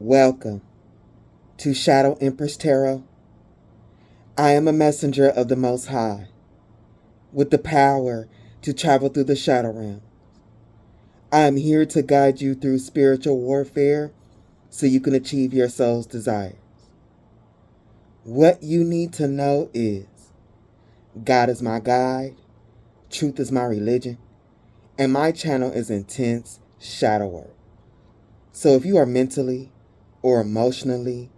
Welcome to Shadow Empress Tarot. I am a messenger of the Most High with the power to travel through the shadow realm. I am here to guide you through spiritual warfare so you can achieve your soul's desires. What you need to know is God is my guide, truth is my religion, and my channel is intense shadow work. So if you are mentally or emotionally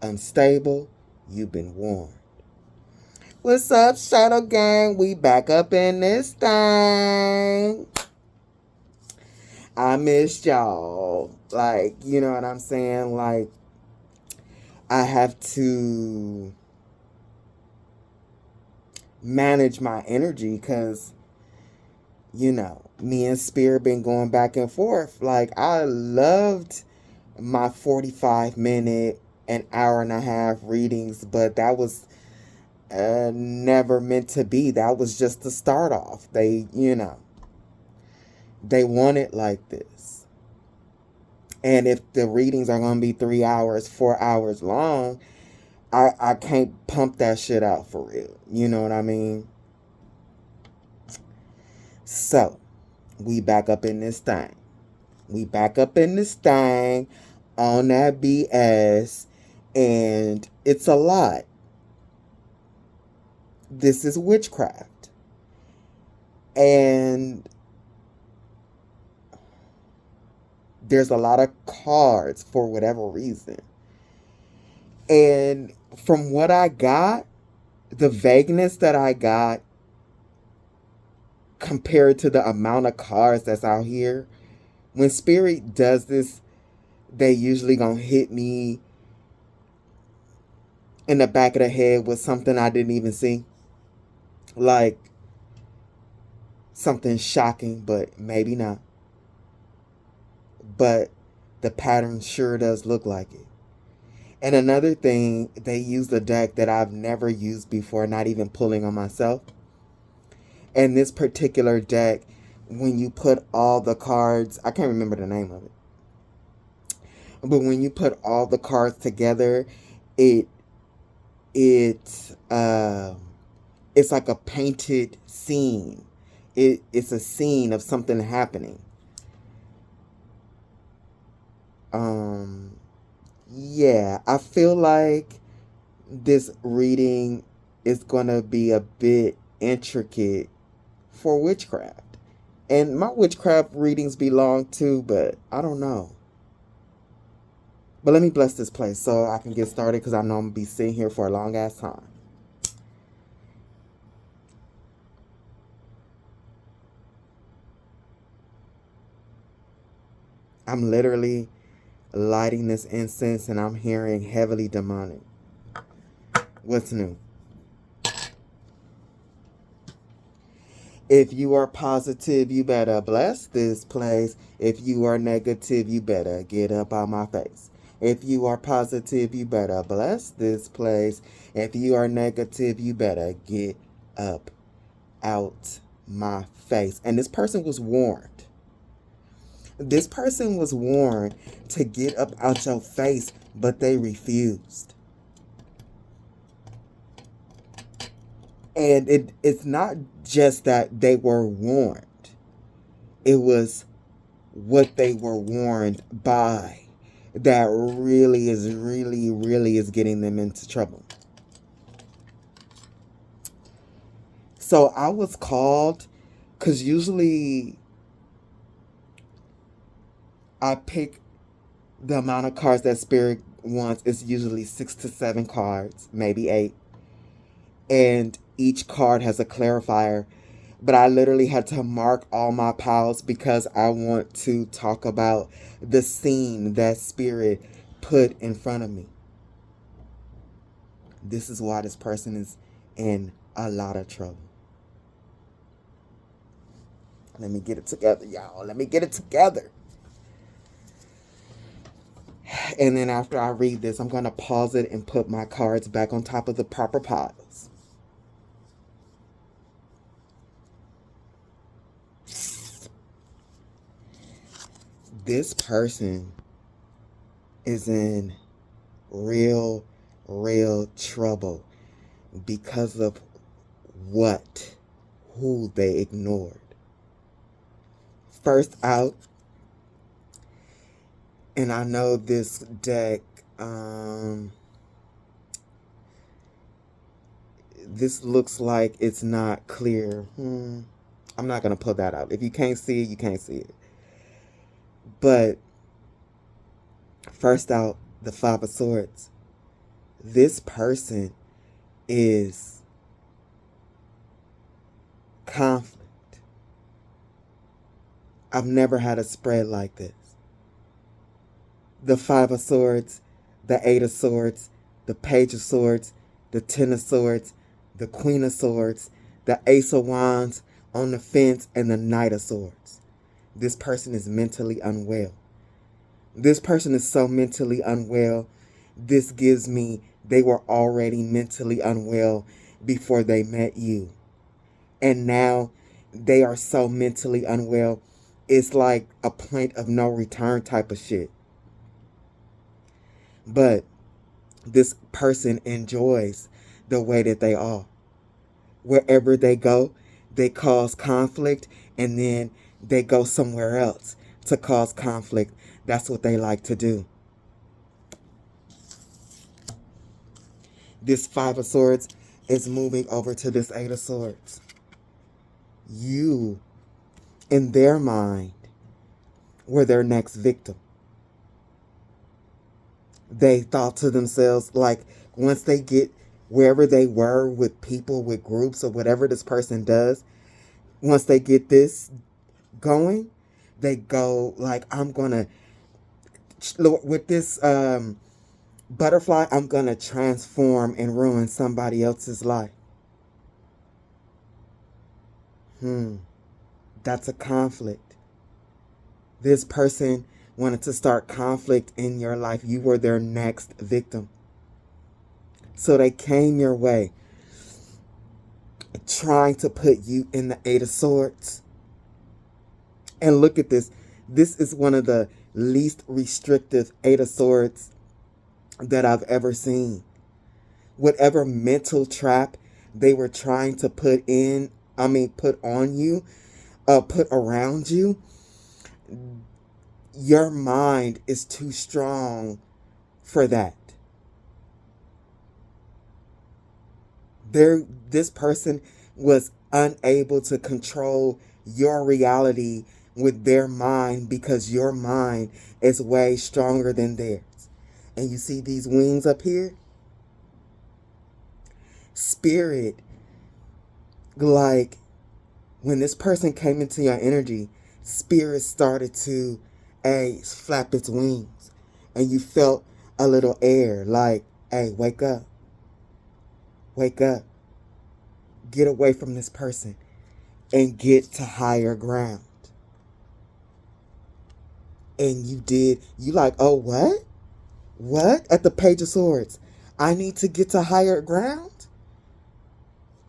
unstable, you've been warned. What's up, Shadow Gang? We back up in this thing. I missed y'all. Like, you know what I'm saying? Like, I have to manage my energy because, you know, me and Spirit been going back and forth. Like, I loved my 45-minute, an hour and a half readings, but that was never meant to be. That was just the start off. They want it like this. And if the readings are going to be 3 hours, 4 hours long, I can't pump that shit out for real. You know what I mean? So, we back up in this thing. We back up in this thing on that BS. And it's a lot. This is witchcraft. And there's a lot of cards for whatever reason. And from what I got, the vagueness that I got compared to the amount of cards that's out here, when Spirit does this, they usually gonna hit me in the back of the head with something I didn't even see. Like something shocking, but maybe not. But the pattern sure does look like it. And another thing, they used a deck that I've never used before, not even pulling on myself. And this particular deck, when you put all the cards, I can't remember the name of it, but when you put all the cards together, it's like a painted scene. It's a scene of something happening. Yeah, I feel like this reading is gonna be a bit intricate for witchcraft. And my witchcraft readings belong too, but I don't know. But let me bless this place so I can get started because I know I'm gonna be sitting here for a long ass time. I'm literally lighting this incense and I'm hearing heavily demonic. What's new? If you are positive, you better bless this place. If you are negative, you better get up out my face. If you are positive, you better bless this place. If you are negative, you better get up out my face. And this person was warned. This person was warned to get up out your face, but they refused. And it's not just that they were warned. It was what they were warned by that really is getting them into trouble. So I was called because usually I pick the amount of cards that Spirit wants. It's usually 6 to 7 cards, maybe 8. And each card has a clarifier. But I literally had to mark all my piles because I want to talk about the scene that Spirit put in front of me. This is why this person is in a lot of trouble. Let me get it together, y'all. Let me get it together. And then after I read this, I'm going to pause it and put my cards back on top of the proper piles. This person is in real trouble because of who they ignored. First out, and I know this deck, this looks like it's not clear. I'm not going to pull that out. If you can't see it, you can't see it. But first out, the Five of Swords. This person is conflict. I've never had a spread like this. The Five of Swords, the Eight of Swords, the Page of Swords, the Ten of Swords, the Queen of Swords, the Ace of Wands on the fence, and the Knight of Swords. This person is mentally unwell. This person is so mentally unwell. This gives me they were already mentally unwell before they met you. And now they are so mentally unwell. It's like a point of no return type of shit. But this person enjoys the way that they are. Wherever they go, they cause conflict, and then they go somewhere else to cause conflict. That's what they like to do. This Five of Swords is moving over to this Eight of Swords. You, in their mind, were their next victim. They thought to themselves, like, once they get wherever they were with people, with groups, or whatever this person does, once they get this going, they go like, I'm going to, with this butterfly, I'm going to transform and ruin somebody else's life. That's a conflict. This person wanted to start conflict in your life. You were their next victim. So they came your way, trying to put you in the Eight of Swords. And look at this. This is one of the least restrictive Eight of Swords that I've ever seen. Whatever mental trap they were trying to put on you, put around you, your mind is too strong for that. This person was unable to control your reality with their mind because your mind is way stronger than theirs. And you see these wings up here? Spirit, like when this person came into your energy, Spirit started to flap its wings. And you felt a little air like, hey, wake up. Wake up. Get away from this person and get to higher ground. And you did. You like, oh, what? What? At the Page of Swords. I need to get to higher ground?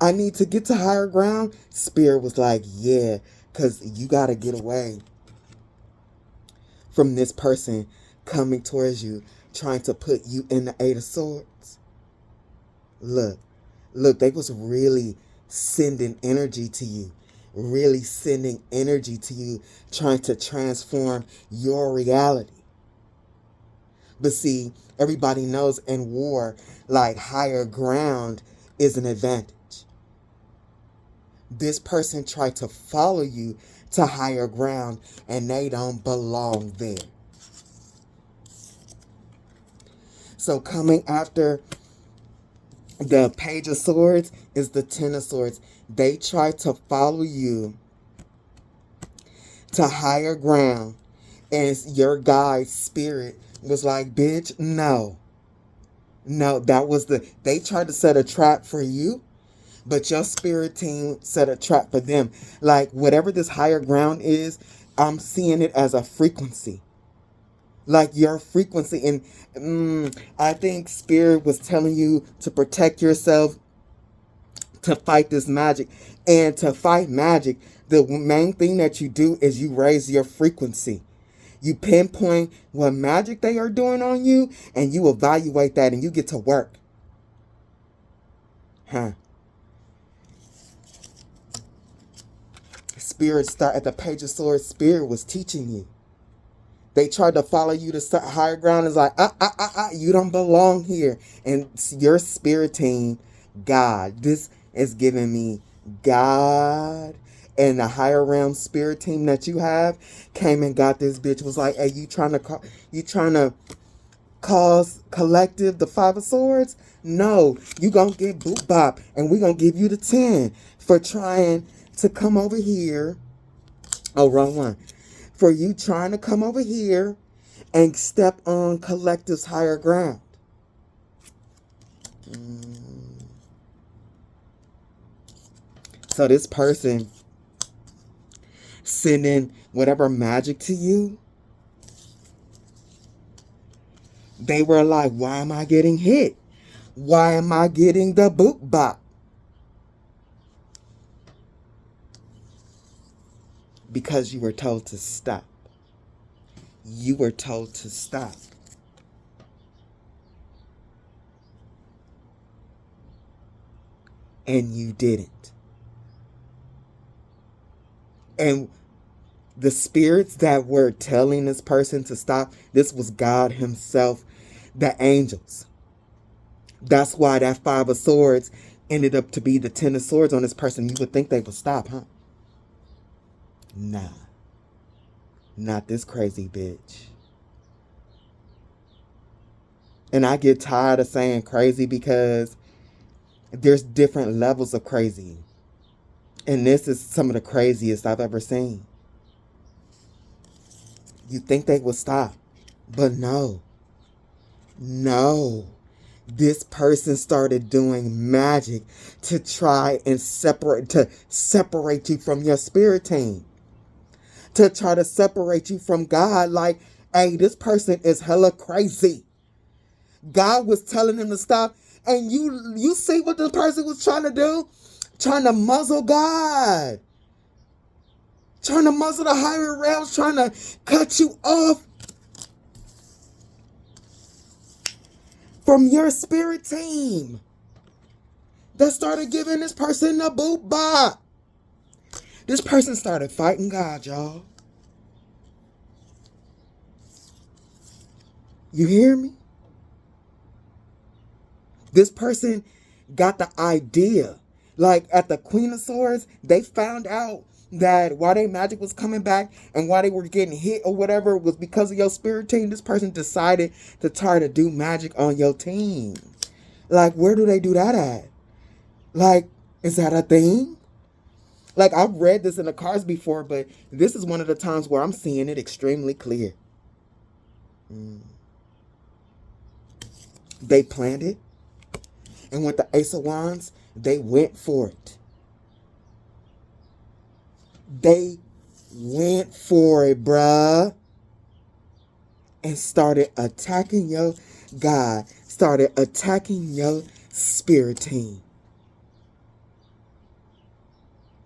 I need to get to higher ground? Spirit was like, yeah, because you got to get away from this person coming towards you, trying to put you in the Eight of Swords. Look, they was really sending energy to you. Really sending energy to you, trying to transform your reality. But see, everybody knows in war, like higher ground is an advantage. This person tried to follow you to higher ground, and they don't belong there. So coming after the Page of Swords is the Ten of Swords. They try to follow you to higher ground, and your guide Spirit was like, bitch, no. No, they tried to set a trap for you, but your spirit team set a trap for them. Like, whatever this higher ground is, I'm seeing it as a frequency. Like your frequency. And I think Spirit was telling you to protect yourself, to fight this magic. And to fight magic, the main thing that you do is you raise your frequency. You pinpoint what magic they are doing on you, and you evaluate that, and you get to work. Spirit start at the Page of Swords. Spirit was teaching you. They tried to follow you to higher ground. It's like, you don't belong here. And your spirit team, God, this is giving me God. And the higher realm spirit team that you have came and got this bitch. Was like, hey, you trying to cause collective the 5 of Swords? No, you gonna get boop bop, and we gonna give you the 10 for trying to come over here. Oh, wrong one. For you trying to come over here and step on collective's higher ground. So this person sending whatever magic to you, they were like, why am I getting hit? Why am I getting the boop bop? Because you were told to stop. You were told to stop. And you didn't. And the spirits that were telling this person to stop, this was God himself, the angels. That's why that 5 of Swords ended up to be the 10 of Swords on this person. You would think they would stop, huh? Nah. Not this crazy bitch. And I get tired of saying crazy because there's different levels of crazy. And this is some of the craziest I've ever seen. You think they will stop. But no. No. This person started doing magic to try and separate you from your spirit team. To try to separate you from God. Like, hey, this person is hella crazy. God was telling them to stop. And you see what this person was trying to do? Trying to muzzle God. Trying to muzzle the higher realms. Trying to cut you off from your spirit team. That started giving this person a boop bop. This person started fighting God, y'all. You hear me? This person got the idea. Like at the Queen of Swords, they found out that why their magic was coming back and why they were getting hit or whatever was because of your spirit team. This person decided to try to do magic on your team. Like, where do they do that at? Like, is that a thing? Like, I've read this in the cards before, but this is one of the times where I'm seeing it extremely clear. They planned it. And with the Ace of Wands, they went for it. They went for it, bruh. And started attacking your God. Started attacking your spirit team.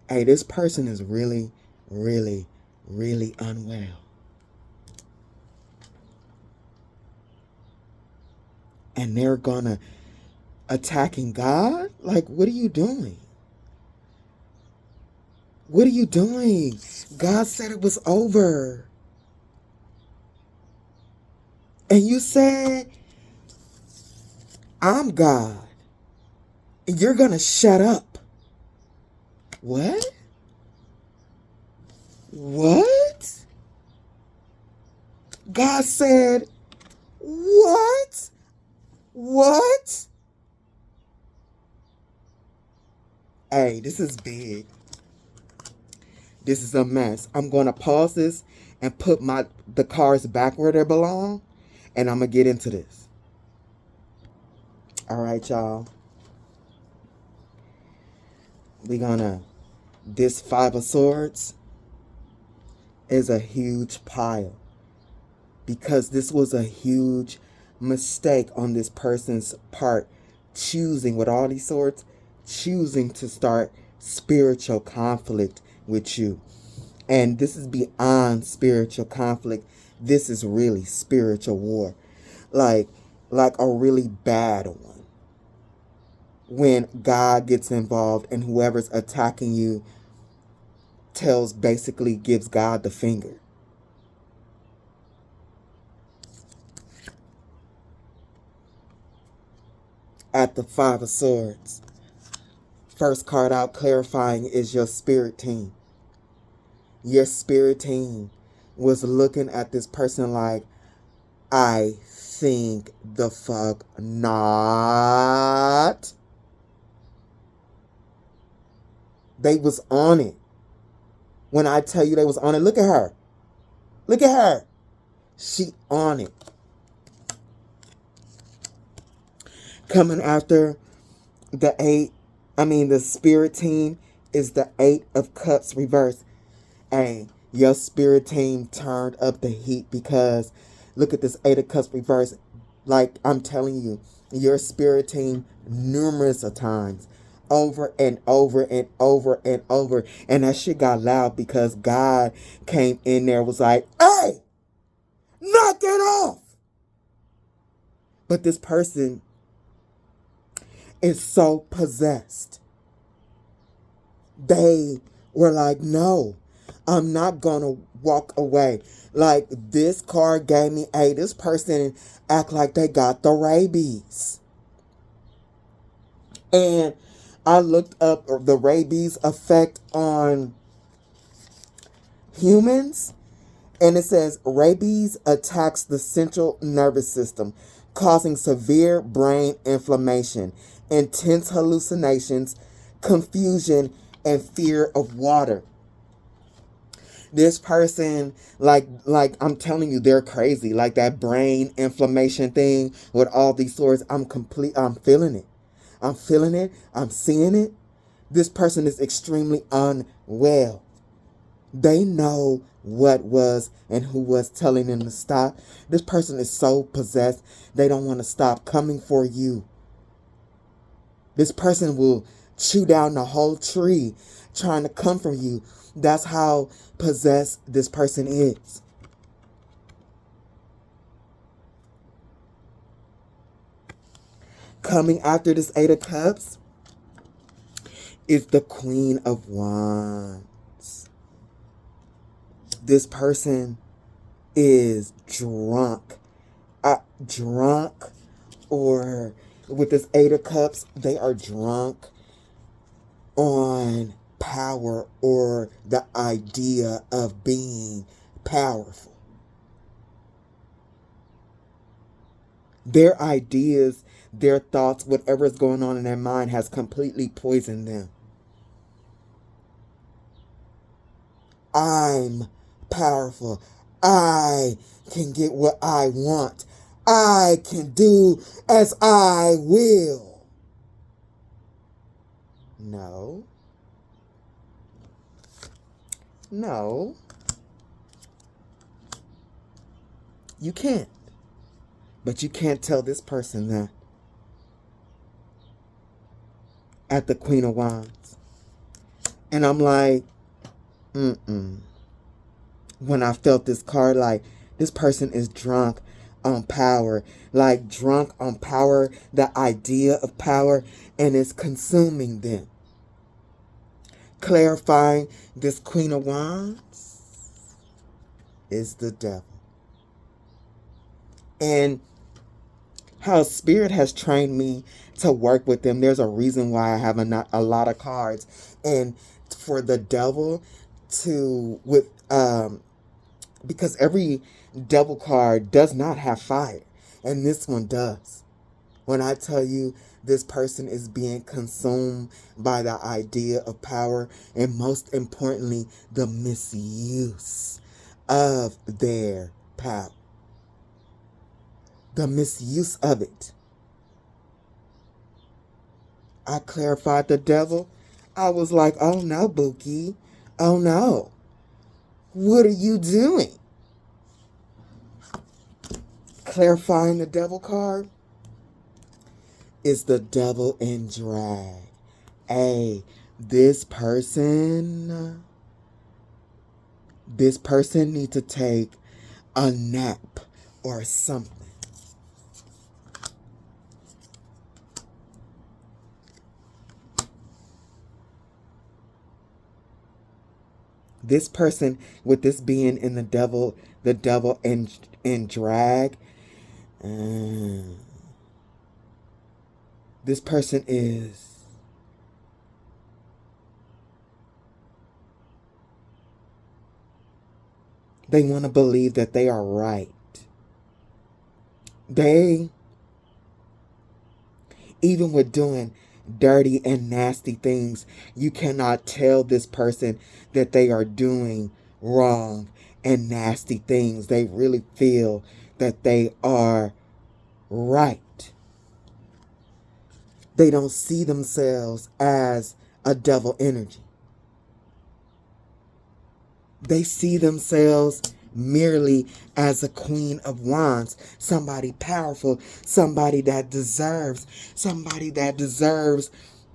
Hey, this person is really, really, really unwell. And they're gonna attacking God? Like, what are you doing? What are you doing? God said it was over. And you said, I'm God. And you're gonna shut up. What? What? God said, what? What? Hey, this is big. This is a mess. I'm going to pause this and put the cards back where they belong. And I'm going to get into this. All right, y'all. We're going to... This 5 of Swords is a huge pile. Because this was a huge mistake on this person's part. Choosing, with all these swords, choosing to start spiritual conflict with you. And this is beyond spiritual conflict. this is really spiritual war. Like a really bad one. When God gets involved and whoever's attacking you basically gives God the finger. At the Five of Swords. First card out clarifying is your spirit team. Your spirit team was looking at this person like, I think the fuck not. They was on it. When I tell you they was on it, look at her. Look at her. She on it. Coming after the spirit team is the 8 of Cups reversed. Hey, your spirit team turned up the heat because look at this 8 of Cups reversed. Like I'm telling you, your spirit team numerous of times, over and over and over and over. And that shit got loud because God came in there, was like, hey, knock it off. But this person is so possessed. They were like, no, I'm not going to walk away. Like this card gave me, hey, this person act like they got the rabies. And I looked up the rabies effect on humans. And it says rabies attacks the central nervous system, causing severe brain inflammation, intense hallucinations, confusion, and fear of water. This person, like I'm telling you, they're crazy. Like that brain inflammation thing with all these swords, I'm feeling it. I'm feeling it. I'm seeing it. This person is extremely unwell. They know what was and who was telling them to stop. This person is so possessed, they don't want to stop coming for you. This person will chew down the whole tree trying to come for you. That's how possessed this person is. Coming after this 8 of Cups is the Queen of Wands. This person is drunk. Or with this 8 of Cups, they are drunk on power or the idea of being powerful. Their ideas, their thoughts, whatever is going on in their mind has completely poisoned them. I'm powerful. I can get what I want. I can do as I will. No. No. You can't. But you can't tell this person that. At the Queen of Wands. And I'm like, when I felt this card, like, this person is drunk on power. Like, drunk on power, the idea of power, and it's consuming them. Clarifying, this Queen of Wands is the devil. And how Spirit has trained me to work with them, there's a reason why I have a lot of cards. And for the devil because every devil card does not have fire, and this one does. When I tell you this person is being consumed by the idea of power, and most importantly, the misuse of their power. The misuse of it. I clarified the devil. I was like, oh no, Bookie. Oh no. What are you doing? Clarifying the devil card is the devil in drag. Hey, this person needs to take a nap or something. This person, with this being in the devil in drag, this person is they want to believe that they are right. They, even with doing dirty and nasty things, you cannot tell this person that they are doing wrong and nasty things. They really feel that they are right. They don't see themselves as a devil energy. They see themselves merely as a Queen of Wands, somebody powerful, somebody that deserves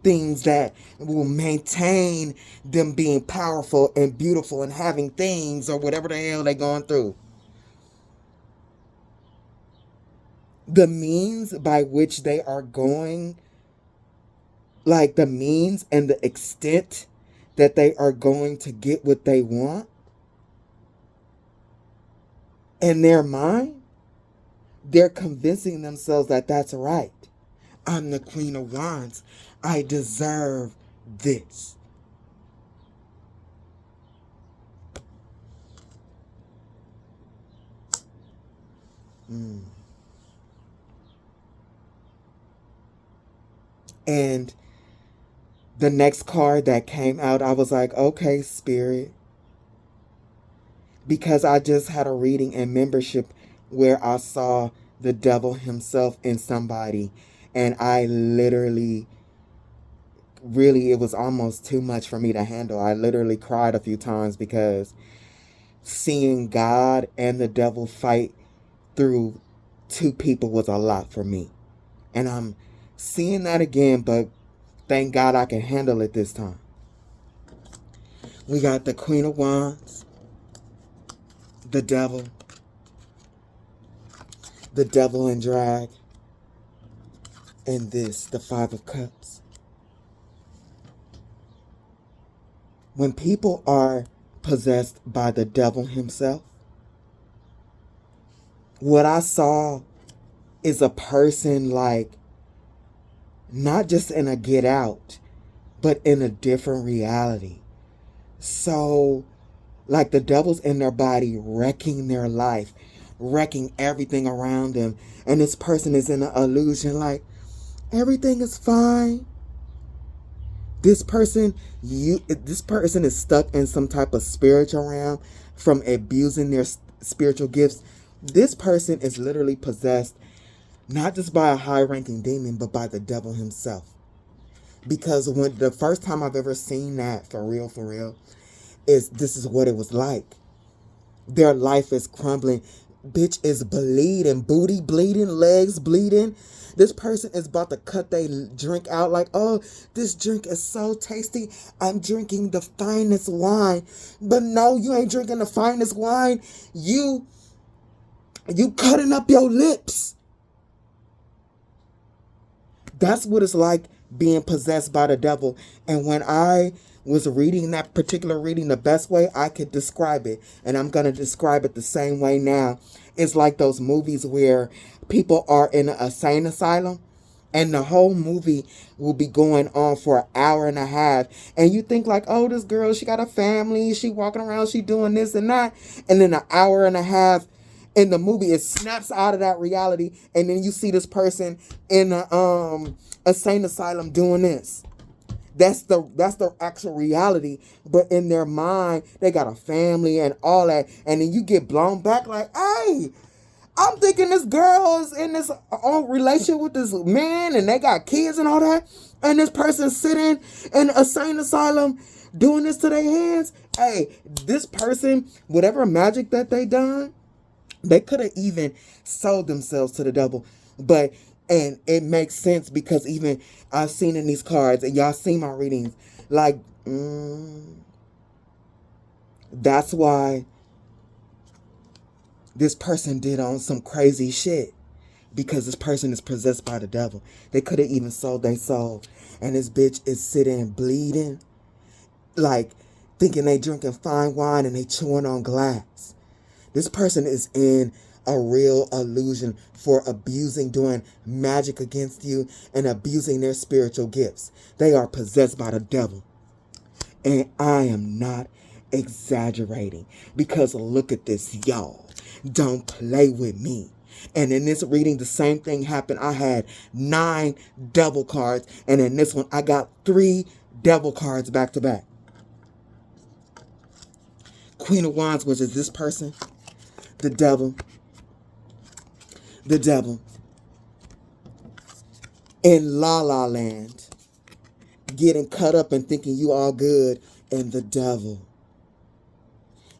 things that will maintain them being powerful and beautiful and having things or whatever the hell they're going through. The means by which they are going, like the means and the extent that they are going to get what they want, in their mind, they're convincing themselves that that's right. I'm the Queen of Wands. I deserve this. And the next card that came out, I was like, okay, Spirit. Because I just had a reading and membership where I saw the devil himself in somebody. And I literally, it was almost too much for me to handle. I literally cried a few times because seeing God and the devil fight through two people was a lot for me. And I'm seeing that again, but thank God I can handle it this time. We got the Queen of Wands, the devil in drag, and this, the Five of Cups. When people are possessed by the devil himself, what I saw is a person like, not just in a get out, but in a different reality. So, like the devil's in their body, wrecking their life, wrecking everything around them. And this person is in an illusion like, everything is fine. This person is stuck in some type of spiritual realm from abusing their spiritual gifts. This person is literally possessed, not just by a high-ranking demon, but by the devil himself. Because when the first time I've ever seen that, for real, this is what it was like. Their life is crumbling. Bitch is bleeding, booty bleeding, legs bleeding. This person is about to cut their drink out like, oh, this drink is so tasty. I'm drinking the finest wine. But no, you ain't drinking the finest wine. You cutting up your lips. That's what it's like being possessed by the devil. And when I was reading that particular reading, the best way I could describe it, and I'm going to describe it the same way now, it's like those movies where people are in an insane asylum and the whole movie will be going on for an hour and a half. And you think like, oh, this girl, she got a family, she walking around, she doing this and that. And then an hour and a half in the movie, it snaps out of that reality. And then you see this person in a insane asylum doing this. That's the actual reality. But in their mind, they got a family and all that. And then you get blown back like, hey, I'm thinking this girl is in this relationship with this man and they got kids and all that. And this person sitting in a insane asylum doing this to their hands. Hey, this person, whatever magic that they done, they could have even sold themselves to the devil. And it makes sense because even I've seen in these cards, and y'all see my readings, like, that's why This person did on some crazy shit because this person is possessed by the devil. They could have even sold their soul. And this bitch is sitting bleeding, like thinking they drinking fine wine and they chewing on glass. This person is in a real illusion for abusing, doing magic against you and abusing their spiritual gifts. They are possessed by the devil. And I am not exaggerating, because look at this, y'all. Don't play with me. And in this reading, the same thing happened. I had 9 devil cards, and in this one, I got 3 devil cards back to back. Queen of Wands, which is this person, the devil, in La La Land, getting cut up and thinking you all good, and the devil.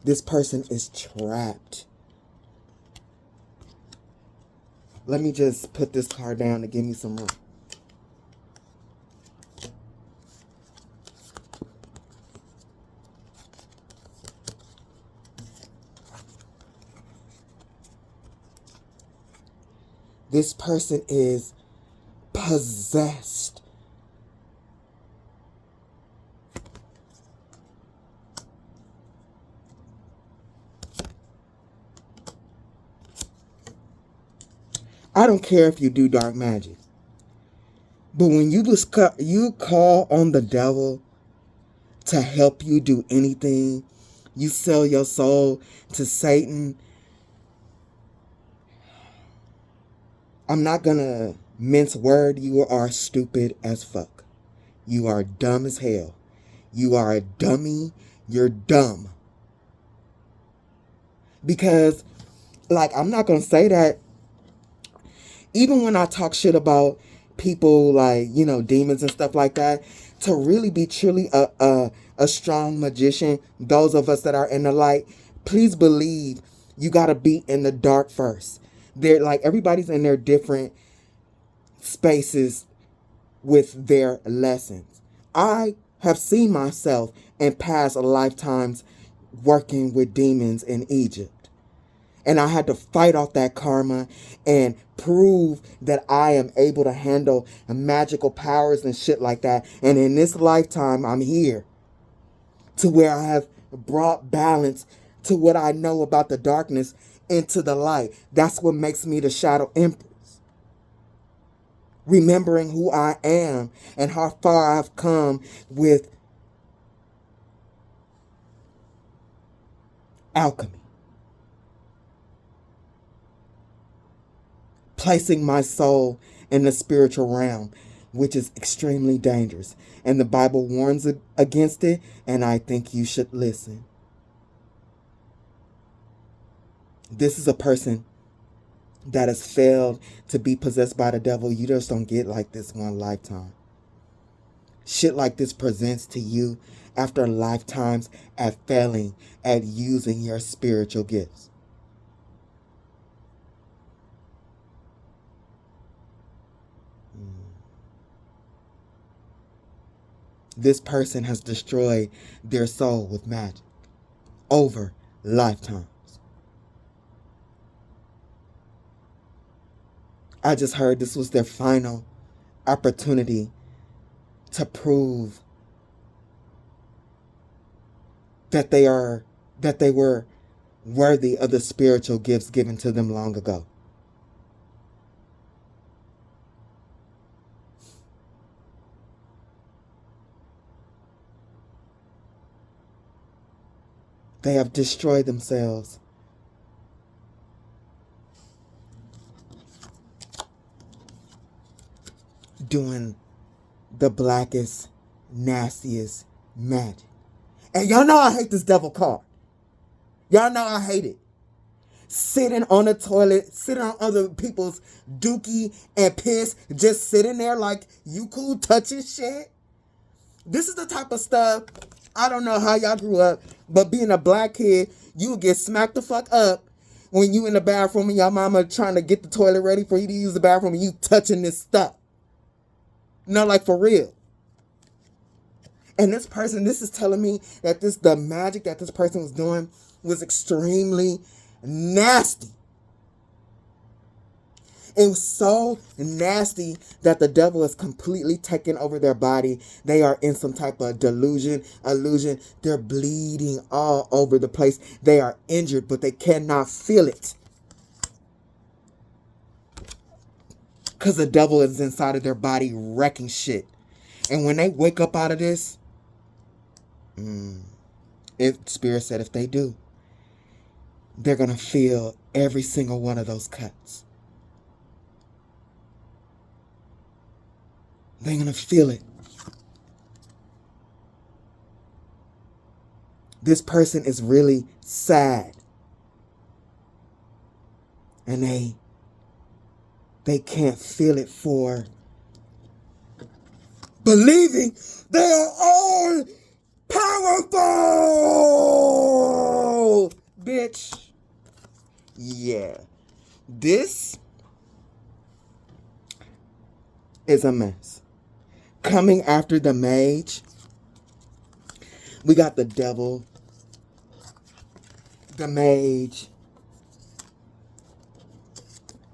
This person is trapped. Let me just put this card down to give me some room. This person is possessed. I don't care if you do dark magic, but when you call on the devil to help you do anything, you sell your soul to Satan. I'm not gonna mince word. You are stupid as fuck. You are dumb as hell. You are a dummy. You're dumb. Because, like, I'm not gonna say that. Even when I talk shit about people like, you know, demons and stuff like that, to really be truly a strong magician, those of us that are in the light, please believe you got to be in the dark first. They're like, everybody's in their different spaces with their lessons. I have seen myself in past lifetimes working with demons in Egypt. And I had to fight off that karma and prove that I am able to handle magical powers and shit like that. And in this lifetime, I'm here to where I have brought balance to what I know about the darkness into the light. That's what makes me the Shadow Empress. Remembering who I am and how far I've come with alchemy. Placing my soul in the spiritual realm, which is extremely dangerous. And the Bible warns against it, and I think you should listen. This is a person that has failed to be possessed by the devil. You just don't get like this one lifetime. Shit like this presents to you after lifetimes at failing at using your spiritual gifts. This person has destroyed their soul with magic over lifetimes. I just heard this was their final opportunity to prove that they were worthy of the spiritual gifts given to them long ago. They have destroyed themselves. Doing the blackest, nastiest magic. And y'all know I hate this devil card. Y'all know I hate it. Sitting on the toilet, sitting on other people's dookie and piss, just sitting there like you cool touching shit. This is the type of stuff, I don't know how y'all grew up, but being a black kid, you would get smacked the fuck up when you in the bathroom and your mama trying to get the toilet ready for you to use the bathroom and you touching this stuff. No, like for real. And this person, this is telling me that the magic that this person was doing was extremely nasty. It was so nasty that the devil is completely taking over their body. They are in some type of illusion. They're bleeding all over the place. They are injured, but they cannot feel it. Because the devil is inside of their body wrecking shit. And when they wake up out of this, Spirit said if they do, they're going to feel every single one of those cuts. They're going to feel it. This person is really sad. And they can't feel it for believing they are all powerful. Bitch. Yeah. This is a mess. Coming after the mage, we got the devil, the mage,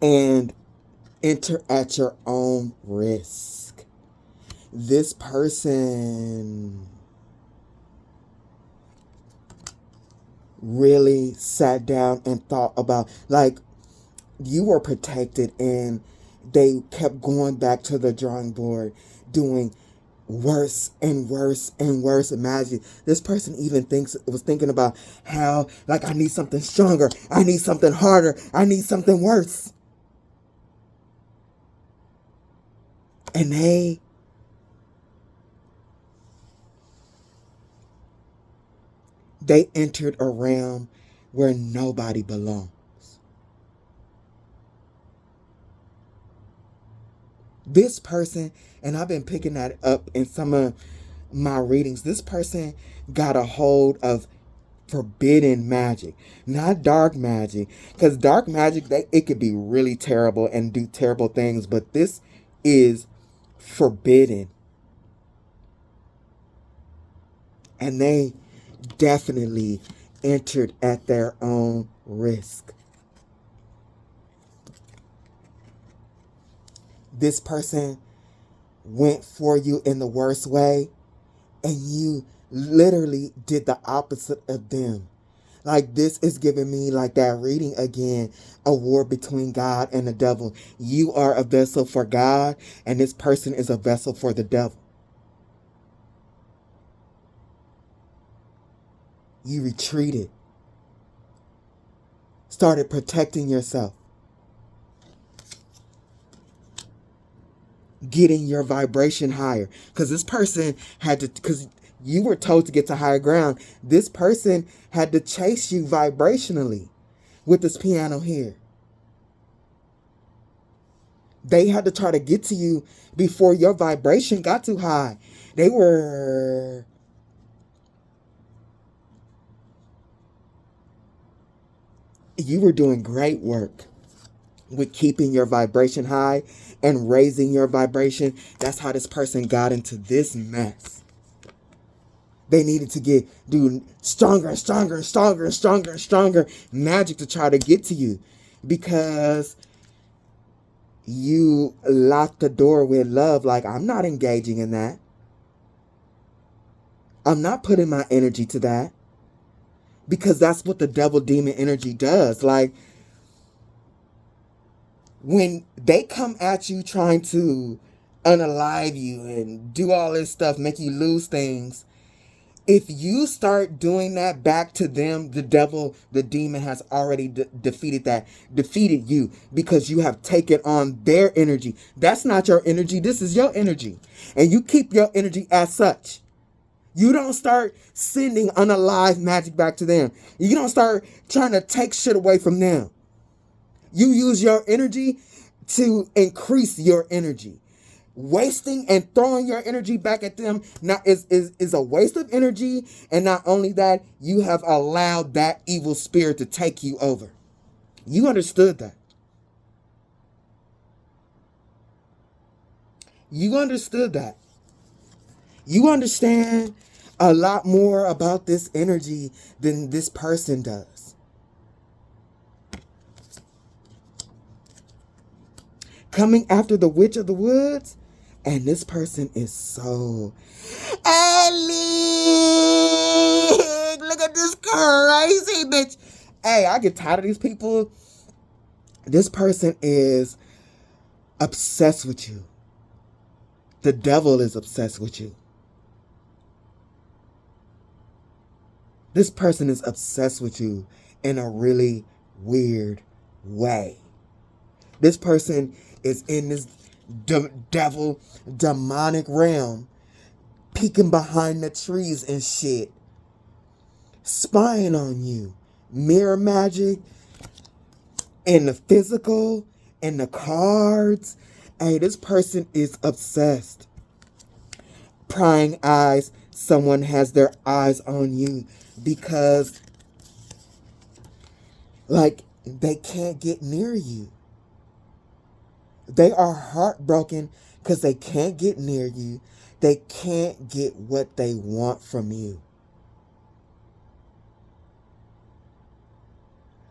and enter at your own risk. This person really sat down and thought about, like, you were protected and they kept going back to the drawing board, doing worse and worse and worse magic. This person even was thinking about how, like, I need something stronger, I need something harder, I need something worse. And they entered a realm where nobody belongs. This person, and I've been picking that up in some of my readings, this person got a hold of forbidden magic, not dark magic. Because dark magic, it could be really terrible and do terrible things, but this is forbidden. And they definitely entered at their own risk. This person went for you in the worst way, and you literally did the opposite of them. Like, this is giving me, like, that reading again, a war between God and the devil. You are a vessel for God, and this person is a vessel for the devil. You retreated. Started protecting yourself. Getting your vibration higher. Because this person had to, because you were told to get to higher ground. This person had to chase you vibrationally with this piano here. They had to try to get to you before your vibration got too high. You were doing great work with keeping your vibration high and raising your vibration. That's how this person got into this mess. They needed to do stronger and stronger and stronger and stronger and stronger magic to try to get to you, because you locked the door with love. Like, I'm not engaging in that. I'm not putting my energy to that, because that's what the devil demon energy does. Like, when they come at you trying to unalive you and do all this stuff, make you lose things, if you start doing that back to them, the devil, the demon has already defeated you, because you have taken on their energy. That's not your energy. This is your energy. And you keep your energy as such. You don't start sending unalive magic back to them. You don't start trying to take shit away from them. You use your energy to increase your energy. Wasting and throwing your energy back at them is a waste of energy. And not only that, you have allowed that evil spirit to take you over. You understood that. You understood that. You understand a lot more about this energy than this person does. coming after the witch of the woods. And this person is so... Ellie! Look at this crazy bitch. Hey, I get tired of these people. This person is obsessed with you. The devil is obsessed with you. This person is obsessed with you in a really weird way. This person is in this devil demonic realm, peeking behind the trees and shit, spying on you. Mirror magic, in the physical, in the cards. Hey, this person is obsessed. Prying eyes. Someone has their eyes on you because, like, they can't get near you. They are heartbroken because they can't get near you. They can't get what they want from you.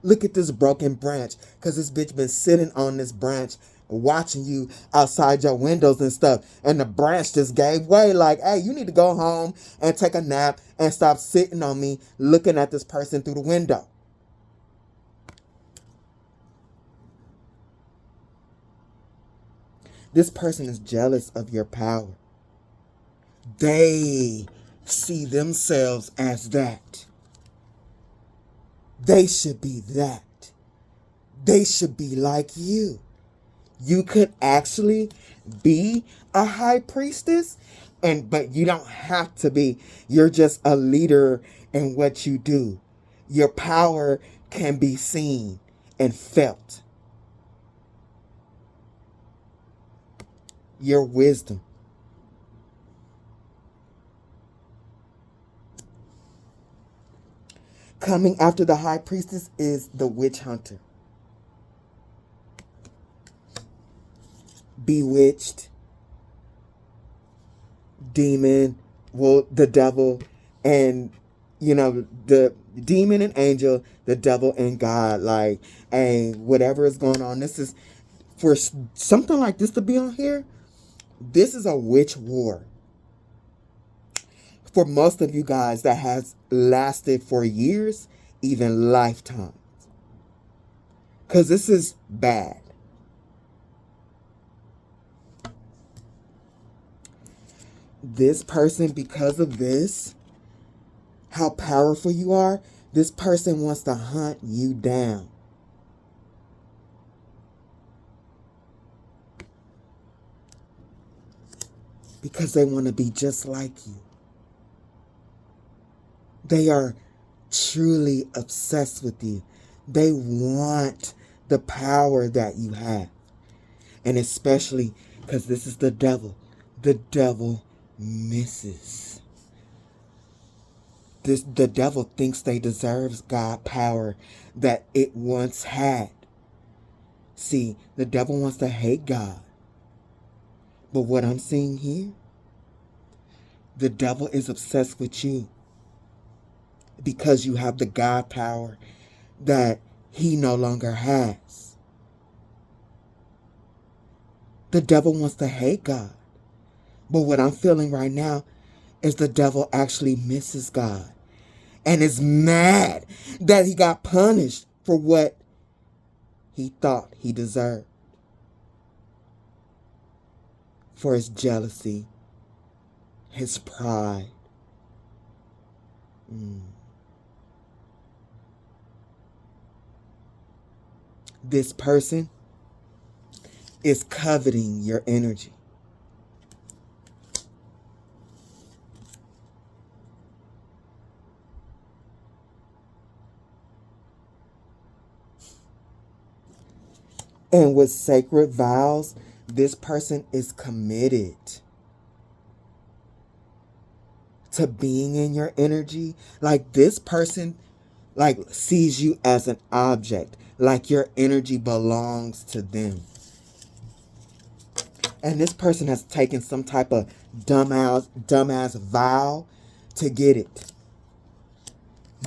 Look at this broken branch, because this bitch been sitting on this branch watching you outside your windows and stuff. And the branch just gave way like, hey, you need to go home and take a nap and stop sitting on me looking at this person through the window. This person is jealous of your power. They see themselves as that. They should be that. They should be like you. You could actually be a high priestess, but you don't have to be. You're just a leader in what you do. Your power can be seen and felt. Your wisdom. Coming after the high priestess is the witch hunter. Bewitched, demon, well, the devil, and, the demon and angel, the devil and God. Like, hey, whatever is going on, this is, for something like this to be on here, this is a witch war. For most of you guys, that has lasted for years, even lifetimes. Because this is bad. This person, because of this, how powerful you are, this person wants to hunt you down. Because they want to be just like you. They are truly obsessed with you. They want the power that you have. And especially because this is the devil. The devil misses. The devil thinks they deserve God power that it once had. See, the devil wants to hate God. But what I'm seeing here, the devil is obsessed with you. Because you have the God power that he no longer has. The devil wants to hate God. But what I'm feeling right now is the devil actually misses God. And is mad that he got punished for what he thought he deserved. For his jealousy, his pride. This person is coveting your energy. And with sacred vows, this person is committed to being in your energy. Like, this person, like, sees you as an object. Like your energy belongs to them. And this person has taken some type of dumbass vow to get it.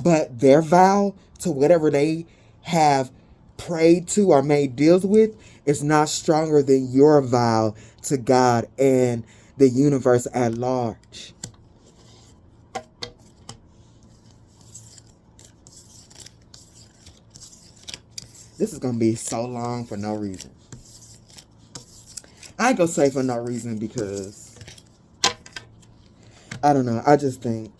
But their vow to whatever they have prayed to or made deals with, It's not stronger than your vow to God and the universe at large. This is going to be so long for no reason. I ain't going to say for no reason because, I don't know. I just think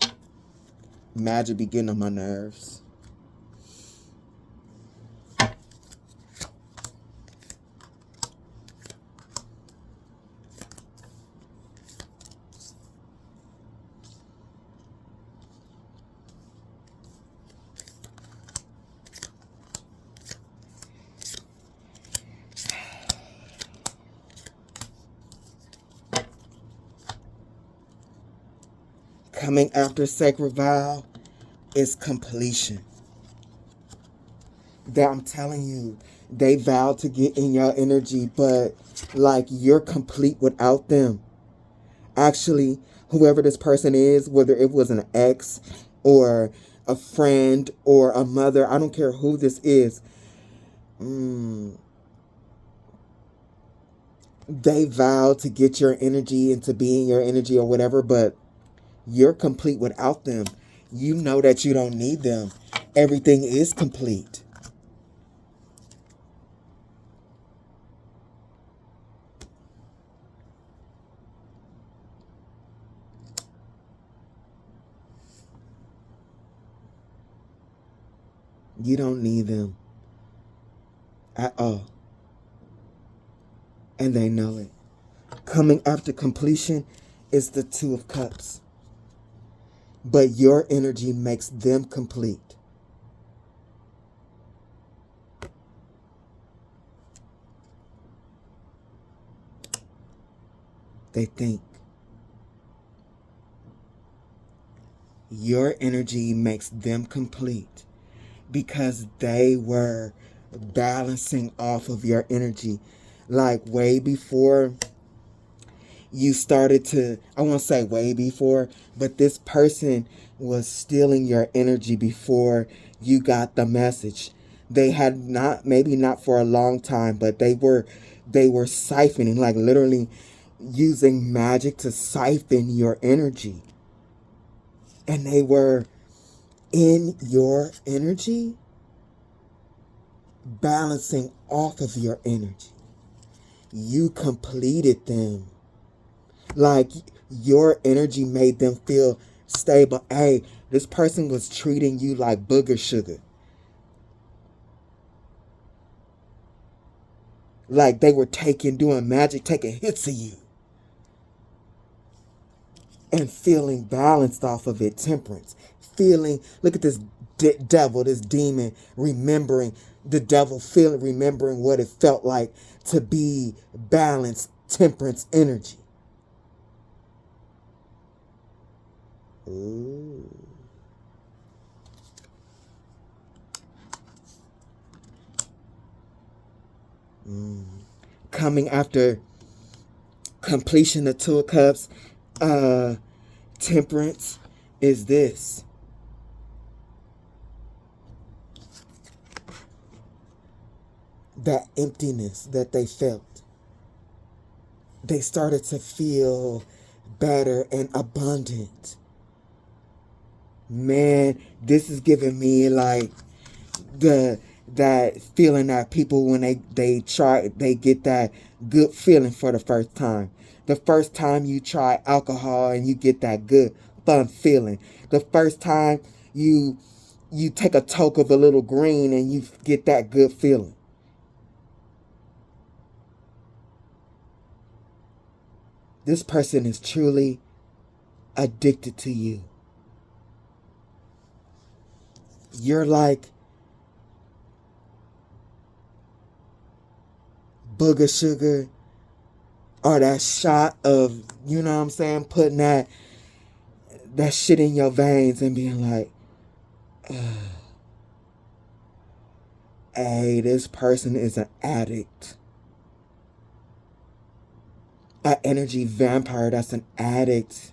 magic be getting on my nerves. Coming after sacred vow is completion. That I'm telling you, they vow to get in your energy, but like you're complete without them. Actually, whoever this person is, whether it was an ex or a friend or a mother, I don't care who this is. They vow to get your energy and to be in your energy or whatever, but you're complete without them. You know that you don't need them. Everything is complete. You don't need them at all. And they know it. Coming after completion is the Two of Cups. But your energy makes them complete. They think. Your energy makes them complete because they were balancing off of your energy. Like way before you started to, I won't say way before, but this person was stealing your energy before you got the message. They had not, maybe not for a long time, but they were siphoning, like literally using magic to siphon your energy. And they were in your energy, balancing off of your energy. You completed them. Like your energy made them feel stable. Hey, this person was treating you like booger sugar. Like they were doing magic, taking hits of you. And feeling balanced off of it, temperance. Feeling, look at this devil, this demon, remembering the devil, remembering what it felt like to be balanced, temperance energy. Ooh. Coming after completion of Two of Cups, temperance is this. That emptiness that they felt. They started to feel better and abundant. Man, this is giving me like that feeling that people when they get that good feeling for the first time. The first time you try alcohol and you get that good fun feeling. The first time you take a toke of a little green and you get that good feeling. This person is truly addicted to you. You're like booger sugar or that shot of, you know what I'm saying, putting that shit in your veins and being like, hey, this person is an addict. An energy vampire that's an addict.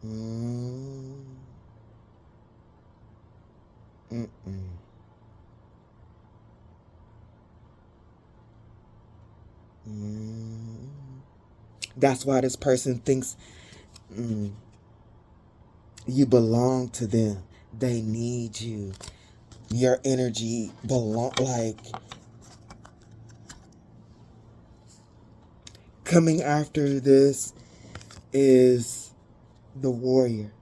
Mm-mm. That's why this person thinks you belong to them. They need you. Your energy belong, like, coming after this is the warrior.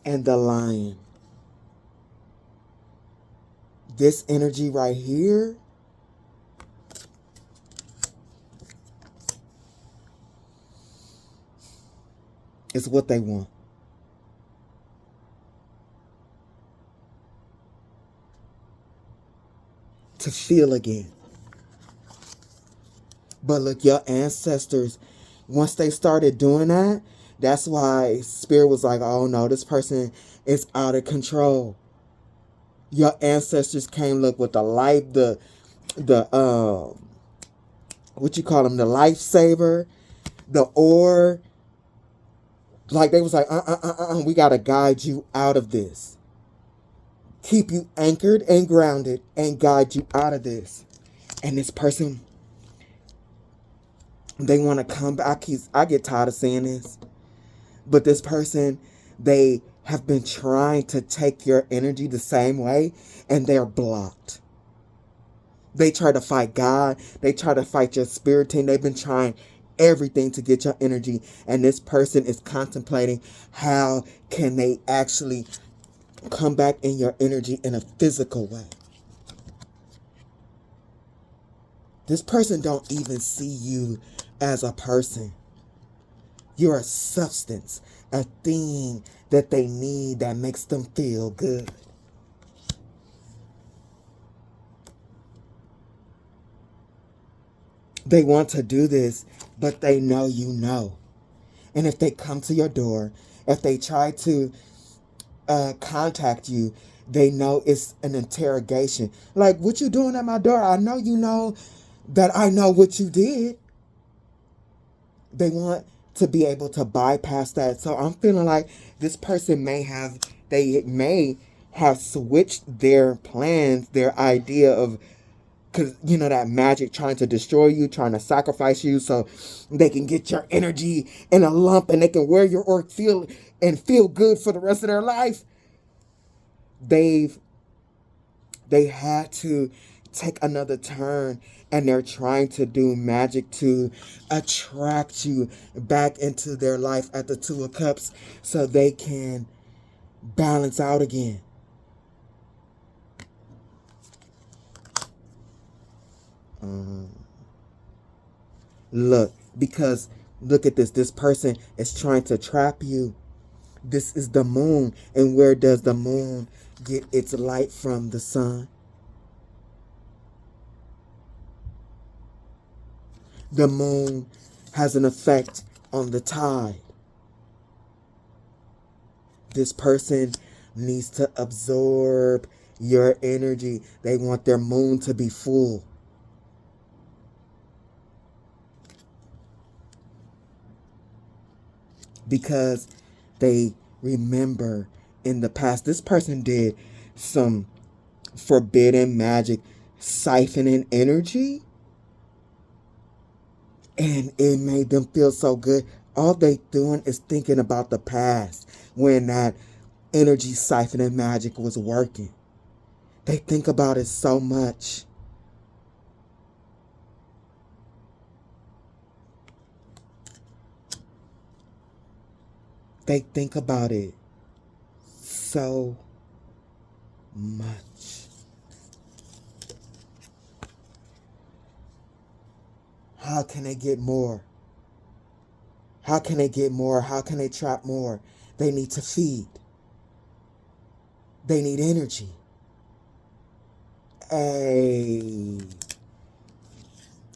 And the lion. This energy right here is what they want. To feel again. But look, your ancestors, once they started doing that, that's why Spirit was like, oh no, this person is out of control. Your ancestors came, look, with the life, the what you call them, the lifesaver, the ore. Like they was like, we gotta guide you out of this. Keep you anchored and grounded and guide you out of this. And this person, they want to come back. I get tired of saying this. But this person, they have been trying to take your energy the same way, and they're blocked. They try to fight God. They try to fight your spirit team. They've been trying everything to get your energy. And this person is contemplating how can they actually come back in your energy in a physical way. This person don't even see you as a person. You're a substance, a thing that they need that makes them feel good. They want to do this, but they know you know. And if they come to your door, if they try to contact you, they know it's an interrogation. Like, what you doing at my door? I know you know that I know what you did. They want to be able to bypass that. So I'm feeling like this person may have switched their plans, their idea of, because, you know, that magic trying to destroy you, trying to sacrifice you so they can get your energy in a lump and they can wear your orc feel good for the rest of their life. They had to take another turn, and they're trying to do magic to attract you back into their life at the Two of Cups so they can balance out again. Look, because look at this. This person is trying to trap you. This is the moon. And where does the moon get its light from? The sun. The moon has an effect on the tide. This person needs to absorb your energy. They want their moon to be full. Because they remember in the past, this person did some forbidden magic, siphoning energy, and it made them feel so good. All they doing is thinking about the past when that energy siphoning magic was working. They think about it so much. They think about it so much. How can they get more? How can they get more? How can they trap more? They need to feed. They need energy. Hey,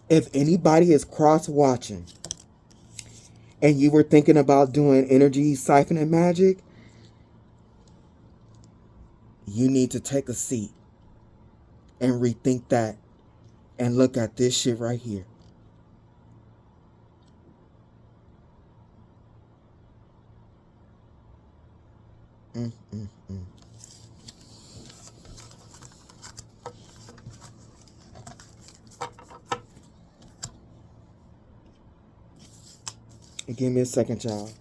if anybody is cross-watching and you were thinking about doing energy siphoning magic, you need to take a seat and rethink that and look at this shit right here. Give me a second, y'all.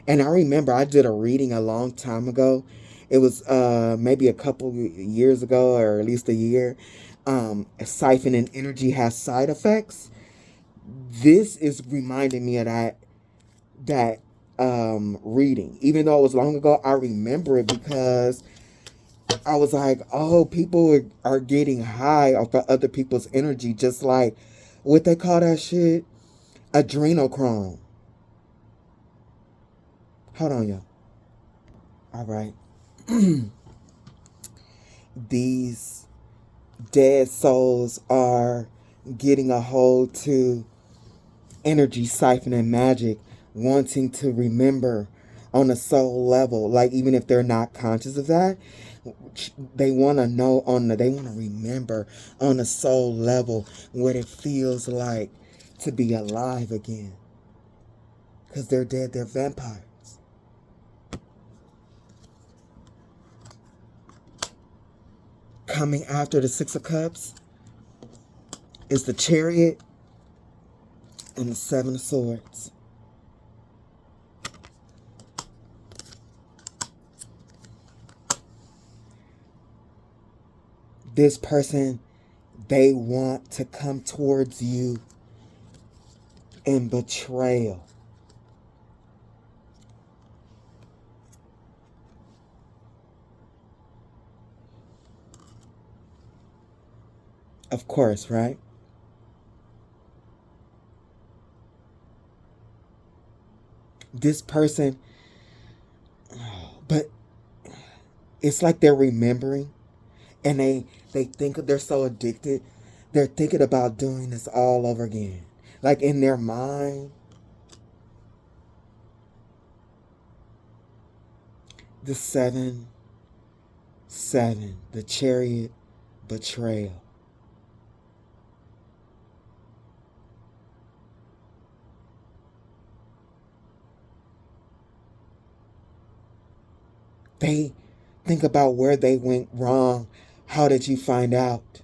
And I remember I did a reading a long time ago. It was maybe a couple years ago, or at least a year. Siphoning energy has side effects. This is reminding me of that reading. Even though it was long ago, I remember it because I was like, oh, people are getting high off of other people's energy, just like what they call that shit? Adrenochrome. Hold on, y'all. All right. These dead souls are getting a hold to energy siphoning magic, wanting to remember on a soul level. Like, even if they're not conscious of that, they want to know they want to remember on a soul level what it feels like to be alive again. Because they're dead, they're vampires. Coming after the Six of Cups is the Chariot and the Seven of Swords. This person, they want to come towards you in betrayal. Of course, right? This person, but it's like they're remembering, and they think they're so addicted, they're thinking about doing this all over again. Like in their mind, the 7, the Chariot, betrayal. They think about where they went wrong. How did you find out?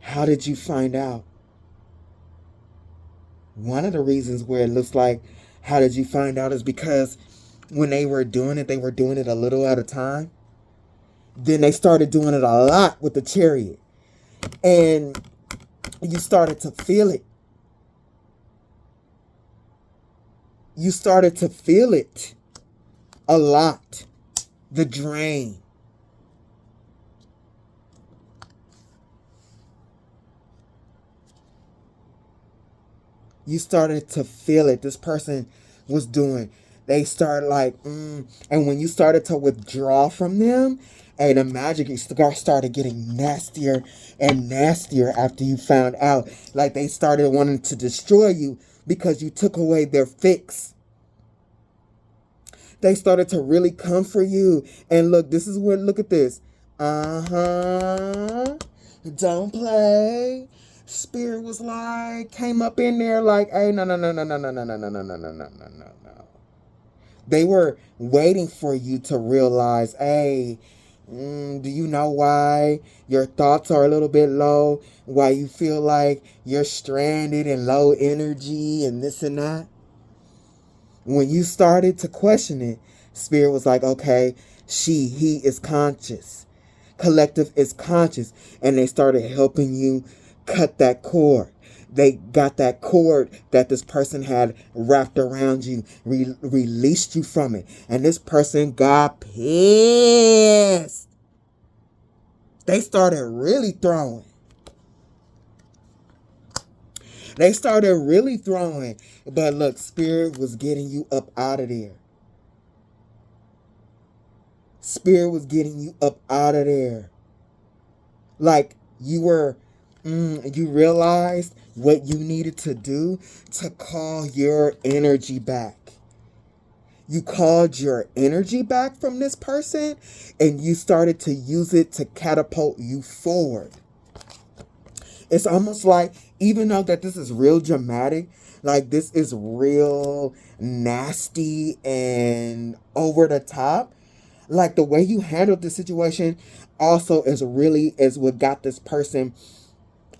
How did you find out? One of the reasons where it looks like, how did you find out, is because when they were doing it a little at a time. Then they started doing it a lot with the Chariot. And you started to feel it. You started to feel it a lot. The drain. You started to feel it. This person was doing. They started like, and when you started to withdraw from them, and the magic started getting nastier and nastier after you found out. Like they started wanting to destroy you because you took away their fix. They started to really come for you. And look, this is what, look at this. Don't play. Spirit was like, came up in there like, hey, no. They were waiting for you to realize, hey, do you know why your thoughts are a little bit low? Why you feel like you're stranded and low energy and this and that? When you started to question it, Spirit was like, okay, he is conscious. Collective is conscious. And they started helping you cut that cord. They got that cord that this person had wrapped around you, released you from it. And this person got pissed. They started really throwing. They started really throwing. But look, Spirit was getting you up out of there. Spirit was getting you up out of there. Like you were, you realized what you needed to do to call your energy back. You called your energy back from this person and you started to use it to catapult you forward. It's almost like, even though that this is real dramatic, Like, this is real nasty and over the top. Like, the way you handled the situation also is what got this person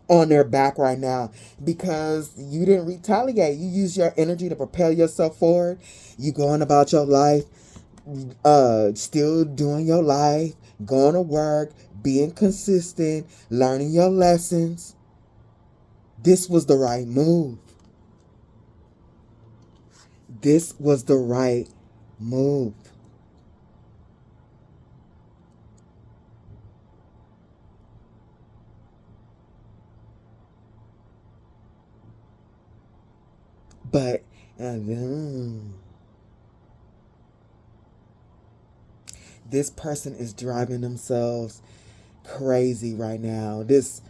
on their back right now, because you didn't retaliate. You use your energy to propel yourself forward. You going about your life, still doing your life, going to work, being consistent, learning your lessons. This was the right move. This was the right move. But this person is driving themselves crazy right now. This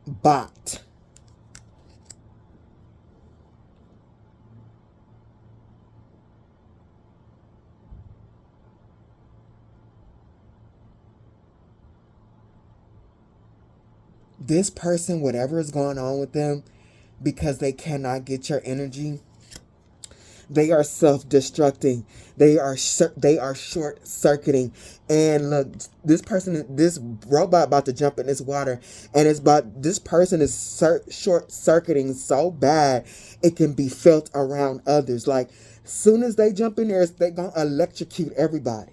bot. This person, whatever is going on with them, because they cannot get your energy, they are self-destructing. They are short-circuiting. And look, this robot about to jump in this water, and this person is short-circuiting so bad it can be felt around others. Like, soon as they jump in there, they're gonna electrocute everybody.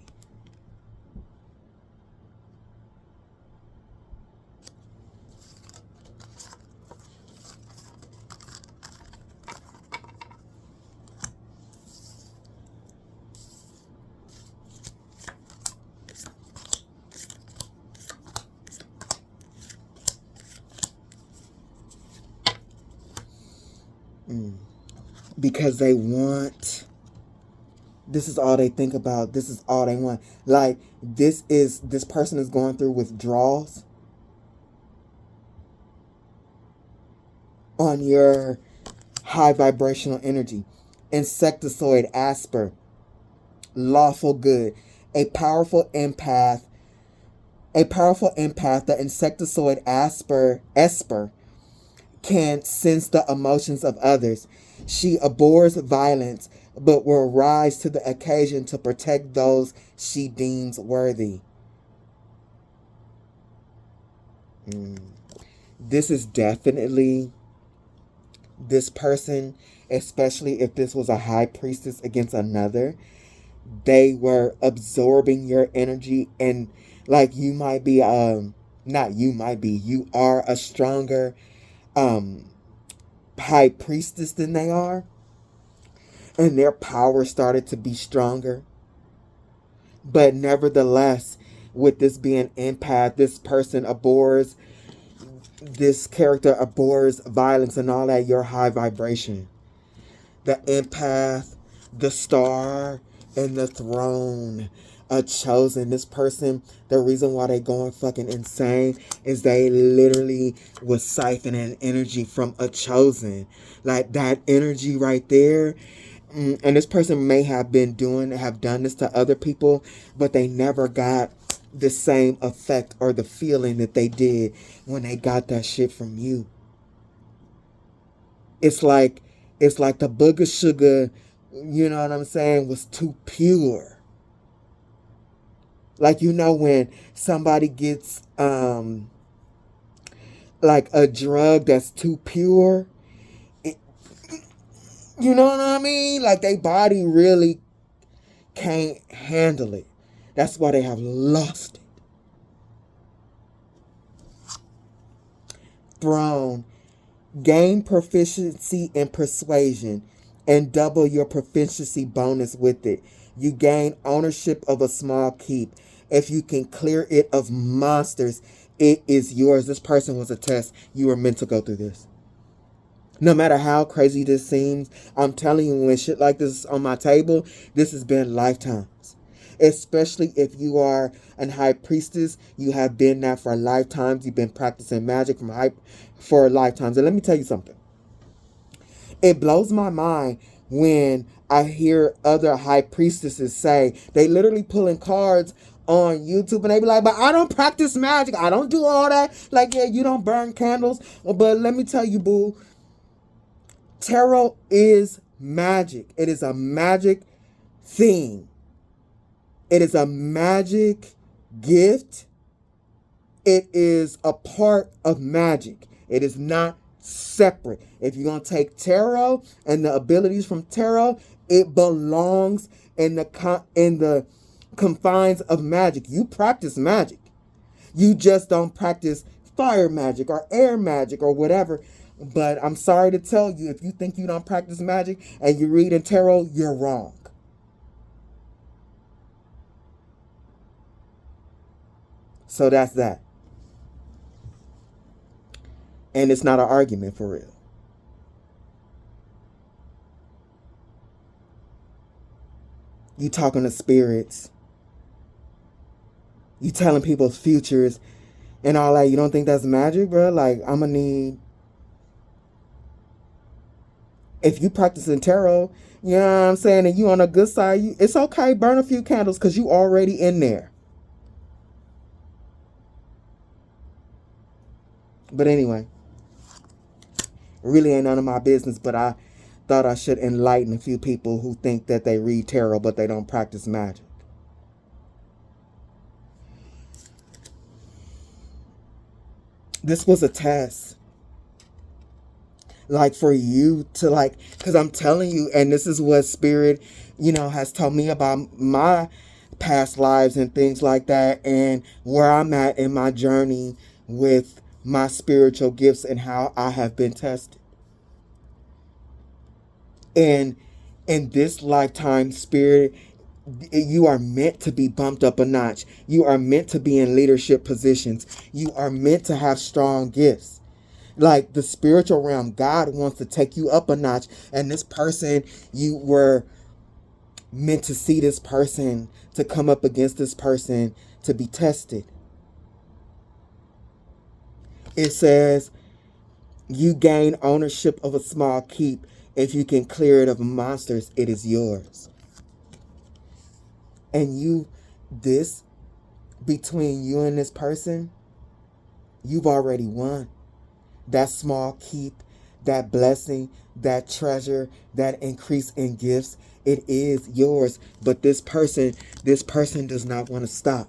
Because they want, this is all they think about. This is all they want. Like, this person is going through withdrawals on your high vibrational energy. Insectoid Asper, lawful good, a powerful empath. The insectoid Esper can sense the emotions of others. She abhors violence, but will rise to the occasion to protect those she deems worthy. This is definitely this person, especially if this was a high priestess against another. They were absorbing your energy, and like, you might be you are a stronger high priestess than they are, and their power started to be stronger. But nevertheless, with this being empath, this character abhors violence and all that, your high vibration. The empath, the star, and the throne. A chosen. This person, the reason why they going fucking insane is they literally was siphoning energy from a chosen. Like, that energy right there. And this person may have done this to other people, but they never got the same effect or the feeling that they did when they got that shit from you. It's like the booger sugar, you know what I'm saying, was too pure. Like, when somebody gets like a drug that's too pure, you know what I mean? Like, their body really can't handle it. That's why they have lost it. Throne. Gain proficiency in persuasion and double your proficiency bonus with it. You gain ownership of a small keep. If you can clear it of monsters, it is yours. This person was a test. You were meant to go through this. No matter how crazy this seems, I'm telling you, when shit like this is on my table, this has been lifetimes. Especially if you are a high priestess, you have been that for lifetimes. You've been practicing magic for lifetimes. And let me tell you something. It blows my mind when I hear other high priestesses say, they literally pulling cards on YouTube and they be like, but I don't practice magic. I don't do all that. Like, yeah, you don't burn candles. But let me tell you, boo, Tarot is magic. It is a magic thing. It is a magic gift. It is a part of magic. It is not separate. If you're going to take tarot and the abilities from tarot, it belongs in the confines of magic. You practice magic. You just don't practice fire magic or air magic or whatever. But I'm sorry to tell you, if you think you don't practice magic and you read in tarot, you're wrong. So that's that. And it's not an argument for real. You talking to spirits. You telling people's futures and all that. You don't think that's magic, bro? Like, I'm going to need... If you practicing tarot, you know what I'm saying, and you on a good side, it's okay. Burn a few candles because you already in there. But anyway, really ain't none of my business, but I thought I should enlighten a few people who think that they read tarot, but they don't practice magic. This was a test. Like, for you to, like, because I'm telling you, and this is what Spirit, has told me about my past lives and things like that, and where I'm at in my journey with my spiritual gifts and how I have been tested. And in this lifetime, Spirit, you are meant to be bumped up a notch. You are meant to be in leadership positions. You are meant to have strong gifts. Like, the spiritual realm, God wants to take you up a notch. And this person, you were meant to see this person, to come up against this person, to be tested. It says, you gain ownership of a small keep. If you can clear it of monsters, it is yours. And this, between you and this person, you've already won. That small keep, that blessing, that treasure, that increase in gifts, it is yours. But this person does not want to stop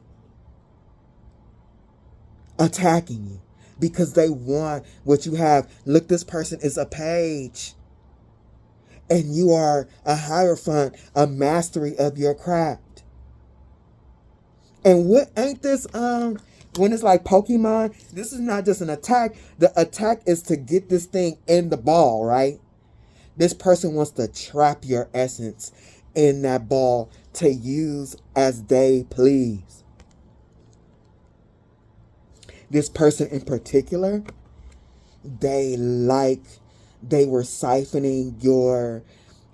attacking you because they want what you have. Look, this person is a page. And you are a hierophant, a mastery of your craft. And what ain't this, when it's like Pokemon, this is not just an attack. The attack is to get this thing in the ball, right? This person wants to trap your essence in that ball to use as they please. This person in particular, they were siphoning your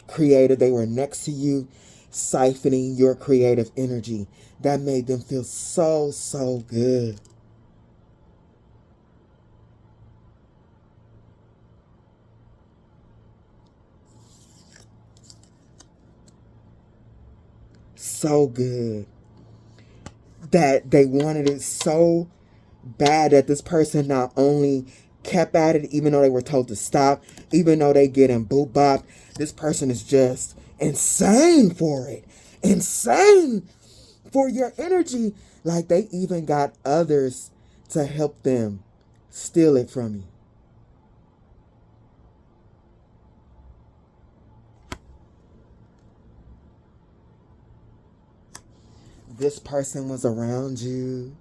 creative. They were next to you, siphoning your creative energy. That made them feel so, so good. So good. That they wanted it so bad that this person not only kept at it, even though they were told to stop, even though they getting boot bopped, this person is just insane for it. Insane for your energy. Like, they even got others to help them steal it from you. This person was around you.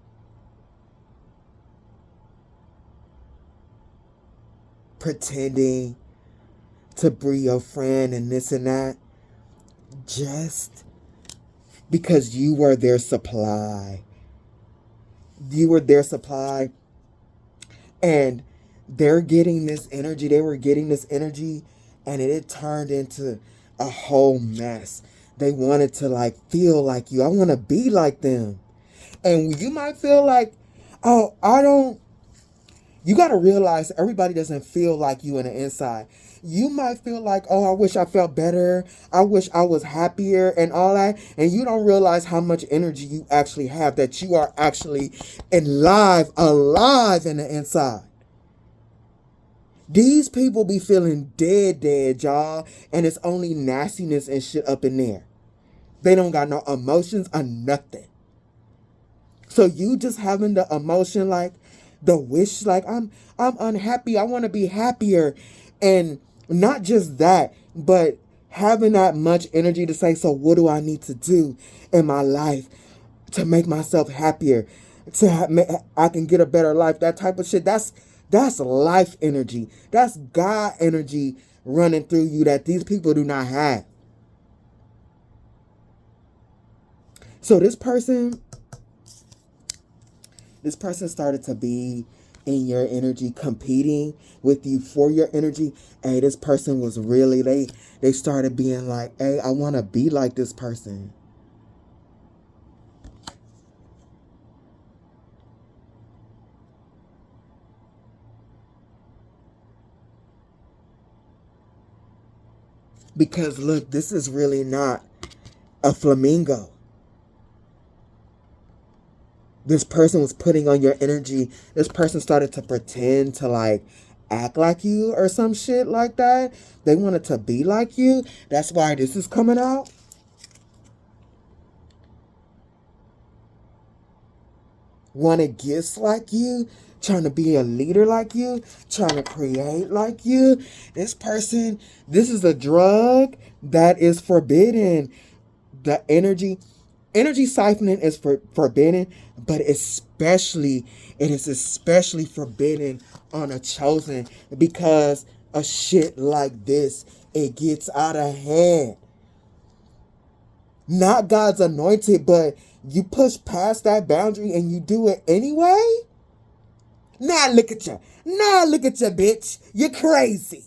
Pretending to be your friend and this and that. Just because you were their supply. You were their supply. And they're getting this energy. They were getting this energy. And it turned into a whole mess. They wanted to feel like you. I want to be like them. And you might feel like, oh, I don't. You got to realize everybody doesn't feel like you on the inside. You might feel like, oh, I wish I felt better. I wish I was happier and all that. And you don't realize how much energy you actually have, that you are actually alive in the inside. These people be feeling dead, y'all. And it's only nastiness and shit up in there. They don't got no emotions or nothing. So you just having the emotion, like the wish, like I'm unhappy. I want to be happier. And not just that, but having that much energy to say, so what do I need to do in my life to make myself happier? I can get a better life. That type of shit. That's life energy. That's God energy running through you that these people do not have. So this person started to be in your energy, competing with you for your energy. Hey, this person was really, they started being like, hey, I want to be like this person. Because look, this is really not a flamingo. This person was putting on your energy. This person started to pretend to like act like you or some shit like that. They wanted to be like you. That's why this is coming out. Wanted gifts like you. Trying to be a leader like you. Trying to create like you. This person, this is a drug that is forbidden. The energy siphoning is forbidden, but it is especially forbidden on a chosen, because a shit like this, it gets out of hand. Not God's anointed, but you push past that boundary and you do it anyway? Now look at you. Now look at you, bitch. You're crazy.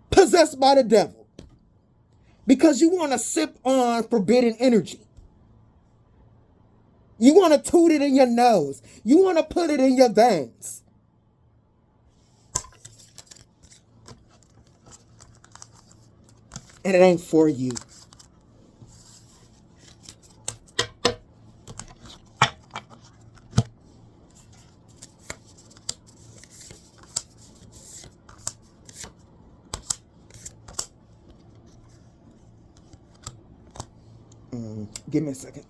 Possessed by the devil. Because you want to sip on forbidden energy. You want to toot it in your nose. You want to put it in your veins. And it ain't for you. Give me a second.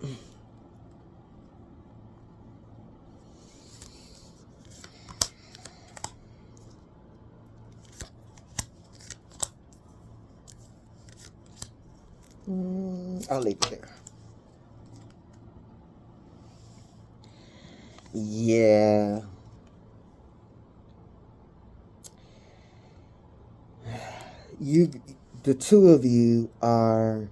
I'll leave it there. Yeah. The two of you are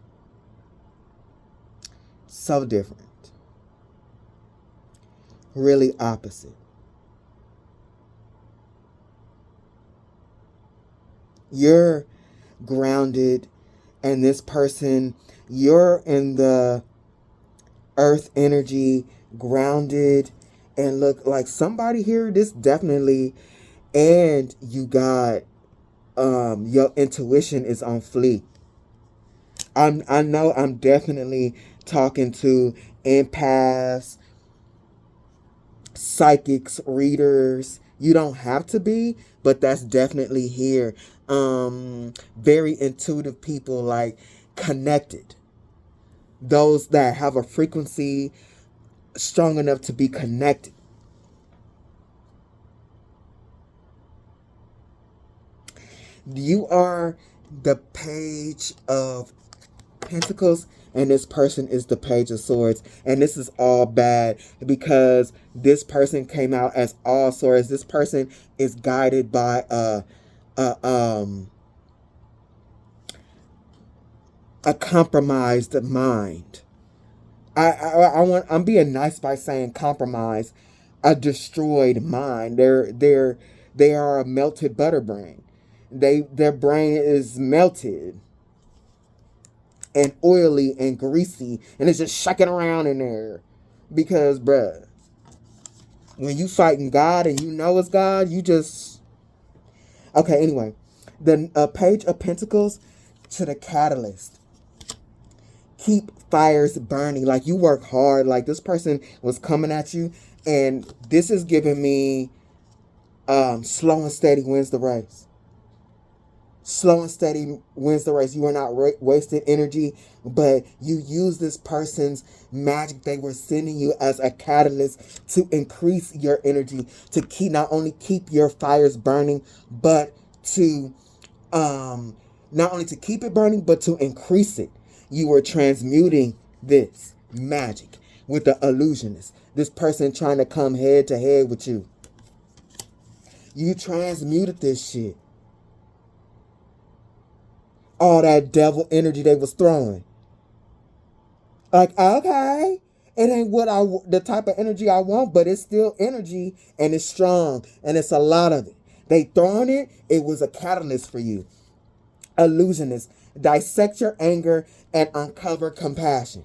so different. Really opposite. You're grounded, and this person, you're in the earth energy, grounded, and look like somebody here, this definitely, and you got your intuition is on fleek. I know I'm definitely talking to empaths, psychics, readers. You don't have to be, but that's definitely here. Very intuitive people, like connected. Those that have a frequency strong enough to be connected. You are the Page of Pentacles, and this person is the Page of Swords. And this is all bad because this person came out as all swords. This person is guided by a compromised mind. I'm being nice by saying compromise. A destroyed mind. They are a melted butter brain. Their brain is melted and oily and greasy, and it's just shaking around in there. Because, bruh, when you fighting God and you know it's God, you just... Okay, anyway. The Page of Pentacles to the Catalyst. Keep fires burning. Like, you work hard. Like, this person was coming at you, and this is giving me Slow and steady wins the race. Slow and steady wins the race. You are not wasting energy, but you use this person's magic they were sending you as a catalyst to increase your energy, to keep, not only keep your fires burning, but to not only to keep it burning, but to increase it. You were transmuting this magic with the illusionist. This person trying to come head to head with you. You transmuted this shit. All that devil energy they was throwing. Like, okay, it ain't the type of energy I want, but it's still energy, and it's strong, and it's a lot of it. They throwing it. It was a catalyst for you. Illusionist, dissect your anger and uncover compassion.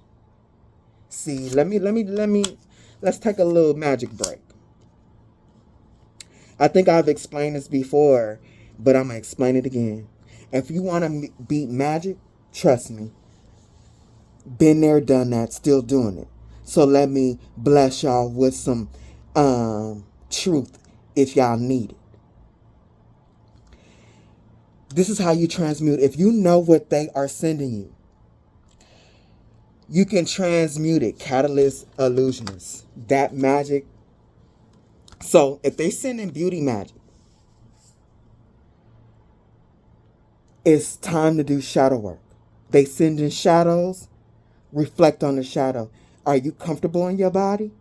See, let's take a little magic break. I think I've explained this before, but I'm gonna explain it again. If you want to beat magic, trust me. Been there, done that, still doing it. So let me bless y'all with some truth if y'all need it. This is how you transmute. If you know what they are sending you, you can transmute it. Catalyst, illusionist. That magic. So if they send in beauty magic, it's time to do shadow work. They send in shadows. Reflect on the shadow. Are you comfortable in your body?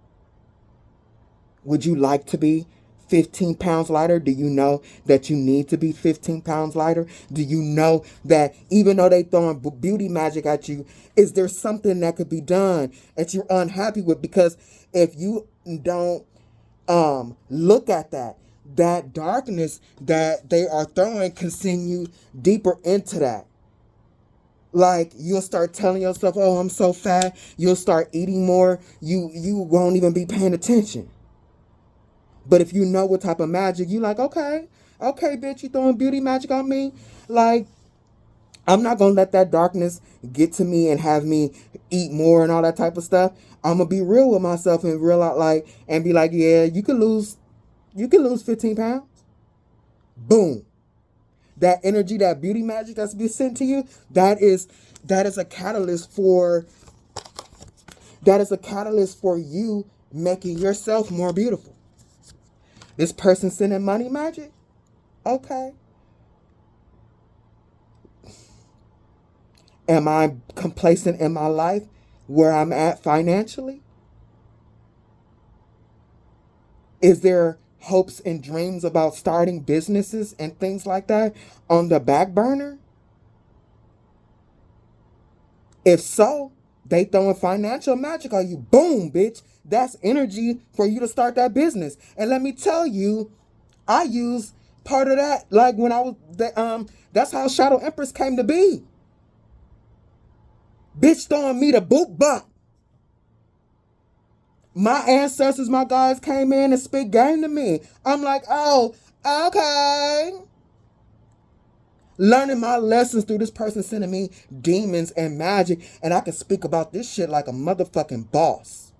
Would you like to be 15 pounds lighter? Do you know that you need to be 15 pounds lighter? Do you know that even though they throwing beauty magic at you, is there something that could be done that you're unhappy with? Because if you don't look at that darkness that they are throwing can send you deeper into that. Like, you'll start telling yourself, oh, I'm so fat. You'll start eating more. You won't even be paying attention. But if you know what type of magic, you like, okay, bitch, you throwing beauty magic on me? Like, I'm not going to let that darkness get to me and have me eat more and all that type of stuff. I'm going to be real with myself and and be like, yeah, you can lose 15 pounds. Boom. That energy, that beauty magic that's been sent to you, that is a catalyst for you making yourself more beautiful. This person sending money magic? Okay. Am I complacent in my life where I'm at financially? Is there hopes and dreams about starting businesses and things like that on the back burner? If so, they throwing financial magic on you. Boom, bitch. That's energy for you to start that business. And let me tell you, I use part of that. Like when I was, that's how Shadow Empress came to be. Bitch throwing me the boot bump. My ancestors, my guys came in and spit game to me. I'm like, oh, okay. Learning my lessons through this person sending me demons and magic, and I can speak about this shit like a motherfucking boss.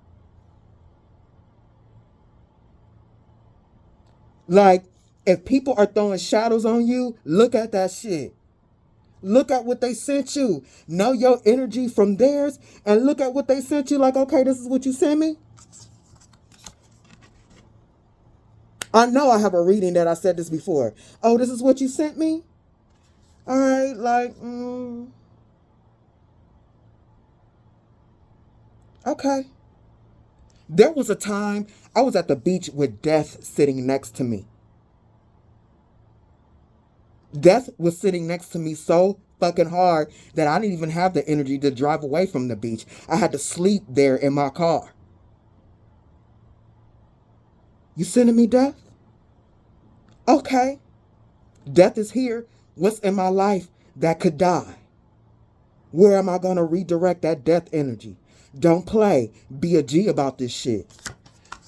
Like, if people are throwing shadows on you, look at that shit. Look at what they sent you. Know your energy from theirs, and look at what they sent you. Like, okay, this is what you sent me. I know I have a reading that I said this before. Oh, this is what you sent me? All right, like, okay. There was a time I was at the beach with death sitting next to me. Death was sitting next to me so fucking hard that I didn't even have the energy to drive away from the beach. I had to sleep there in my car. You sending me death? Okay. Death is here. What's in my life that could die? Where am I going to redirect that death energy? Don't play. Be a G about this shit.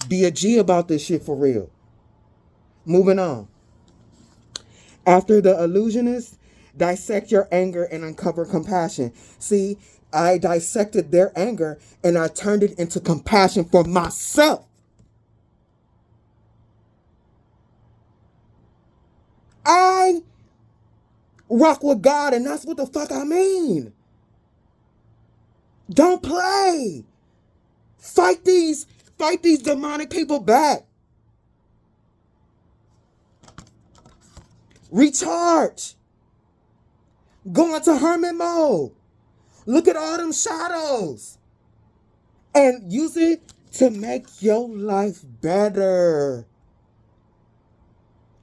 Be a G about this shit for real. Moving on. After the illusionist, dissect your anger and uncover compassion. See, I dissected their anger and I turned it into compassion for myself. I rock with God, and that's what the fuck I mean. Don't play. Fight these demonic people back. Recharge. Go into hermit mode. Look at all them shadows. And use it to make your life better.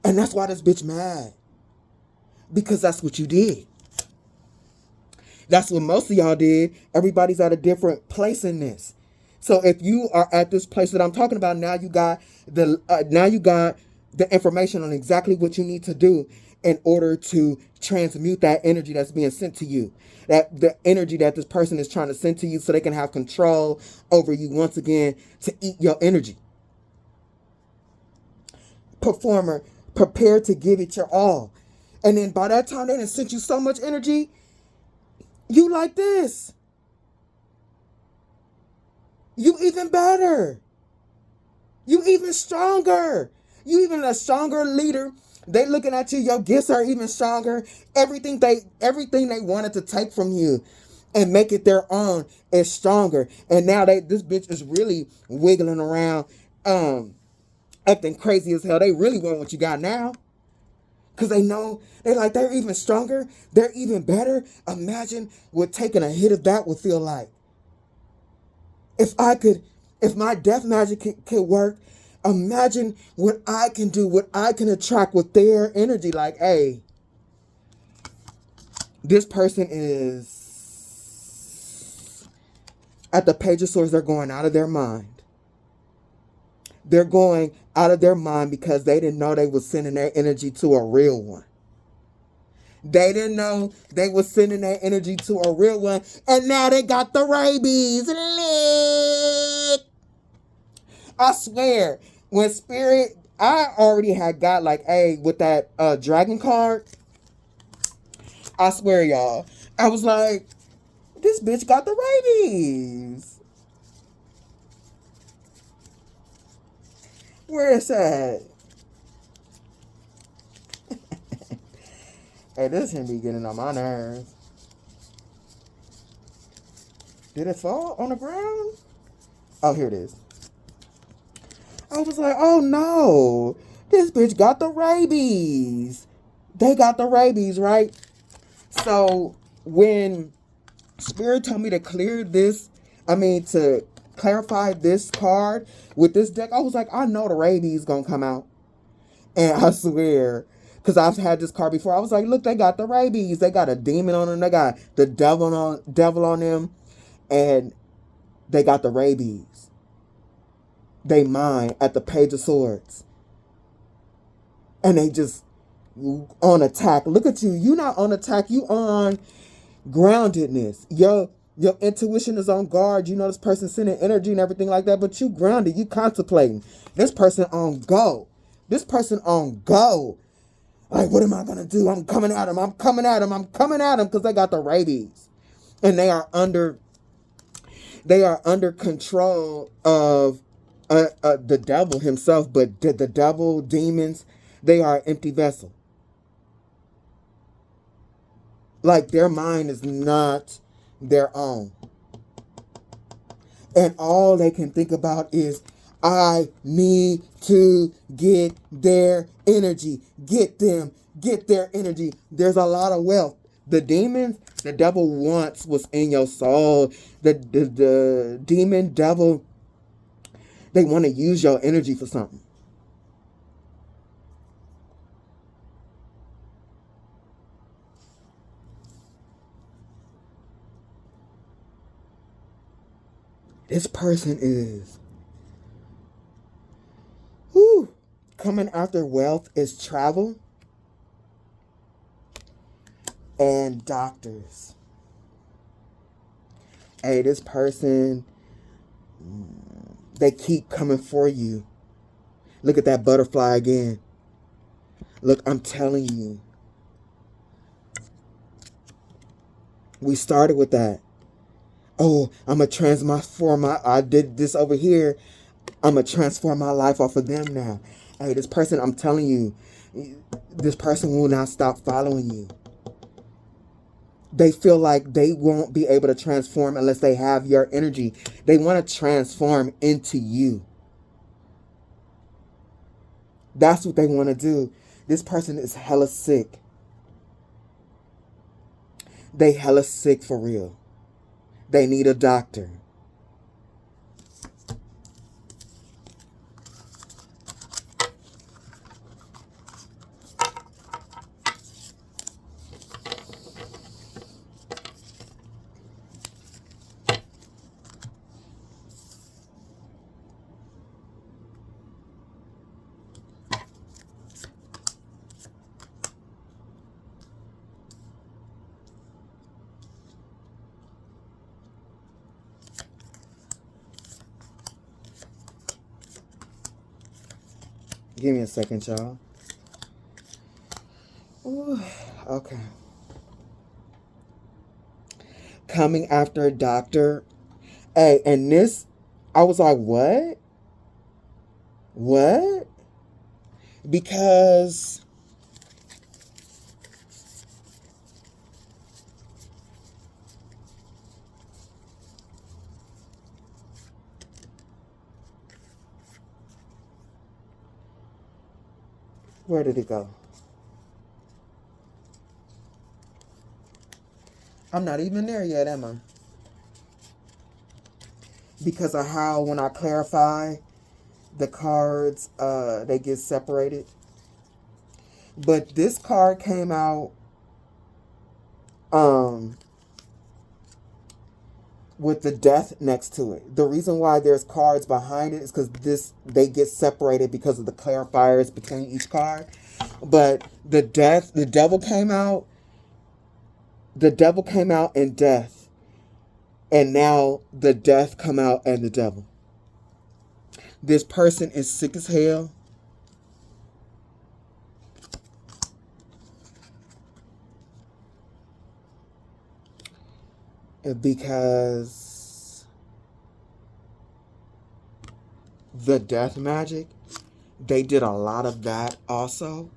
And that's why this bitch mad. Because that's what you did. That's what most of y'all did. Everybody's at a different place in this. So if you are at this place that I'm talking about, now you got the information on exactly what you need to do in order to transmute that energy that's being sent to you. That the energy that this person is trying to send to you so they can have control over you once again to eat your energy. Performer, prepare to give it your all. And then by that time, they done sent you so much energy, you like this. You even better. You even stronger. You even a stronger leader. They looking at you. Your gifts are even stronger. Everything they wanted to take from you and make it their own is stronger. And now this bitch is really wiggling around, acting crazy as hell. They really want what you got now. Because they know, they're even stronger. They're even better. Imagine what taking a hit of that would feel like. If my death magic could work, imagine what I can do, what I can attract with their energy. Like, hey, this person is at the Page of Swords. They're going out of their mind. They're going out of their mind because they didn't know they was sending their energy to a real one. They didn't know they was sending their energy to a real one. And now they got the rabies. Lick. I swear, when Spirit, I already had got like, hey, with that dragon card. I swear, y'all. I was like, this bitch got the rabies. Where is that? Hey, this shouldn't be getting on my nerves. Did it fall on the ground? Oh, here it is. I was like, oh no. This bitch got the rabies. They got the rabies, right? So, when Spirit told me to to clarify this card with this deck, I was like, I know the rabies gonna come out. And I swear, because I've had this card before, I was like, look, they got the rabies. They got a demon on them. They got the devil on them. And they got the rabies. They mine at the Page of Swords. And they just on attack. Look at you. You not on attack. You on groundedness. Your intuition is on guard. You know this person sending energy and everything like that. But you grounded. You contemplating. This person on go. This person on go. Like, what am I going to do? I'm coming at them. I'm coming at them. I'm coming at them because they got the rabies. And they are under control of the devil himself. But the devil, demons, they are an empty vessel. Like, their mind is not their own. And all they can think about is, I need to get their energy. Get them. Get their energy. There's a lot of wealth. The demons, the devil wants what's in your soul. The demon, devil, they want to use your energy for something. This person is coming after wealth is travel and doctors. Hey, this person, they keep coming for you. Look at that butterfly again. Look, I'm telling you. We started with that. Oh, I'm going to transform I did this over here. I'm going to transform my life off of them now. Hey, this person, I'm telling you, This person will not stop following you. They feel like they won't be able to transform unless they have your energy. They want to transform into you. That's what they want to do. This person is hella sick. They hella sick for real. They need a doctor. Give me a second, y'all. Ooh, okay. Coming after a doctor. Hey, and this, I was like, what? What? Because where did it go? I'm not even there yet, am I? Because of how when I clarify the cards, they get separated. But this card came out with the death next to it. The reason why there's cards behind it is because they get separated because of the clarifiers between each card. But the devil came out. The devil came out in death. And now the death come out and the devil. This person is sick as hell. Because the death magic, they did a lot of that also.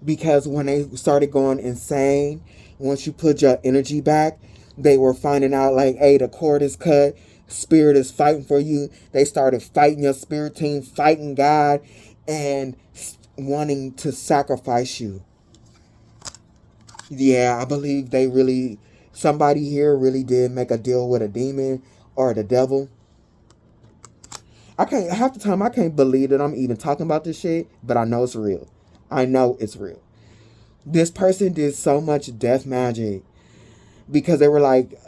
Because when they started going insane, once you put your energy back, they were finding out like, hey, the cord is cut. Spirit is fighting for you. They started fighting your spirit team, fighting God, and wanting to sacrifice you. Yeah, I believe somebody here really did make a deal with a demon or the devil. Half the time I can't believe that I'm even talking about this shit, but I know it's real. I know it's real. This person did so much death magic because they were like,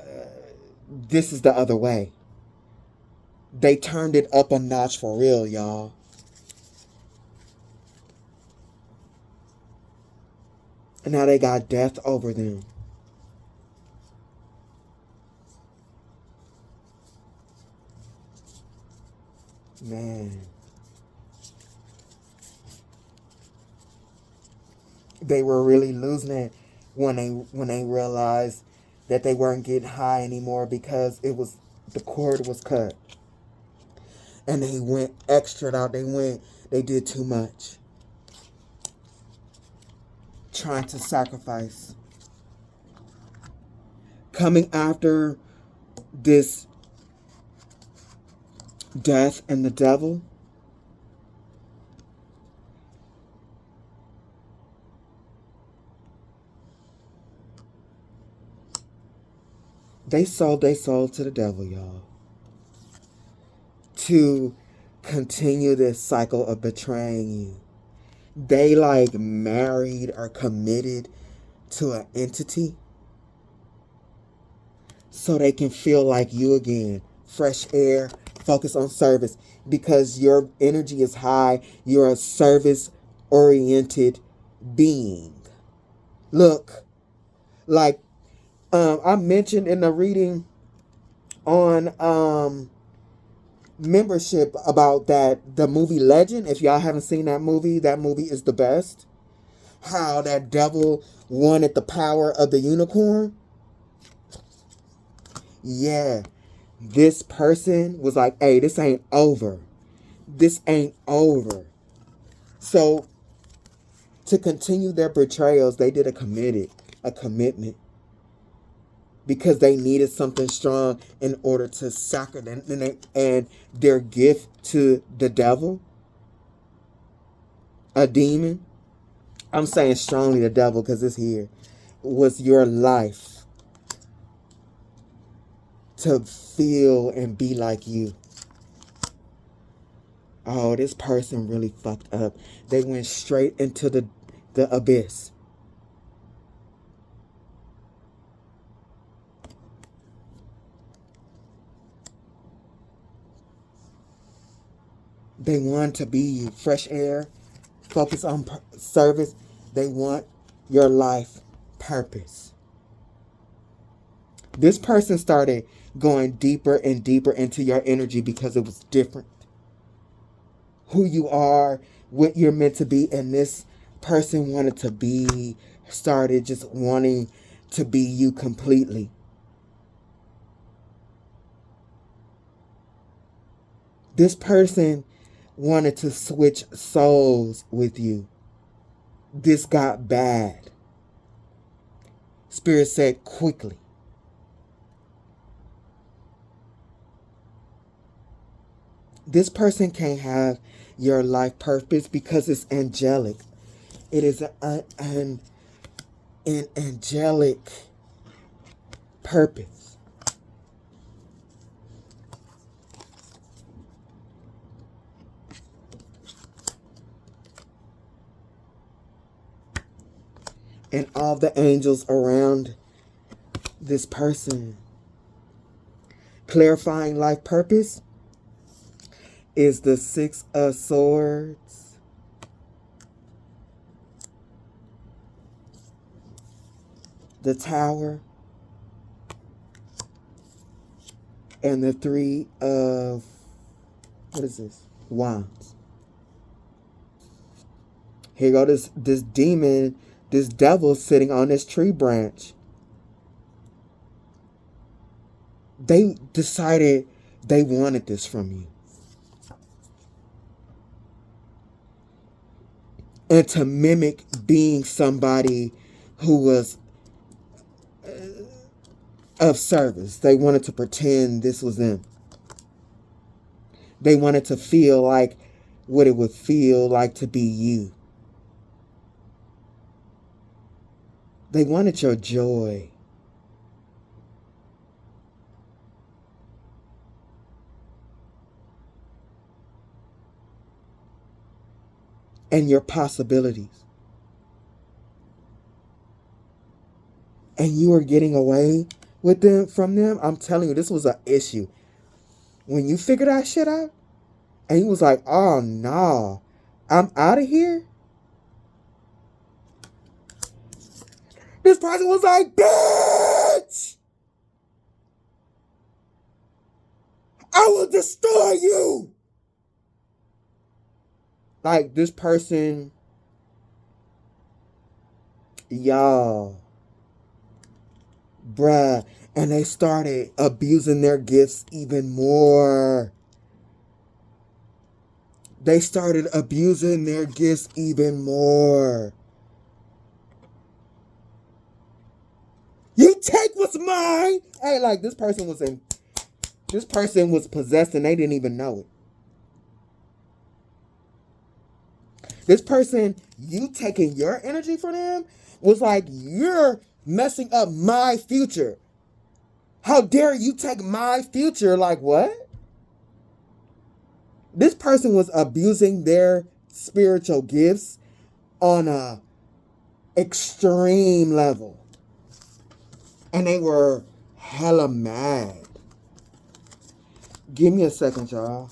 this is the other way. They turned it up a notch for real, y'all. And now they got death over them. Man. They were really losing it when they realized that they weren't getting high anymore because the cord was cut. And they went extra out. They did too much. Trying to sacrifice. Coming after this death and the devil. They sold their soul to the devil, y'all. To continue this cycle of betraying you. They like married or committed to an entity so they can feel like you again. Fresh air, focus on service. Because your energy is high, you're a service-oriented being. Look, like I mentioned in the reading on membership about the movie Legend. If y'all haven't seen that movie is the best. How that devil wanted the power of the unicorn. Yeah. This person was like, hey, this ain't over. This ain't over. So To continue their betrayals, they did a commitment. Because they needed something strong in order to sacrifice. And their gift to the devil, a demon, I'm saying strongly the devil because it's here, was your life to feel and be like you. Oh, this person really fucked up. They went straight into the abyss. They want to be you. Fresh air, focus on service. They want your life purpose. This person started going deeper and deeper into your energy because it was different. Who you are, what you're meant to be, and this person wanted to be, started just wanting to be you completely. This person wanted to switch souls with you. This got bad. Spirit said quickly. This person can't have your life purpose because it's angelic. It is an angelic purpose. And all the angels around this person. Clarifying life purpose is the Six of Swords, the Tower, and the Three of, what is this? Wands. Here go this demon, this devil sitting on this tree branch. They decided they wanted this from you. And to mimic being somebody who was of service. They wanted to pretend this was them. They wanted to feel like what it would feel like to be you. They wanted your joy. And your possibilities. And you were getting away with them from them. I'm telling you, this was an issue. When you figured that shit out, and you was like, oh no, I'm out of here. This person was like, bitch, I will destroy you. Like this person, y'all, bruh, and they started abusing their gifts even more. They started abusing their gifts even more. You take what's mine. Hey, like this person was possessed and they didn't even know it. This person, you taking your energy from them was like, you're messing up my future. How dare you take my future? Like what? This person was abusing their spiritual gifts on a extreme level. And they were hella mad. Give me a second, y'all.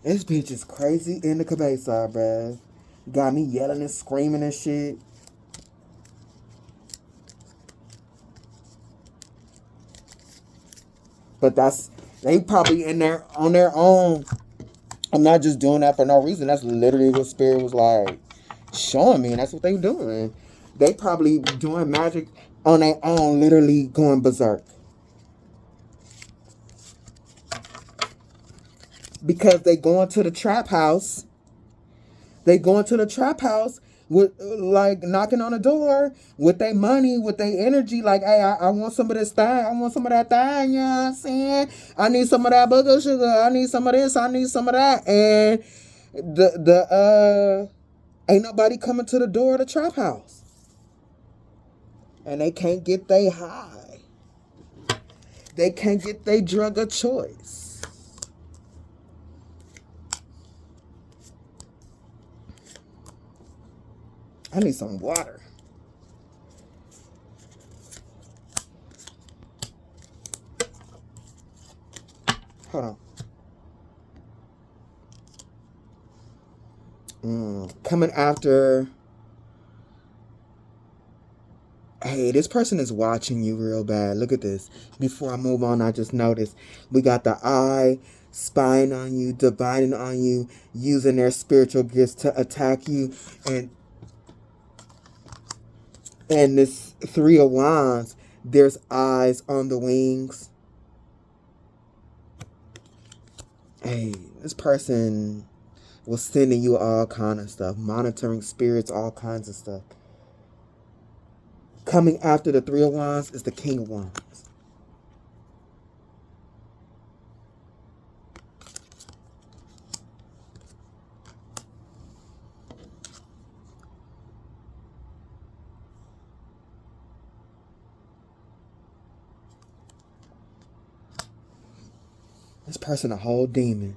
This bitch is crazy in the cabeza, bruh. Got me yelling and screaming and shit. But they probably in there on their own. I'm not just doing that for no reason. That's literally what Spirit was like showing me, and that's what they doing. They probably doing magic on their own, literally going berserk. Because they going to the trap house They going to the trap house with like knocking on the door with their money, with their energy, like, hey, I want some of this thing, I want some of that thing, you know what I'm saying? I need some of that booger sugar, I need some of this, I need some of that. And the ain't nobody coming to the door of the trap house. And they can't get they high. They can't get their drug of choice. I need some water. Hold on. Coming after. Hey, this person is watching you real bad. Look at this. Before I move on, I just noticed we got the eye spying on you, divining on you, using their spiritual gifts to attack you. And this 3 of Wands, there's eyes on the wings. Hey, this person was sending you all kind of stuff, monitoring spirits, all kinds of stuff. Coming after the 3 of Wands is the King of Wands. This person a whole demon.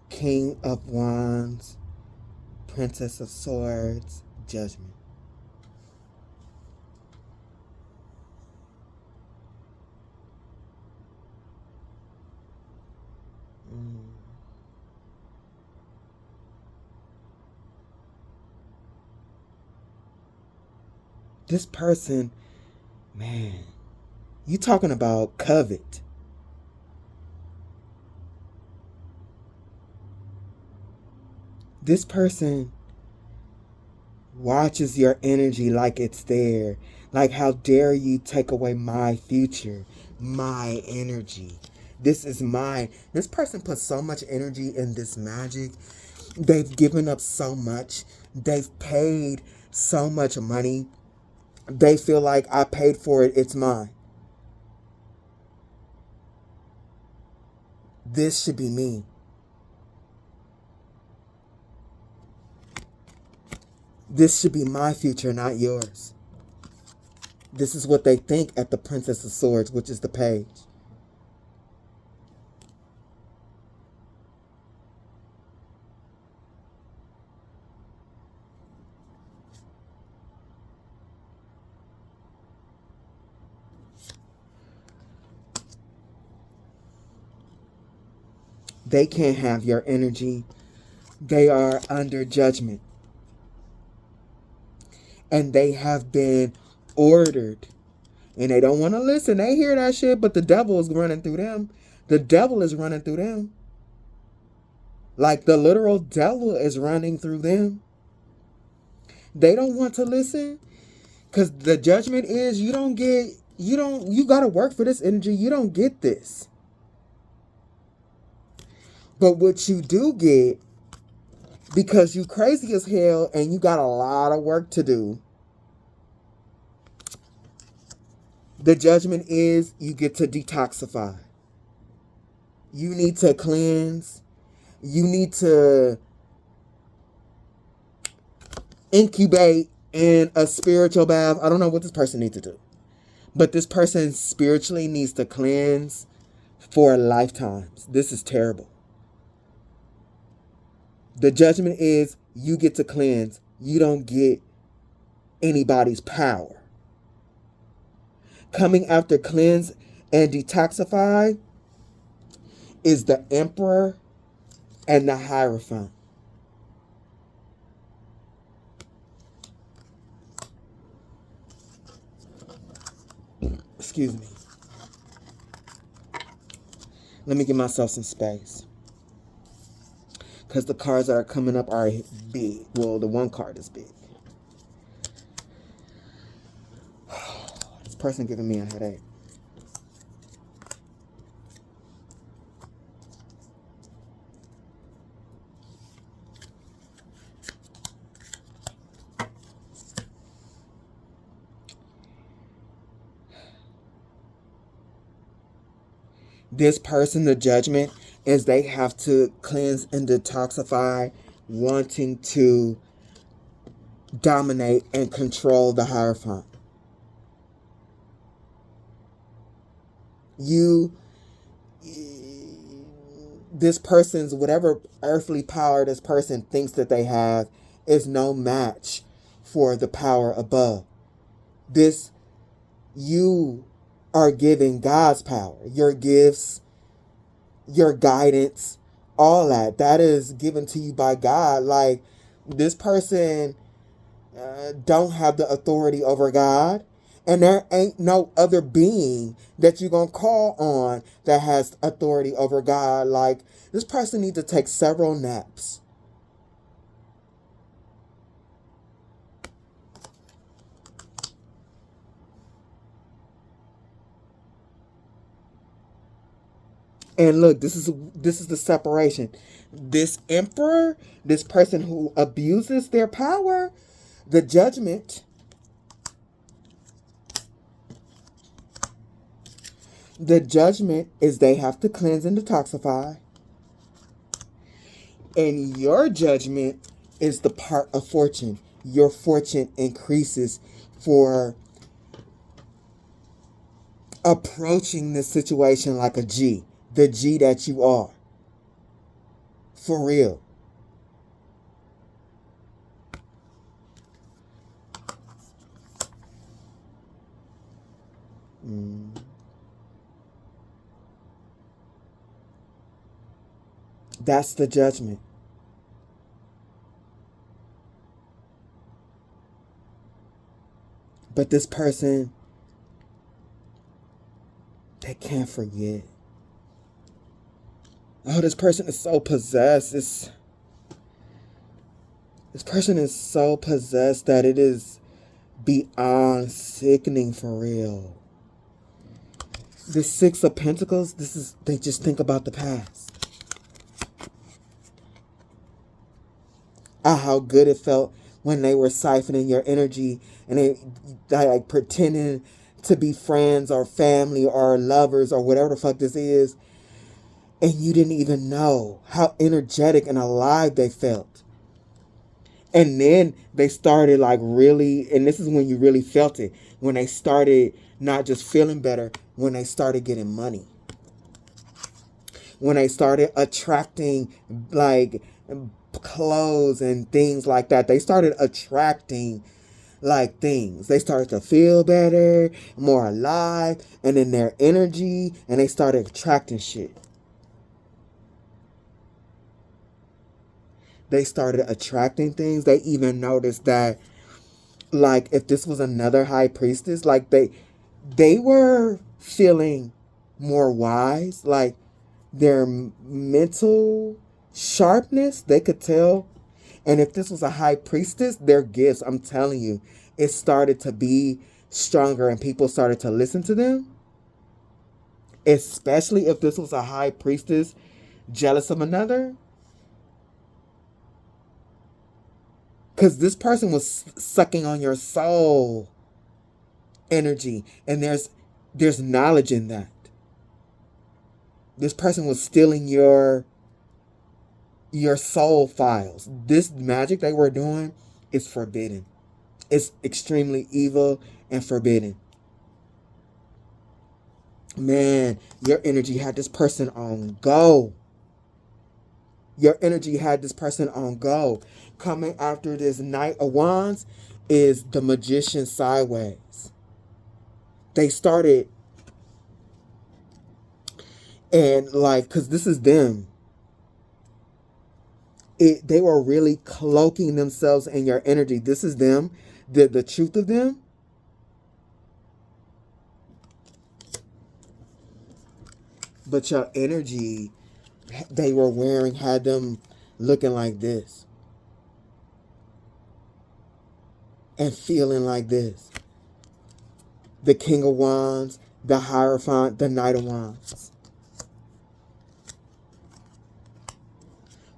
King of Wands, Princess of Swords, Judgment. This person, man, you talking about covet. This person watches your energy like it's there. Like, how dare you take away my future, my energy. This is mine. This person puts so much energy in this magic. They've given up so much. They've paid so much money. They feel like I paid for it, it's mine. This should be me. This should be my future, not yours. This is what they think at the Princess of Swords, which is the page. They can't have your energy. They are under judgment. And they have been ordered. And they don't want to listen. They hear that shit, but the devil is running through them. The devil is running through them. Like the literal devil is running through them. They don't want to listen. Because the judgment is you got to work for this energy. You don't get this. But what you do get, because you crazy as hell and you got a lot of work to do, the judgment is you get to detoxify. You need to cleanse. You need to incubate in a spiritual bath. I don't know what this person needs to do. But this person spiritually needs to cleanse for lifetimes. This is terrible. The judgment is you get to cleanse. You don't get anybody's power. Coming after cleanse and detoxify is the Emperor and the Hierophant. Excuse me. Let me give myself some space. Because the cards that are coming up are big. Well, the one card is big. This person giving me a headache. This person, the judgment, is they have to cleanse and detoxify, wanting to dominate and control the Hierophant. This person's, whatever earthly power this person thinks that they have, is no match for the power above. You are giving God's power, your gifts, your guidance, all that is given to you by God. Like, this person don't have the authority over God, and there ain't no other being that you're gonna call on that has authority over God. Like, this person needs to take several naps. And look, this is the separation. This emperor, this person who abuses their power, the judgment. The judgment is they have to cleanse and detoxify. And your judgment is the part of fortune. Your fortune increases for approaching this situation like a G. The G that you are. For real. That's the judgment. But this person, they can't forget. Oh, this person is so possessed. This person is so possessed that it is beyond sickening, for real. The Six of Pentacles, they just think about the past. How good it felt when they were siphoning your energy and they like pretending to be friends or family or lovers or whatever the fuck this is. And you didn't even know how energetic and alive they felt. And then they started like really, and this is when you really felt it, when they started not just feeling better, when they started getting money. When they started attracting like clothes and things like that. They started attracting like things. They started to feel better, more alive, and in their energy, and they started attracting shit. They started attracting things. They even noticed that, like, if this was another high priestess, like they were feeling more wise. Like, their mental sharpness, they could tell. And if this was a high priestess, their gifts, I'm telling you, it started to be stronger and people started to listen to them. Especially if this was a high priestess jealous of another. Because this person was sucking on your soul energy. And there's knowledge in that. This person was stealing your soul files. This magic they were doing is forbidden. It's extremely evil and forbidden. Man, your energy had this person on go. Your energy had this person on go. Coming after this Knight of Wands is the Magician sideways. They started, and like, because this is them. They were really cloaking themselves in your energy. This is them. The truth of them. But your energy they were wearing had them looking like this. And feeling like this. the King of Wands, the Hierophant, the Knight of Wands.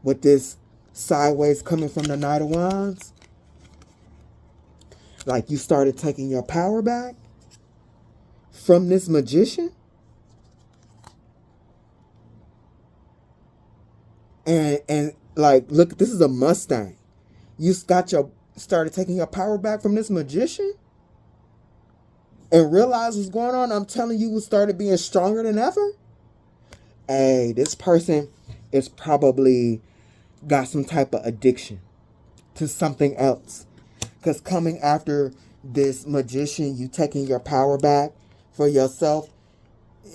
With this sideways coming from the Knight of Wands, like you started taking your power back from this magician. And like, look, this is a Mustang. You started taking your power back from this magician and realized what's going on. I'm telling you, started being stronger than ever. Hey, this person is probably got some type of addiction to something else. Because coming after this magician, you taking your power back for yourself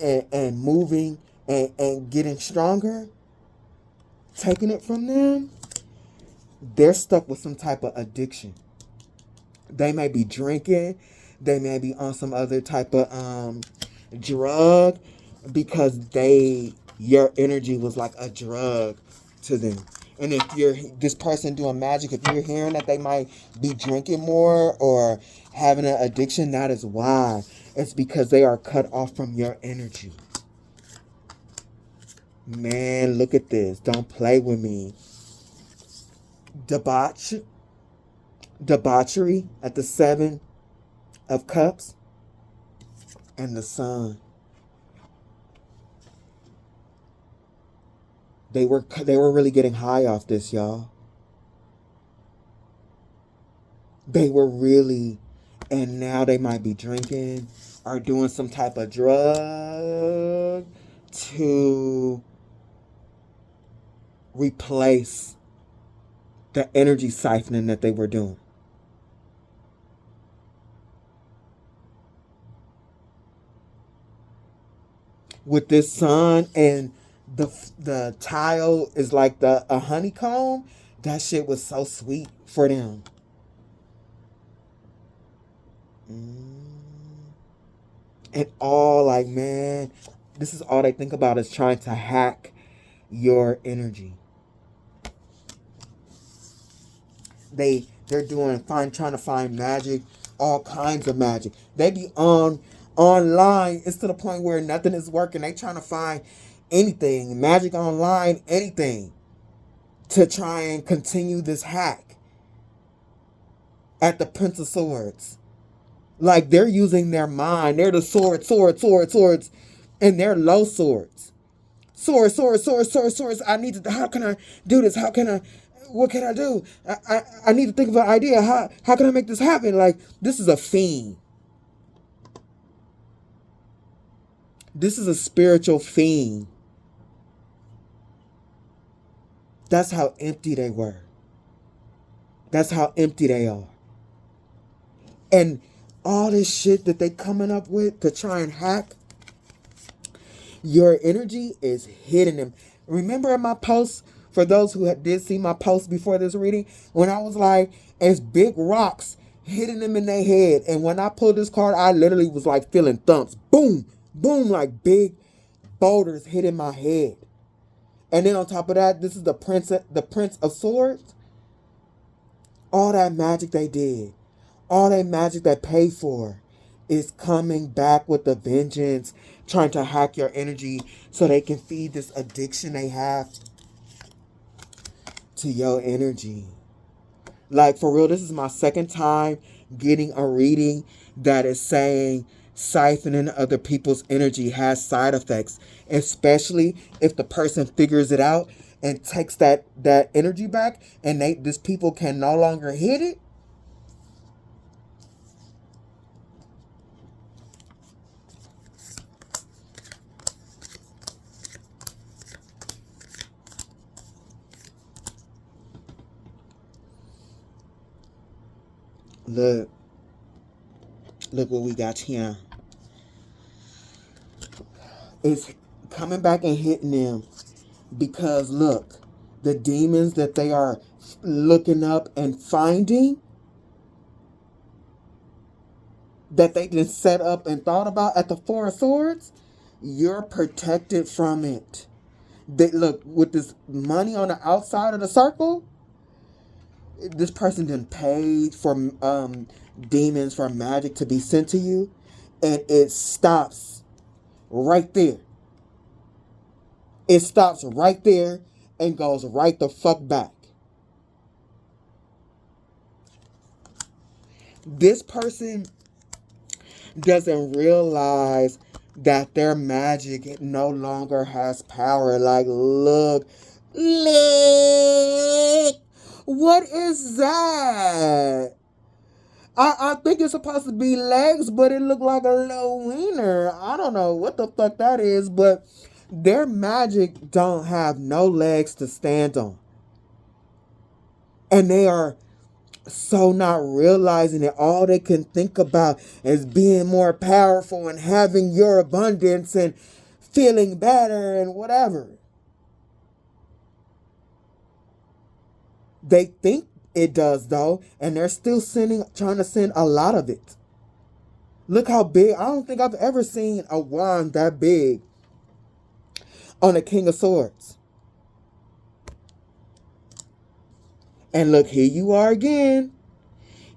and moving and getting stronger, taking it from them, they're stuck with some type of addiction. They may be drinking. They may be on some other type of drug because your energy was like a drug to them. And if you're this person doing magic, if you're hearing that they might be drinking more or having an addiction, that is why. It's because they are cut off from your energy. Man, look at this. Don't play with me. Debauchery at the 7 of Cups and the Sun. They were really getting high off this, y'all. They were really, and now they might be drinking or doing some type of drug to replace the energy siphoning that they were doing. With this Sun and the tile is like a honeycomb, that shit was so sweet for them. And all like, man, this is all they think about is trying to hack your energy. They're trying to find magic, all kinds of magic. They be online. It's to the point where nothing is working. They trying to find anything, magic online, anything, to try and continue this hack at the Prince of Swords. Like, they're using their mind. They're the swords, and they're low swords. Swords. I need to, how can I do this? What can I do? I need to think of an idea. How can I make this happen? Like, this is a fiend. This is a spiritual fiend. That's how empty they were. That's how empty they are. And all this shit that they coming up with to try and hack your energy is hitting them. Remember in my post, for those who did see my post before this reading, when I was like, it's big rocks hitting them in their head. And when I pulled this card, I literally was like feeling thumps. Boom, boom, like big boulders hitting my head. And then on top of that, this is the Prince of Swords. All that magic they did, all that magic they paid for, is coming back with a vengeance, trying to hack your energy so they can feed this addiction they have to your energy. Like, for real, this is my second time getting a reading that is saying siphoning other people's energy has side effects, especially if the person figures it out and takes that energy back, and this people can no longer hit it. Look what we got here. It's coming back and hitting them because, look, the demons that they are looking up and finding, that they just set up and thought about at the Four of Swords, you're protected from it. Look, with this money on the outside of the circle, this person done paid for demons, for magic to be sent to you, and it stops right there. It stops right there and goes right the fuck back. This person doesn't realize that their magic no longer has power. Like, look, what is that? I think it's supposed to be legs, but it looked like a little wiener. I don't know what the fuck that is, but their magic don't have no legs to stand on. And they are so not realizing that all they can think about is being more powerful and having your abundance and feeling better and whatever. They think it does though, and they're still trying to send a lot of it. Look how big. I don't think I've ever seen a wand that big on a King of Swords. And look, here you are again.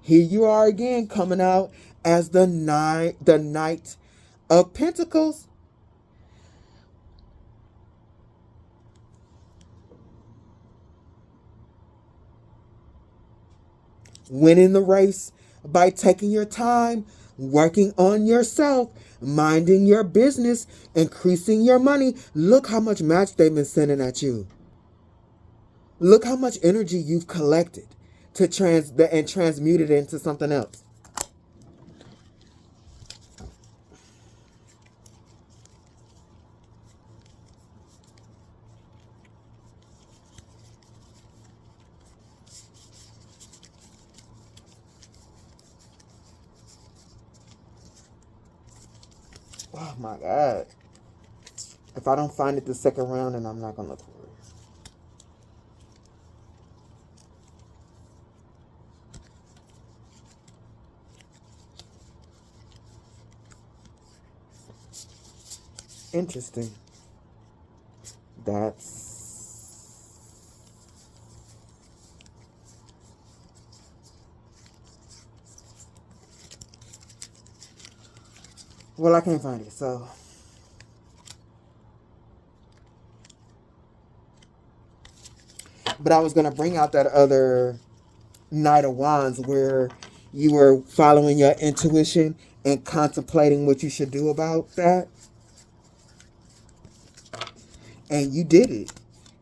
Here you are again, coming out as the Knight of Pentacles. Winning the race by taking your time, working on yourself, minding your business, increasing your money. Look how much match they've been sending at you. Look how much energy you've collected to transmute it into something else. Oh my God. If I don't find it the second round, then I'm not going to look for it. Interesting. Well, I can't find it, so. But I was going to bring out that other Knight of Wands where you were following your intuition and contemplating what you should do about that. And you did it.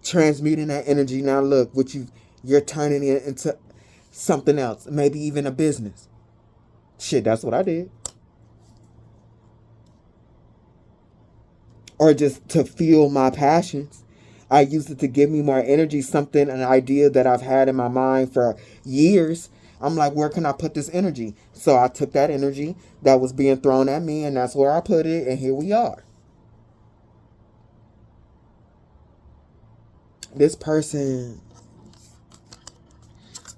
Transmuting that energy. Now look, you're turning it into something else. Maybe even a business. Shit, that's what I did. Or just to fuel my passions. I used it to give me more energy, an idea that I've had in my mind for years. I'm like, where can I put this energy? So I took that energy that was being thrown at me, and that's where I put it, and here we are. This person,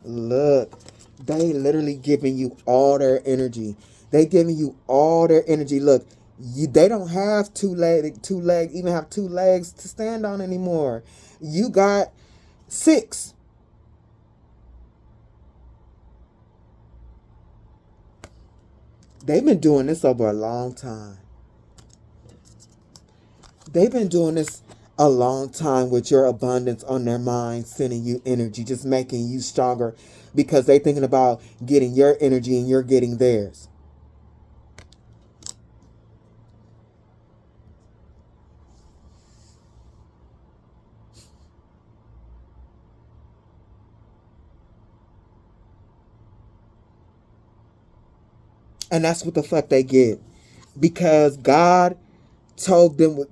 look, they literally giving you all their energy. They giving you all their energy. Look, they don't have two legs, even have 2 legs to stand on anymore. You got 6. They've been doing this over a long time. They've been doing this a long time with your abundance on their mind, sending you energy, just making you stronger because they're thinking about getting your energy and you're getting theirs. And that's what the fuck they get. Because God told them, was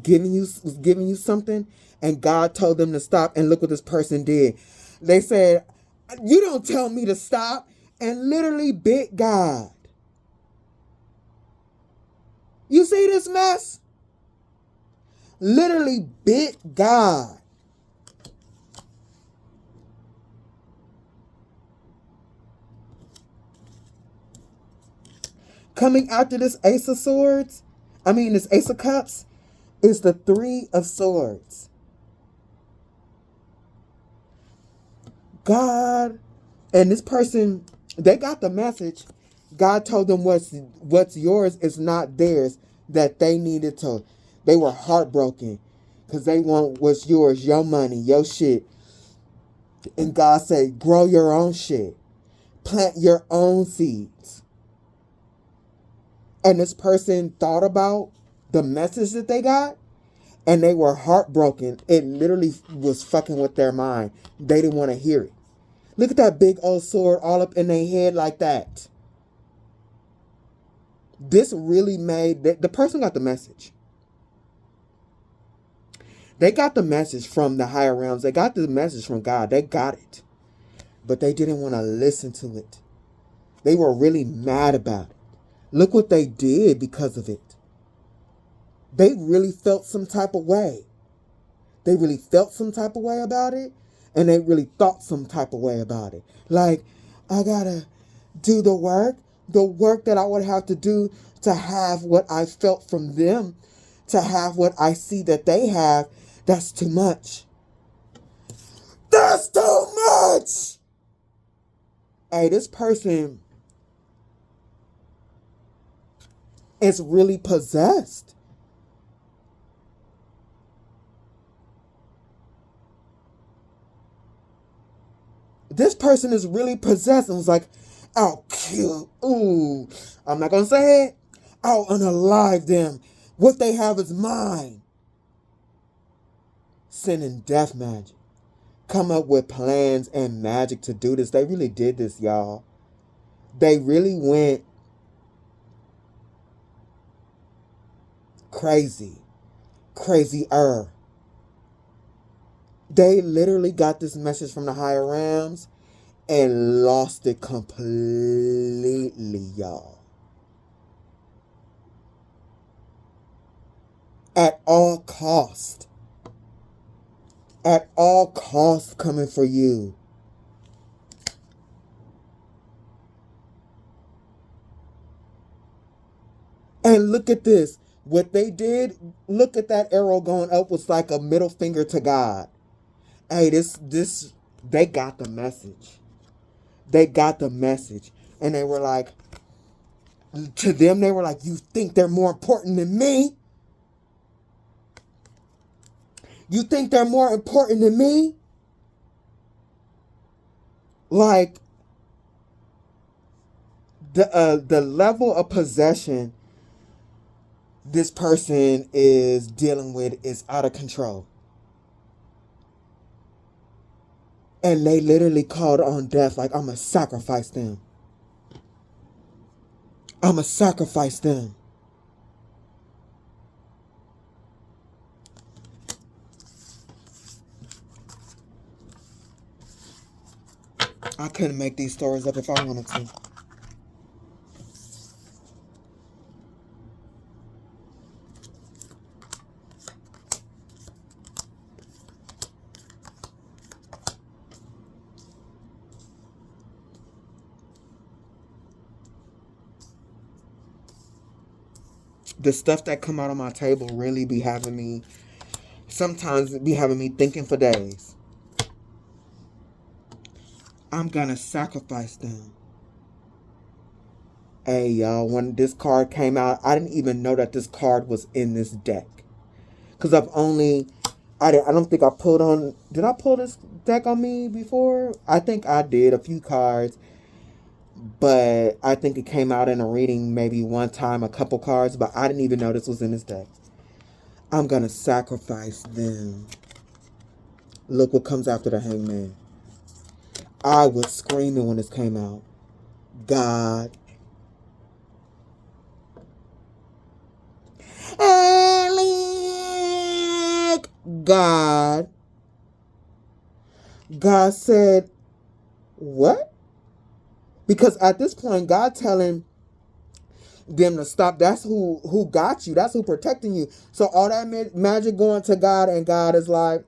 giving you something, and God told them to stop, and look what this person did. They said, you don't tell me to stop, and literally bit God. You see this mess? Literally bit God. Coming after this Ace of Cups, is the 3 of Swords. God, and this person, they got the message. God told them what's yours is not theirs, that they needed to. They were heartbroken because they want what's yours, your money, your shit. And God said, grow your own shit. Plant your own seeds. And this person thought about the message that they got, and they were heartbroken. It literally was fucking with their mind. They didn't want to hear it. Look at that big old sword all up in their head like that. This really made... The person got the message. They got the message from the higher realms. They got the message from God. They got it. But they didn't want to listen to it. They were really mad about it. Look what they did because of it. They really felt some type of way. They really felt some type of way about it. And they really thought some type of way about it. Like, I gotta do the work that I would have to do to have what I felt from them, to have what I see that they have. That's too much. That's too much! Hey, this person is really possessed. This person is really possessed and was like, I'll kill. Ooh, I'm not going to say it. I'll unalive them. What they have is mine. Sending death magic. Come up with plans and magic to do this. They really did this, y'all. They really went crazy. Crazier. They literally got this message from the higher realms and lost it completely, y'all. At all cost. At all costs coming for you. And look at this. What they did, look at that arrow going up was like a middle finger to God. Hey, they got the message. They got the message. And they were like, to them, they were like, you think they're more important than me? You think they're more important than me? Like, the level of possession this person is dealing with is out of control. And they literally called on death like, I'm going to sacrifice them. I'm going to sacrifice them. I couldn't make these stories up if I wanted to. The stuff that come out on my table really be having me, sometimes be having me thinking for days. I'm gonna sacrifice them. Hey, y'all, when this card came out, I didn't even know that this card was in this deck. Because I don't think I pulled on, did I pull this deck on me before? I think I did, a few cards. But I think it came out in a reading maybe one time, a couple cards, but I didn't even know this was in this deck. I'm gonna sacrifice them. Look what comes after the Hangman. I was screaming when this came out. God. Alec! God. God said, what? Because at this point, God telling them to stop. That's who got you. That's who protecting you. So all that magic going to God, and God is like,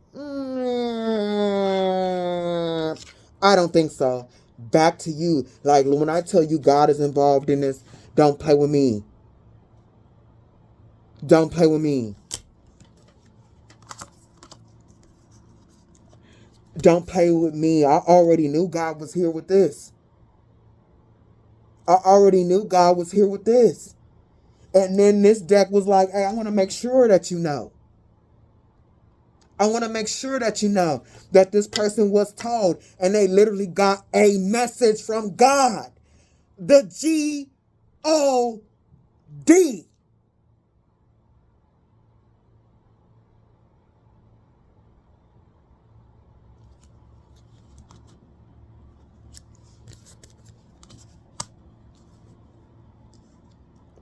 I don't think so. Back to you. Like, when I tell you God is involved in this, don't play with me. Don't play with me. Don't play with me. I already knew God was here with this. I already knew God was here with this. And then this deck was like, hey, I want to make sure that you know. I want to make sure that you know that this person was told and they literally got a message from God. The G-O-D.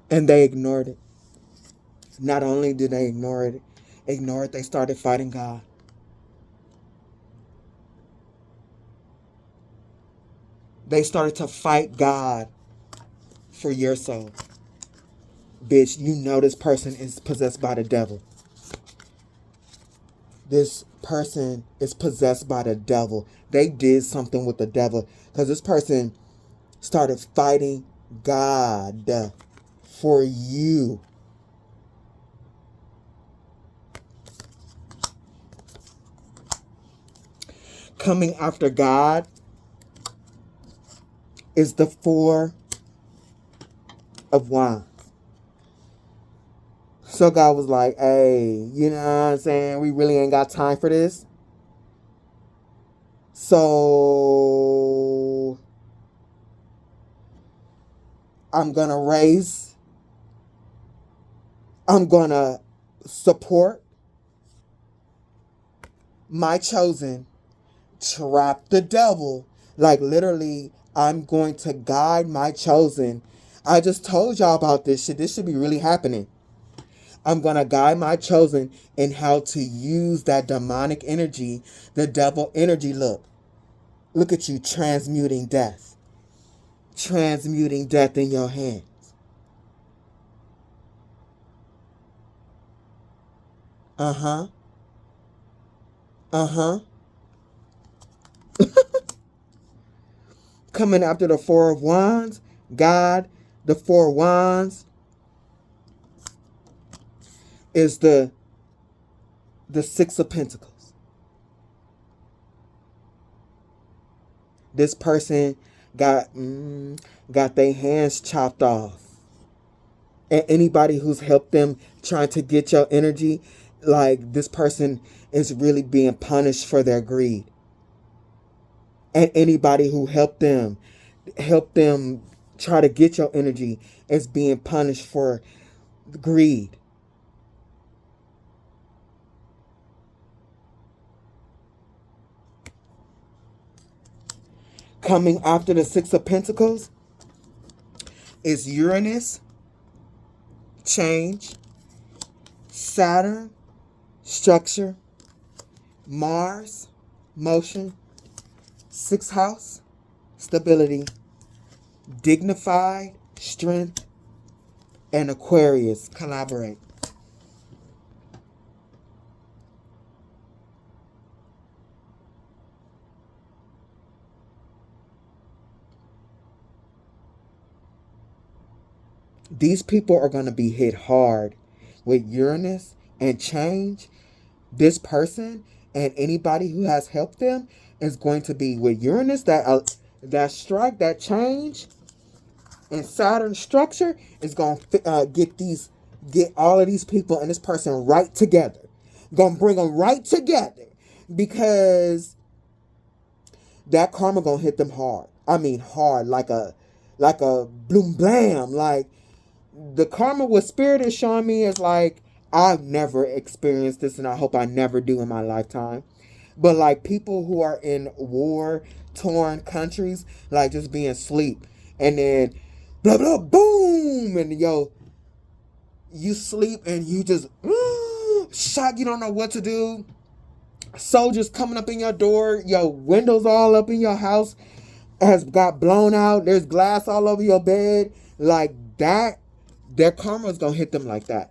And they ignored it. Not only did they ignore it, they started fighting God. They started to fight God for your soul. Bitch, you know this person is possessed by the devil. This person is possessed by the devil. They did something with the devil because this person started fighting God for you. Coming after God is the Four of Wands. So God was like, hey, you know what I'm saying? We really ain't got time for this. So I'm going to support my chosen, trap the devil. Like literally, I'm going to guide my chosen. I just told y'all about this shit. This should be really happening. I'm going to guide my chosen in how to use that demonic energy, the devil energy. Look at you transmuting death. Transmuting death in your hands. Uh-huh. Uh-huh. Coming after the Four of Wands, God, the Four of Wands is the Six of Pentacles. This person got their hands chopped off. And anybody who's helped them trying to get your energy, like this person is really being punished for their greed. And anybody who helped them try to get your energy is being punished for greed. Coming after the Six of Pentacles is Uranus, change, Saturn, structure, Mars, motion, sixth house, stability, dignified, strength, and Aquarius, collaborate. These people are going to be hit hard with Uranus and change. This person and anybody who has helped them is going to be with Uranus, that strike, that change, and Saturn structure is going to get all of these people and this person right together. Going to bring them right together because that karma going to hit them hard. I mean hard, like a bloom blam. Like the karma what Spirit is showing me is like, I've never experienced this and I hope I never do in my lifetime. But like people who are in war torn countries, like just being asleep and then blah blah boom and you sleep and you just shock, you don't know what to do. Soldiers coming up in your door, your windows all up in your house has got blown out, there's glass all over your bed, like that. Their karma's gonna hit them like that.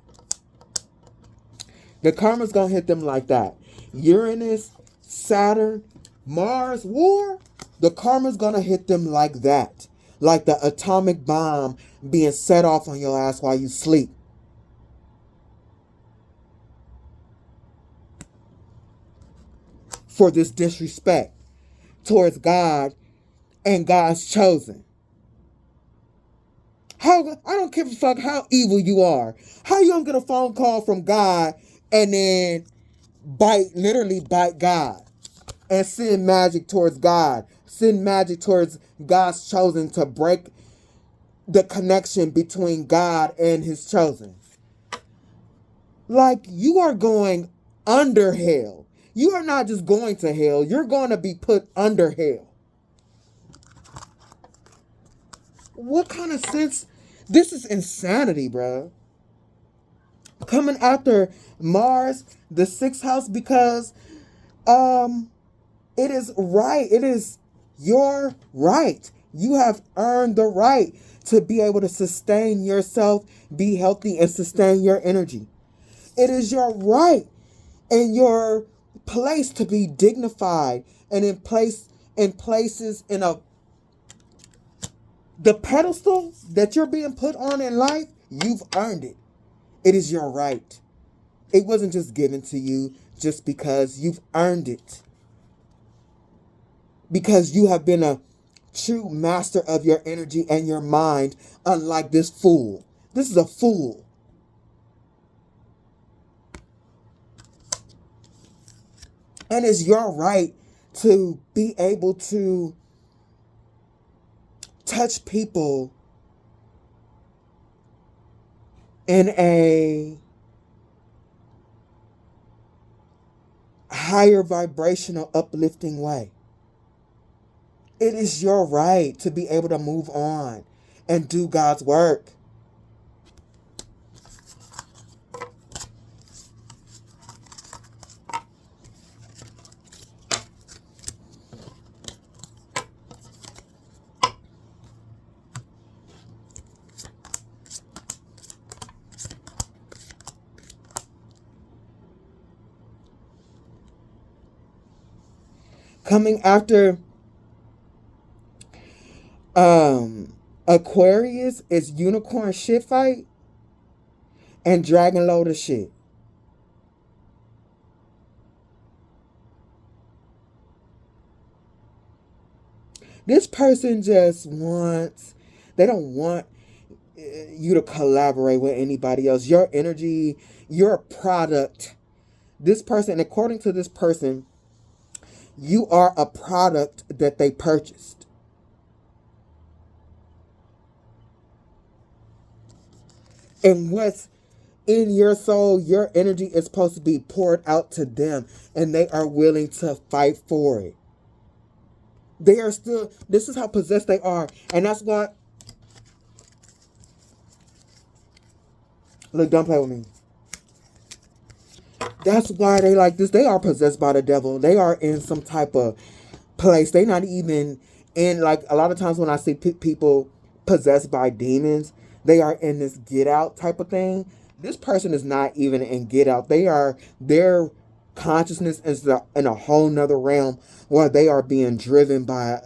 The karma's gonna hit them like that. Uranus, Saturn, Mars, war, the karma's gonna hit them like that. Like the atomic bomb being set off on your ass while you sleep. For this disrespect towards God and God's chosen. I don't give a fuck how evil you are. How you gonna get a phone call from God and then literally bite God and send magic towards God, send magic towards God's chosen to break the connection between God and his chosen? Like, you are going under hell. You are not just going to hell. You're going to be put under hell. What kind of sense? This is insanity, bro. Coming after Mars, the 6th house, because it is right. It is your right. You have earned the right to be able to sustain yourself, be healthy, and sustain your energy. It is your right and your place to be dignified and in places the pedestal that you're being put on in life. You've earned it. It is your right. It wasn't just given to you just because. You've earned it. Because you have been a true master of your energy and your mind, unlike this fool. This is a fool. And it's your right to be able to touch people in a higher vibrational, uplifting way. It is your right to be able to move on and do God's work. Coming after Aquarius is unicorn shit fight and dragon load of shit. This person just wants, they don't want you to collaborate with anybody else. Your energy, your product. This person, according to this person, you are a product that they purchased. And what's in your soul, your energy is supposed to be poured out to them, and they are willing to fight for it. They are still, this is how possessed they are. And that's why, look, don't play with me. That's why they like this. They are possessed by the devil. They are in some type of place. They not even in, like, a lot of times when I see people possessed by demons, they are in this get out type of thing. This person is not even in get out. Their consciousness is in a whole nother realm where they are being driven by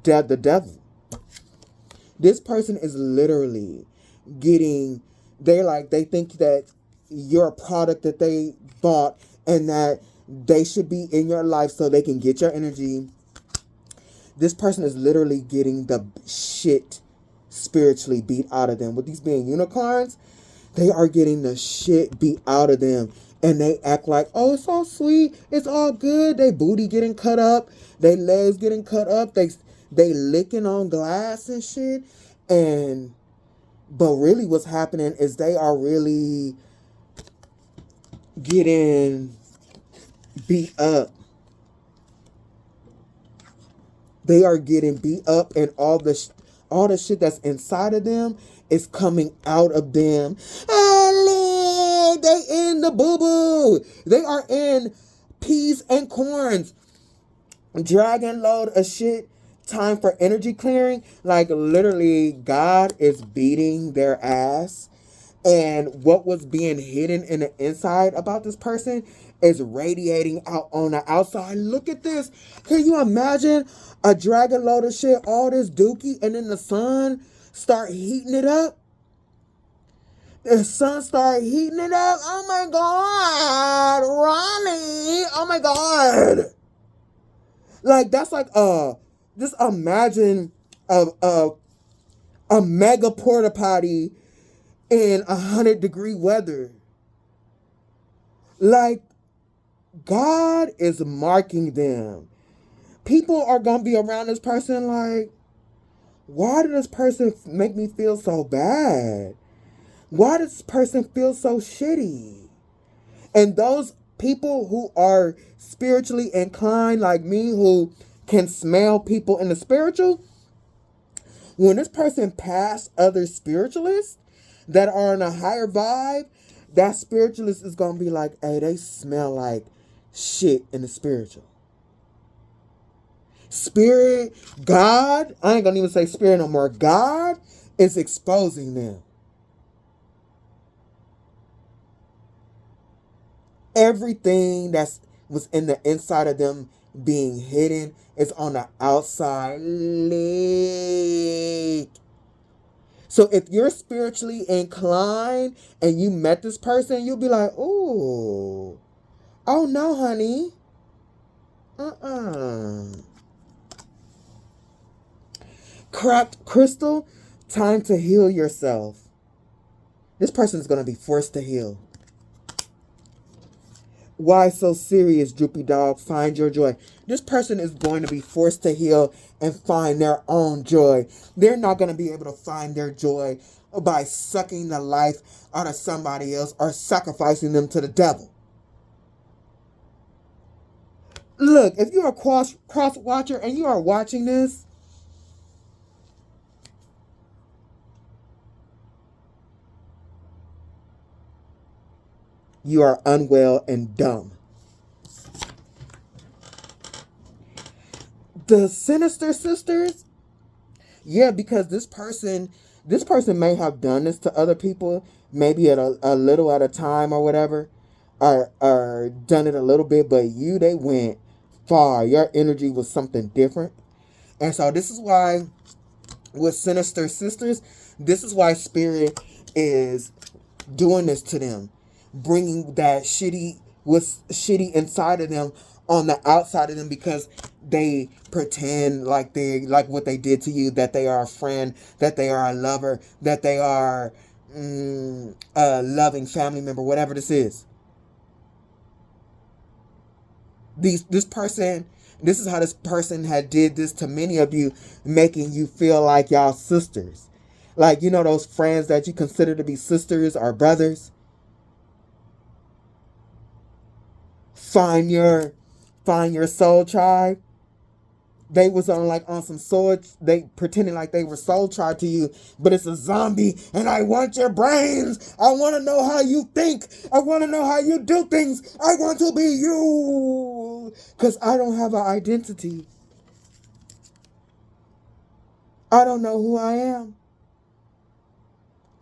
the devil. This person is literally getting, they think that you're a product that they bought and that they should be in your life so they can get your energy. This person is literally getting the shit spiritually beat out of them. With these being unicorns, they are getting the shit beat out of them. And they act like, oh, it's all sweet. It's all good. They booty getting cut up. They legs getting cut up. They licking on glass and shit. But really what's happening is they are really getting beat up. They are getting beat up, and all the shit that's inside of them is coming out of them. They in the boo-boo. They are in peas and corns. Dragon load of shit. Time for energy clearing. Like, literally, God is beating their ass. And what was being hidden in the inside about this person is radiating out on the outside. Look at this. Can you imagine a dragon load of shit, all this dookie, and then the sun start heating it up? The sun start heating it up. Oh my God, Ronnie. Oh my God. Like, that's like, just imagine a a mega porta potty in 100-degree weather. Like, God is marking them. People are going to be around this person like, why did this person make me feel so bad? Why does this person feel so shitty? And those people who are spiritually inclined like me, who can smell people in the spiritual, when this person pass other spiritualists that are in a higher vibe, that spiritualist is going to be like, hey, they smell like shit in the spiritual. Spirit, God, I ain't going to even say spirit no more. God is exposing them. Everything that was in the inside of them being hidden is on the outside. So if you're spiritually inclined and you met this person, you'll be like, oh no, honey. Cracked crystal, time to heal yourself. This person is going to be forced to heal. Why so serious, droopy dog? Find your joy. This person is going to be forced to heal and find their own joy. They're not going to be able to find their joy by sucking the life out of somebody else or sacrificing them to the devil. Look, if you're a cross watcher and you are watching this, you are unwell and dumb. The Sinister Sisters, yeah, because this person may have done this to other people, maybe at a little at a time or whatever, or done it a little bit, but they went far. Your energy was something different. And so this is why with Sinister Sisters, this is why Spirit is doing this to them, bringing that shitty inside of them on the outside of them, because they pretend like what they did to you, that they are a friend, that they are a lover, that they are a loving family member, whatever this is. This is how this person had did this to many of you, making you feel like y'all sisters. Like, those friends that you consider to be sisters or brothers. Find your soul tribe. They was on some swords. They pretending like they were soul tribe to you, but it's a zombie. And I want your brains. I want to know how you think. I want to know how you do things. I want to be you, because I don't have an identity. I don't know who I am.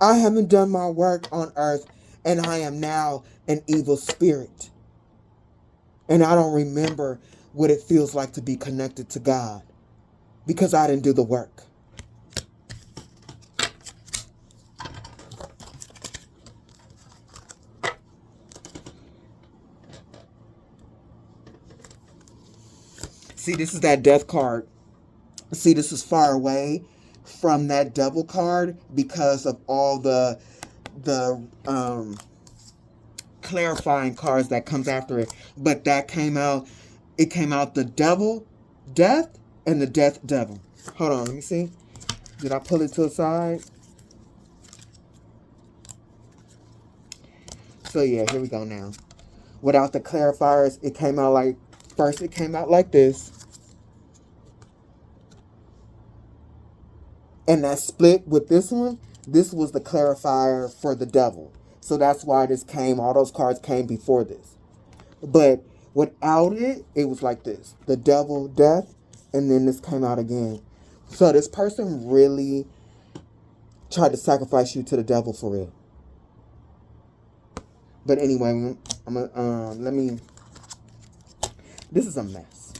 I haven't done my work on earth, and I am now an evil spirit. And I don't remember what it feels like to be connected to God, because I didn't do the work. See, this is that death card. See, this is far away from that devil card because of all the clarifying cards that comes after it. But that came out. It came out the devil, death, and the death devil. Hold on, let me see. Did I pull it to the side? So yeah, here we go now. Without the clarifiers, it came out like, first it came out like this. And that split with this one, this was the clarifier for the devil. So that's why all those cards came before this. But without it, it was like this. The devil, death, and then this came out again. So this person really tried to sacrifice you to the devil for real. But anyway, this is a mess.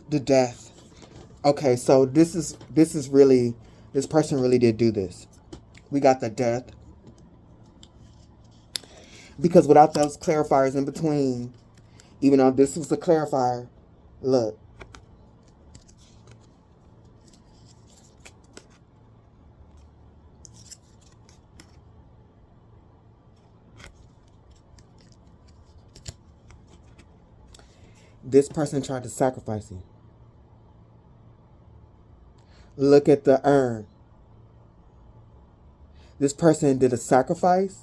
The death. Okay, so this is really, this person really did do this. We got the death. Because without those clarifiers in between, even though this was a clarifier, look. This person tried to sacrifice you. Look at the urn. This person did a sacrifice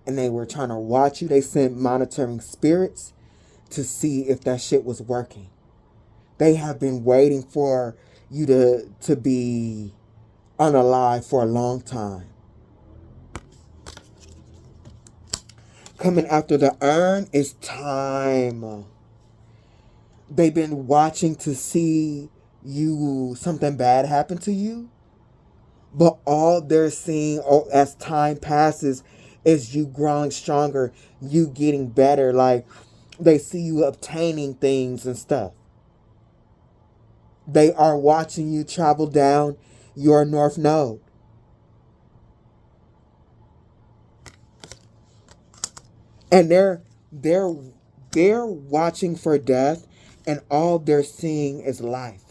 and they were trying to watch you. They sent monitoring spirits to see if that shit was working. They have been waiting for you to be unalive for a long time. Coming after the urn is time. They've been watching to see you, something bad happen to you. But all they're seeing as time passes is you growing stronger, you getting better. Like, they see you obtaining things and stuff. They are watching you travel down your north node. And they're watching for death, and all they're seeing is life.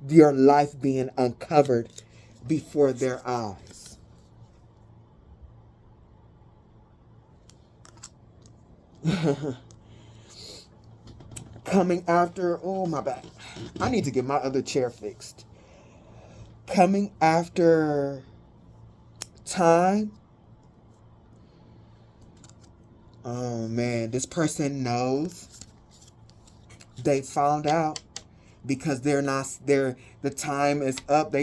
Your life being uncovered before their eyes. Coming after, oh my bad. I need to get my other chair fixed. Coming after time. Oh man, this person knows. They found out because the time is up.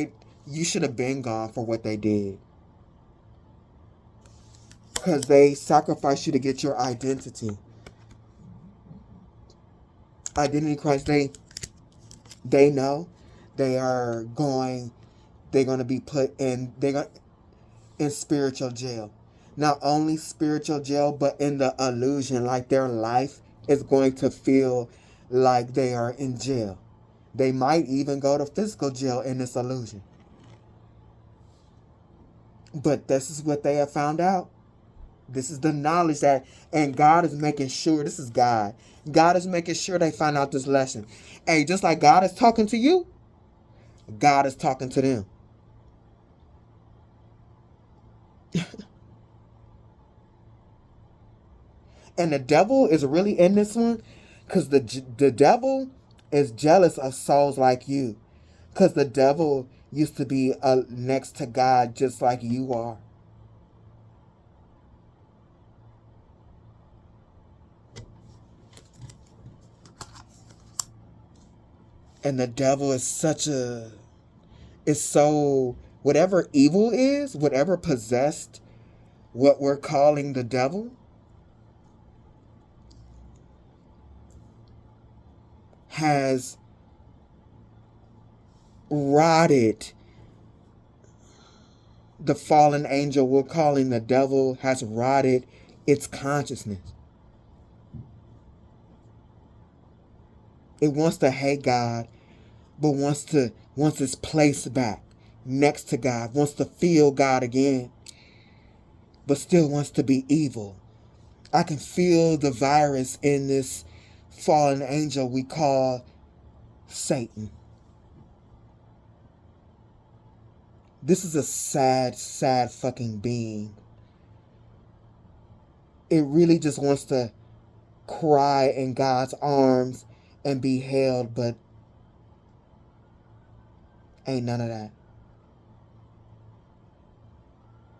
You should have been gone for what they did. Because they sacrificed you to get your identity. Identity crisis. They know they're going to be put in in spiritual jail. Not only spiritual jail, but in the illusion, like their life is going to feel like they are in jail. They might even go to physical jail in this illusion. But this is what they have found out. This is the knowledge that, and God is making sure, this is God. God is making sure they find out this lesson. Hey, just like God is talking to you, God is talking to them. And the devil is really in this one because the devil is jealous of souls like you. Because the devil used to be next to God just like you are. And the devil is whatever evil is, whatever possessed what we're calling the devil, has rotted the fallen angel we're calling the devil, has rotted its consciousness. It wants to hate God, but wants its place back next to God, wants to feel God again, but still wants to be evil. I can feel the virus in this fallen angel we call Satan. This is a sad, sad fucking being. It really just wants to cry in God's arms and be held, but ain't none of that.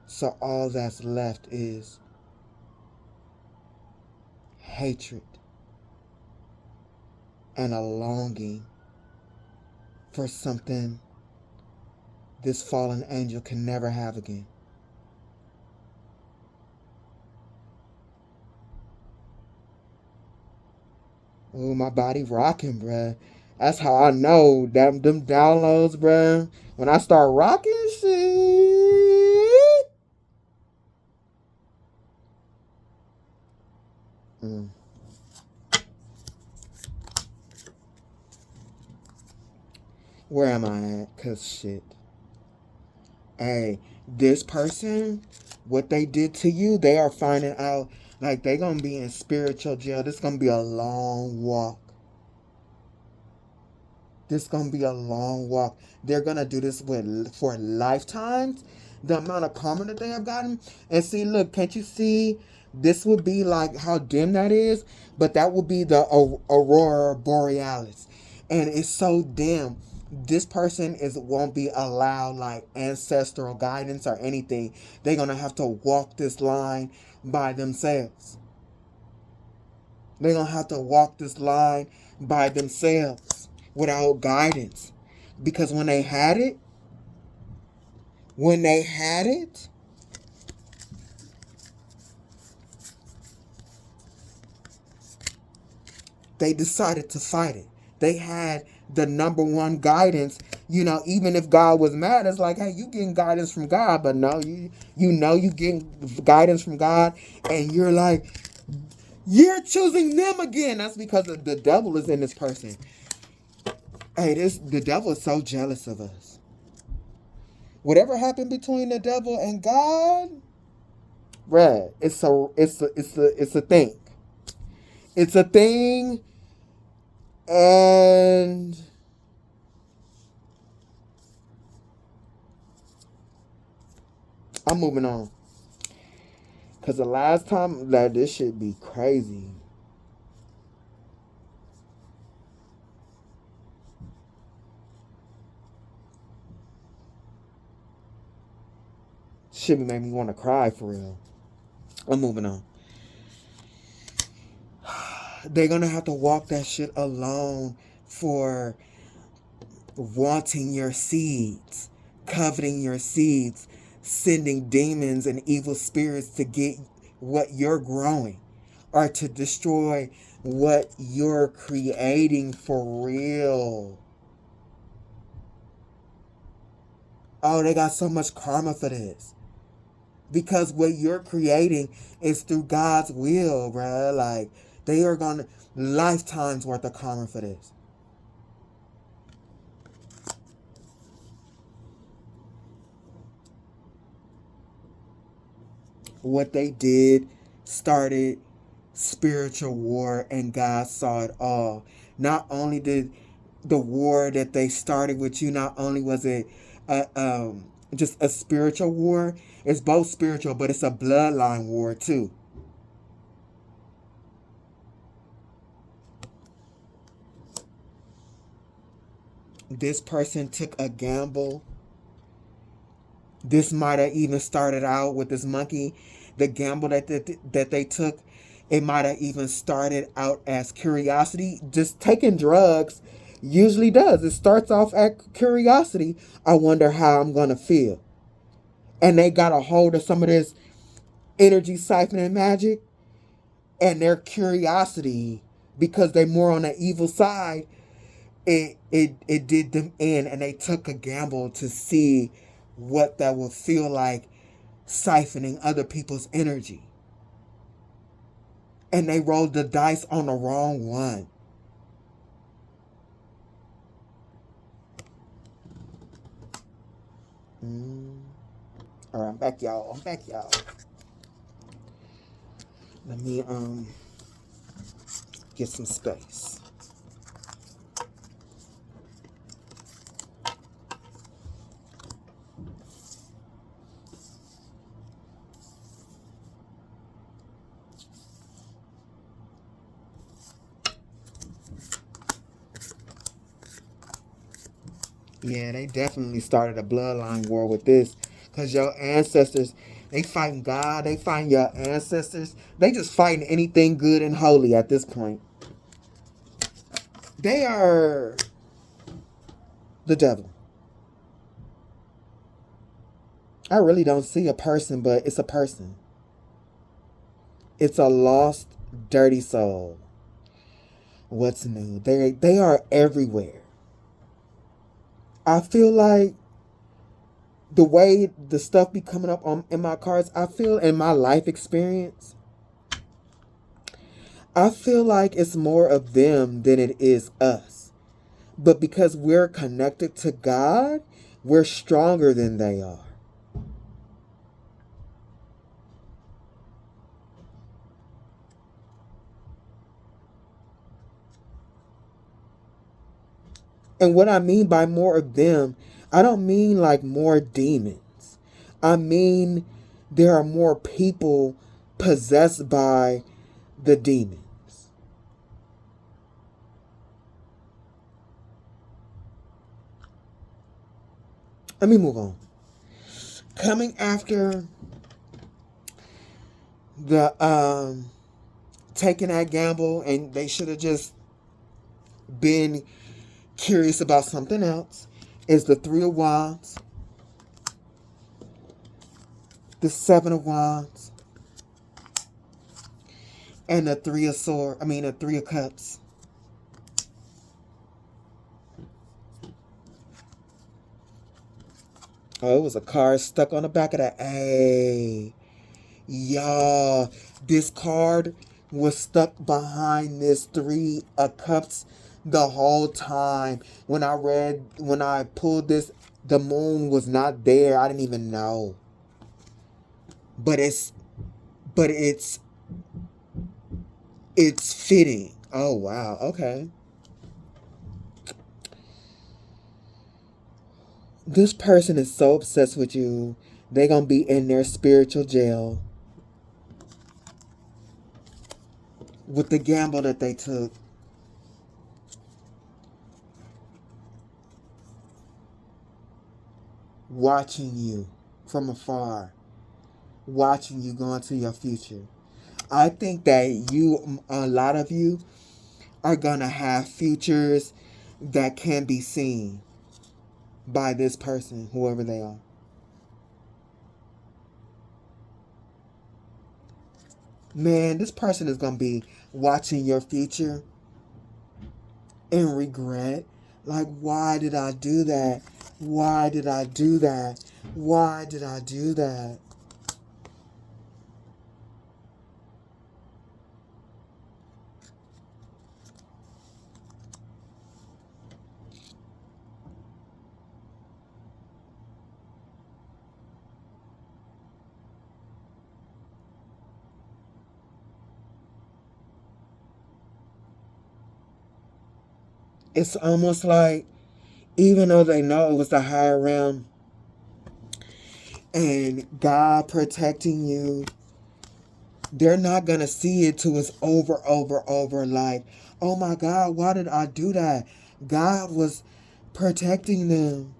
So all that's left is hatred and a longing for something this fallen angel can never have again. Oh, my body rocking, bruh. That's how I know them downloads, bruh. When I start rocking shit. Where am I at? Cause shit. Hey, this person, what they did to you, they are finding out like they gonna be in spiritual jail. This gonna be a long walk. This gonna be a long walk. They're gonna do this for lifetimes. The amount of karma that they have gotten. And see, look, can't you see? This would be like how dim that is, but that would be the aurora borealis, and it's so dim. This person won't be allowed like ancestral guidance or anything. They're gonna have to walk this line by themselves. They're gonna have to walk this line by themselves without guidance. Because when they had it, they decided to fight it. They had the number one guidance. You know, even if God was mad, it's like, hey, you getting guidance from God, but no, you getting guidance from God, and you're like, you're choosing them again. That's because the devil is in this person. Hey, the devil is so jealous of us. Whatever happened between the devil and God, bruh, it's a thing. It's a thing, and I'm moving on. Cause the last time that this shit be crazy. Shit made me want to cry for real. I'm moving on. They're gonna have to walk that shit alone for wanting your seeds, coveting your seeds, sending demons and evil spirits to get what you're growing, or to destroy what you're creating for real. Oh, they got so much karma for this. Because what you're creating is through God's will, bruh. Like, they are gonna lifetimes worth of karma for this. What they did started spiritual war, and God saw it all. Not only did the war that they started with you, not only was it just a spiritual war, it's both spiritual, but it's a bloodline war too. This person took a gamble. This might have even started out with this monkey. The gamble that they took, it might have even started out as curiosity. Just taking drugs usually does. It starts off at curiosity. I wonder how I'm going to feel. And they got a hold of some of this energy siphoning magic, and their curiosity, because they're more on the evil side, it did them in, and they took a gamble to see what that would feel like, siphoning other people's energy. And they rolled the dice on the wrong one. All right, I'm back, y'all. Let me get some space. Yeah, they definitely started a bloodline war with this. Because your ancestors, they fighting God. They fighting your ancestors. They just fighting anything good and holy at this point. They are the devil. I really don't see a person, but it's a person. It's a lost, dirty soul. What's new? They are everywhere. I feel like the way the stuff be coming up in my cards, I feel in my life experience, I feel like it's more of them than it is us. But because we're connected to God, we're stronger than they are. And what I mean by more of them, I don't mean like more demons. I mean there are more people possessed by the demons. Let me move on. Coming after the taking that gamble, and they should have just been curious about something else, is the Three of Wands, the Seven of Wands, and the Three of Swords. The Three of Cups. Oh, it was a card stuck on the back of that. Hey, y'all, this card was stuck behind this Three of Cups the whole time. When I pulled this, the moon was not there. I didn't even know. But it's fitting. Oh wow, okay. This person is so obsessed with you, they're gonna be in their spiritual jail with the gamble that they took. Watching you from afar, watching you go into your future. I think that a lot of you, are gonna have futures that can be seen by this person, whoever they are. Man, this person is gonna be watching your future and regret. Like, why did I do that? Why did I do that? Why did I do that? It's almost like, even though they know it was the higher realm and God protecting you, they're not going to see it till it's over. Like, oh my God, why did I do that? God was protecting them.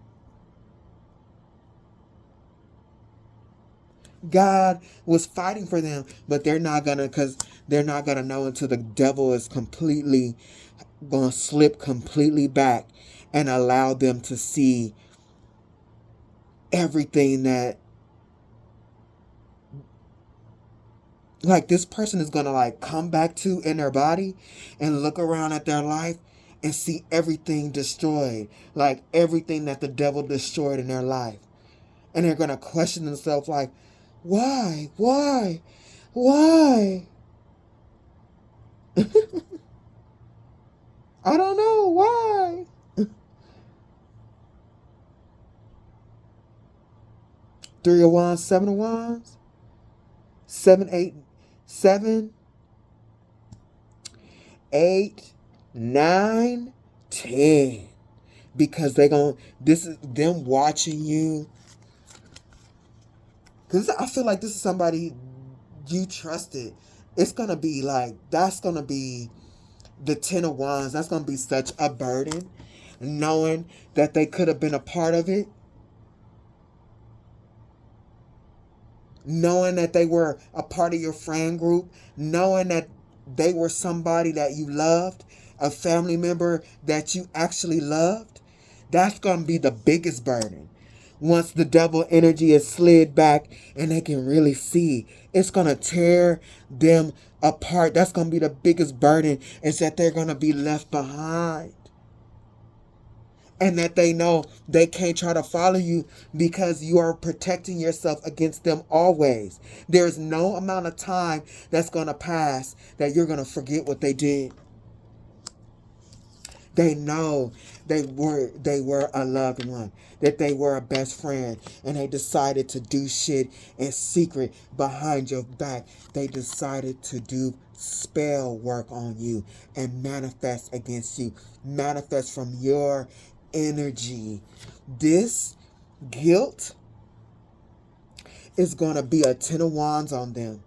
God was fighting for them, but they're not going to, because they're not going to know until the devil is completely going to slip completely back and allow them to see everything that, like, this person is going to like come back to in their body and look around at their life and see everything destroyed, like everything that the devil destroyed in their life. And they're going to question themselves like, why? I don't know why. Three of Wands, Seven of Wands, 7, 8, 7, 8, 9, 10. Because this is them watching you. Because I feel like this is somebody you trusted. It's going to be like, that's going to be the Ten of Wands. That's going to be such a burden, knowing that they could have been a part of it. Knowing that they were a part of your friend group. Knowing that they were somebody that you loved. A family member that you actually loved. That's going to be the biggest burden. Once the devil energy is slid back and they can really see, it's going to tear them apart. That's going to be the biggest burden, is that they're going to be left behind. And that they know they can't try to follow you because you are protecting yourself against them always. There's no amount of time that's going to pass that you're going to forget what they did. They know they were a loved one, that they were a best friend, and they decided to do shit in secret behind your back. They decided to do spell work on you and manifest against you, manifest from your energy. This guilt is going to be a 10 of wands on them.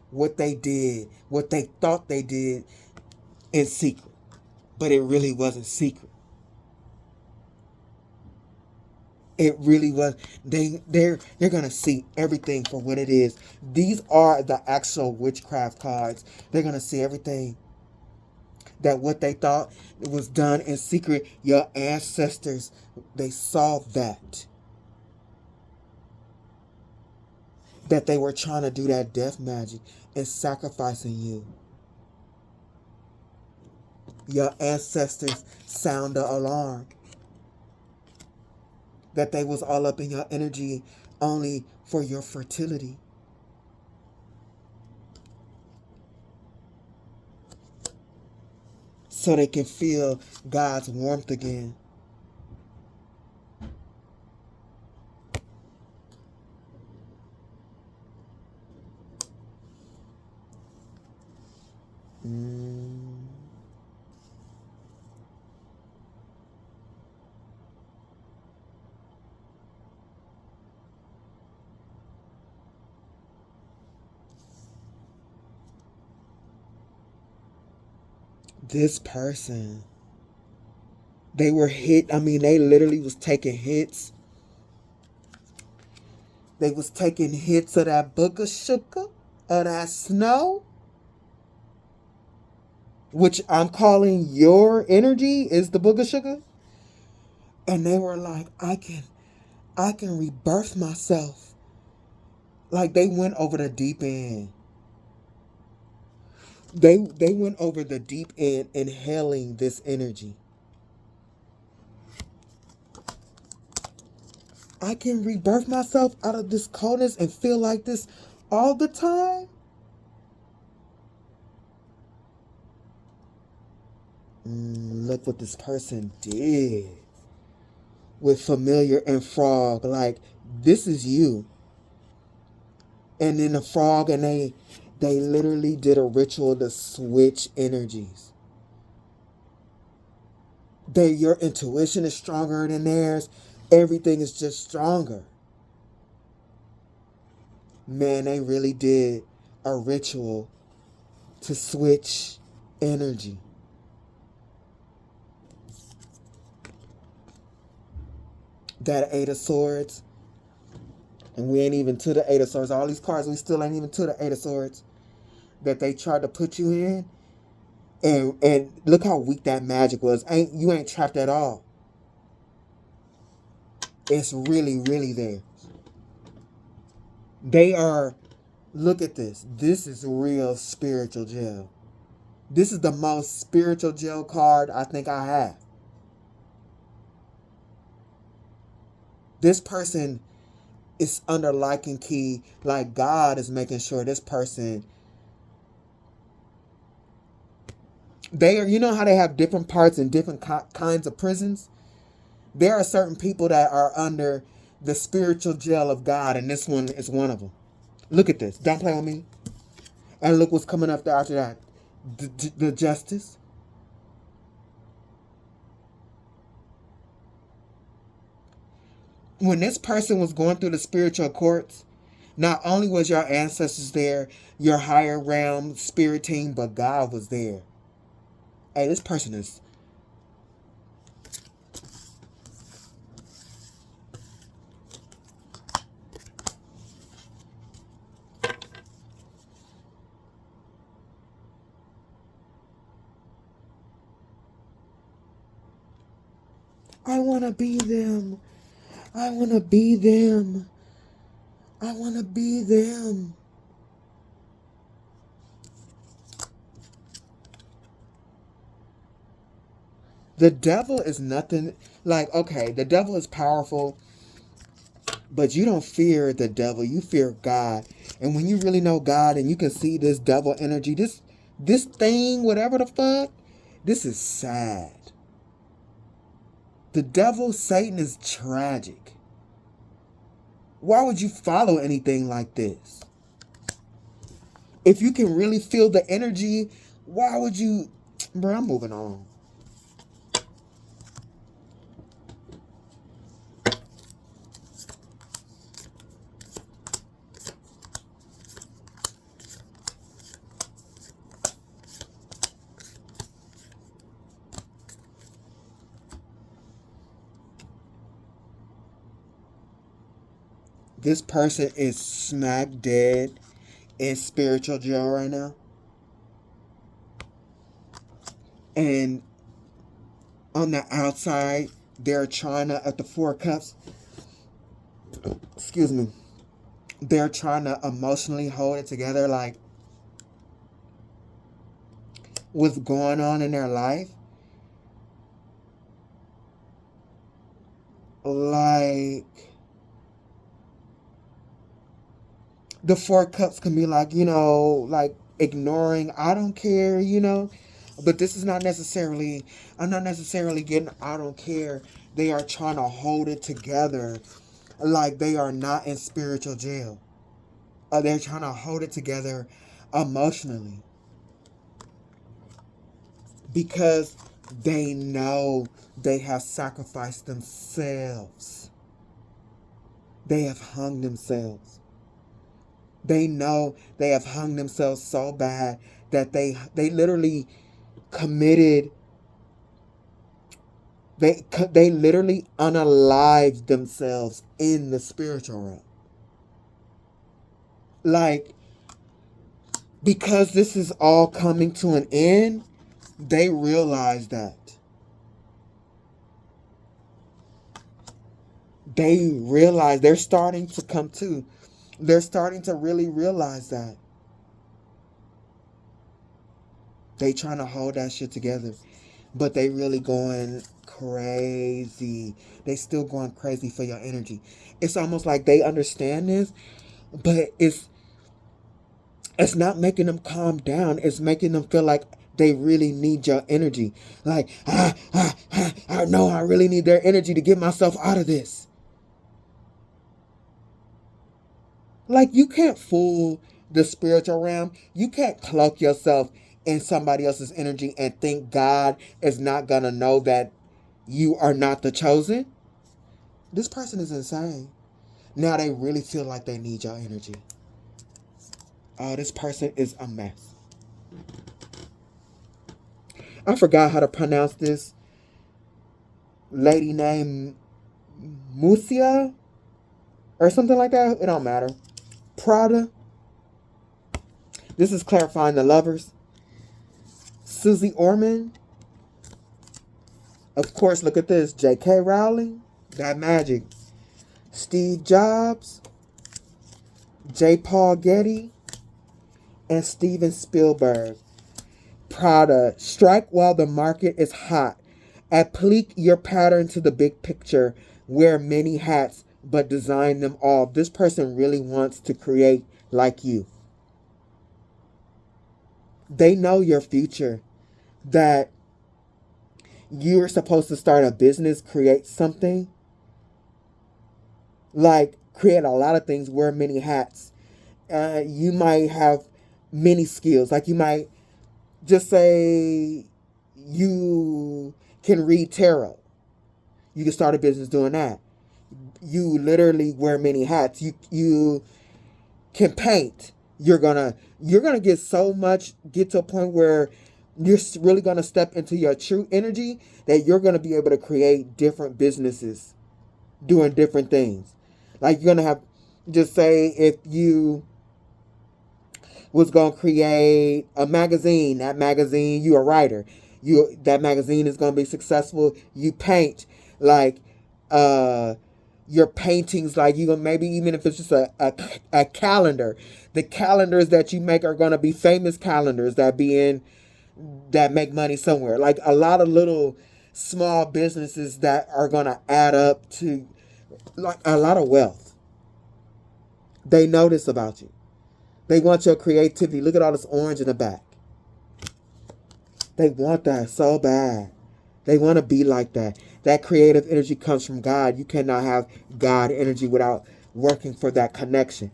What they did, what they thought they did in secret, but it really wasn't secret. It really was. They're gonna see everything for what it is. These are the actual witchcraft cards. They're gonna see everything. That what they thought was done in secret, your ancestors, they saw that. That they were trying to do that death magic and sacrificing you. Your ancestors sound the alarm. That they was all up in your energy only for your fertility. So they can feel God's warmth again. This person, they were hit. I mean, they literally was taking hits. They was taking hits of that booger sugar, of that snow, which I'm calling your energy is the booger sugar. And they were like, I can rebirth myself. Like they went over the deep end. They went over the deep end, inhaling this energy. I can rebirth myself out of this coldness and feel like this all the time. Look what this person did with familiar and frog. Like, this is you. And then the frog, and they literally did a ritual to switch energies. Your intuition is stronger than theirs. Everything is just stronger. Man, they really did a ritual to switch energy. That Eight of Swords. And we ain't even to the Eight of Swords. All these cards, we still ain't even to the Eight of Swords. That they tried to put you in. And look how weak that magic was. You ain't trapped at all. It's really, really there. They are, look at this. This is real spiritual jail. This is the most spiritual jail card I think I have. This person is under lock and key. Like God is making sure this person, they are, you know how they have different parts in different kinds of prisons? There are certain people that are under the spiritual jail of God, and this one is one of them. Look at this. Don't play with me. And look what's coming up after that. The justice. When this person was going through the spiritual courts, not only was your ancestors there, your higher realm spirit team, but God was there. Hey, this person is... I want to be them. I want to be them. I want to be them. The devil is nothing. Like, okay, the devil is powerful, but you don't fear the devil. You fear God. And when you really know God and you can see this devil energy, this This thing, whatever the fuck, this is sad. The devil, Satan, is tragic. Why would you follow anything like this? If you can really feel the energy, why would you... Bro, I'm moving on. This person is smack dead in spiritual jail right now. And on the outside, they're trying to, at the Four of Cups, excuse me, they're trying to emotionally hold it together, like what's going on in their life. Like, the Four Cups can be like, like ignoring, I don't care, But this is not necessarily, I'm not necessarily getting, I don't care. They are trying to hold it together like they are not in spiritual jail. They're trying to hold it together emotionally. Because they know they have sacrificed themselves. They have hung themselves. They know they have hung themselves so bad that they literally committed, they literally unalived themselves in the spiritual realm. Like, because this is all coming to an end, they realize that. They realize, they're starting to come to. They're starting to really realize that. They trying to hold that shit together. But they really going crazy. They still going crazy for your energy. It's almost like they understand this, but it's not making them calm down. It's making them feel like they really need your energy. Like, I know I really need their energy to get myself out of this. Like, you can't fool the spiritual realm. You can't cloak yourself in somebody else's energy and think God is not going to know that you are not the chosen. This person is insane. Now they really feel like they need your energy. Oh, this person is a mess. I forgot how to pronounce this lady named Musia or something like that. It don't matter. Prada. This is clarifying the lovers. Susie Orman. Of course, look at this. J.K. Rowling. That magic. Steve Jobs. J. Paul Getty. And Steven Spielberg. Prada. Strike while the market is hot. Applique your pattern to the big picture. Wear many hats, but design them all. This person really wants to create like you. They know your future. That you're supposed to start a business, create something. Like, create a lot of things, wear many hats. You might have many skills. Like, you might just say you can read tarot. You can start a business doing that. You literally wear many hats. You can paint. You're gonna get so much, get to a point where you're really gonna step into your true energy that you're gonna be able to create different businesses doing different things. Like, you're gonna have, just say if you was gonna create a magazine, that magazine, you a writer. That magazine is gonna be successful. You paint, like, your paintings, like, you gonna, maybe even if it's just a calendar, the calendars that you make are gonna be famous calendars that make money somewhere. Like, a lot of little small businesses that are gonna add up to, like, a lot of wealth. They know this about you. They want your creativity. Look at all this orange in the back. They want that so bad. They want to be like that. That creative energy comes from God. You cannot have God energy without working for that connection.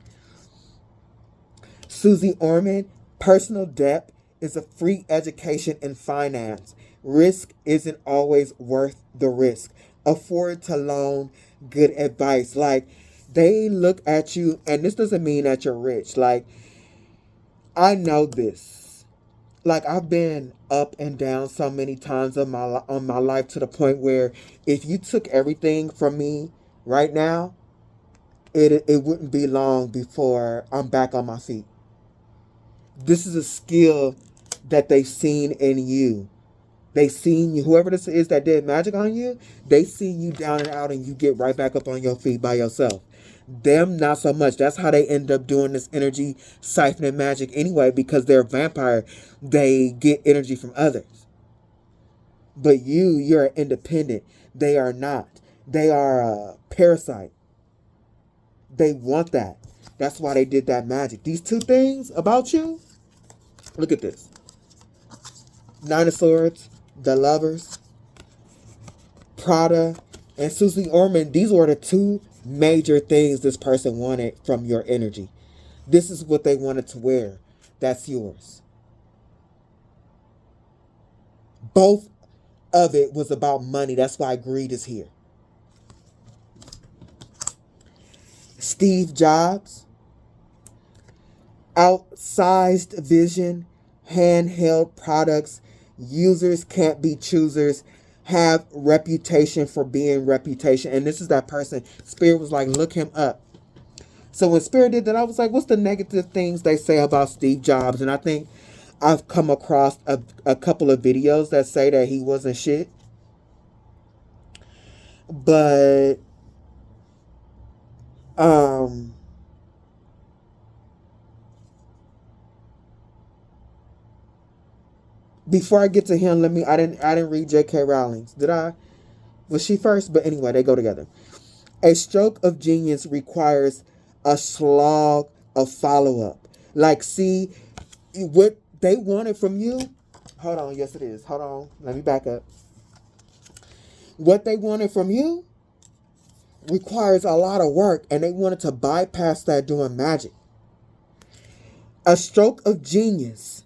Susie Orman, personal debt is a free education in finance. Risk isn't always worth the risk. Afford to loan good advice. Like, they look at you, and this doesn't mean that you're rich. Like, I know this. Like, I've been up and down so many times on my life, to the point where if you took everything from me right now, it wouldn't be long before I'm back on my feet. This is a skill that they've seen in you. They seen you, whoever this is that did magic on you, they see you down and out, and you get right back up on your feet by yourself. Them, not so much. That's how they end up doing this energy siphoning magic anyway, because they're a vampire. They get energy from others. But you're independent. They are not. They are a parasite. They want that. That's why they did that magic. These two things about you, look at this. Nine of Swords, the Lovers, Prada, and Susie Orman. These were the two major things this person wanted from your energy. This is what they wanted to wear. That's yours. Both of it was about money. That's why greed is here. Steve Jobs, outsized vision, handheld products, users can't be choosers, have reputation for being reputation. And this is that person. Spirit was like, look him up. So when Spirit did that, I was like, what's the negative things they say about Steve Jobs? And I think I've come across a couple of videos that say that he wasn't shit. But before I get to him, I didn't read J.K. Rowling's. Did I? Was she first? But anyway, they go together. A stroke of genius requires a slog of follow-up. Like, see, what they wanted from you. Hold on, yes it is. Hold on, let me back up. What they wanted from you requires a lot of work, and they wanted to bypass that doing magic. A stroke of genius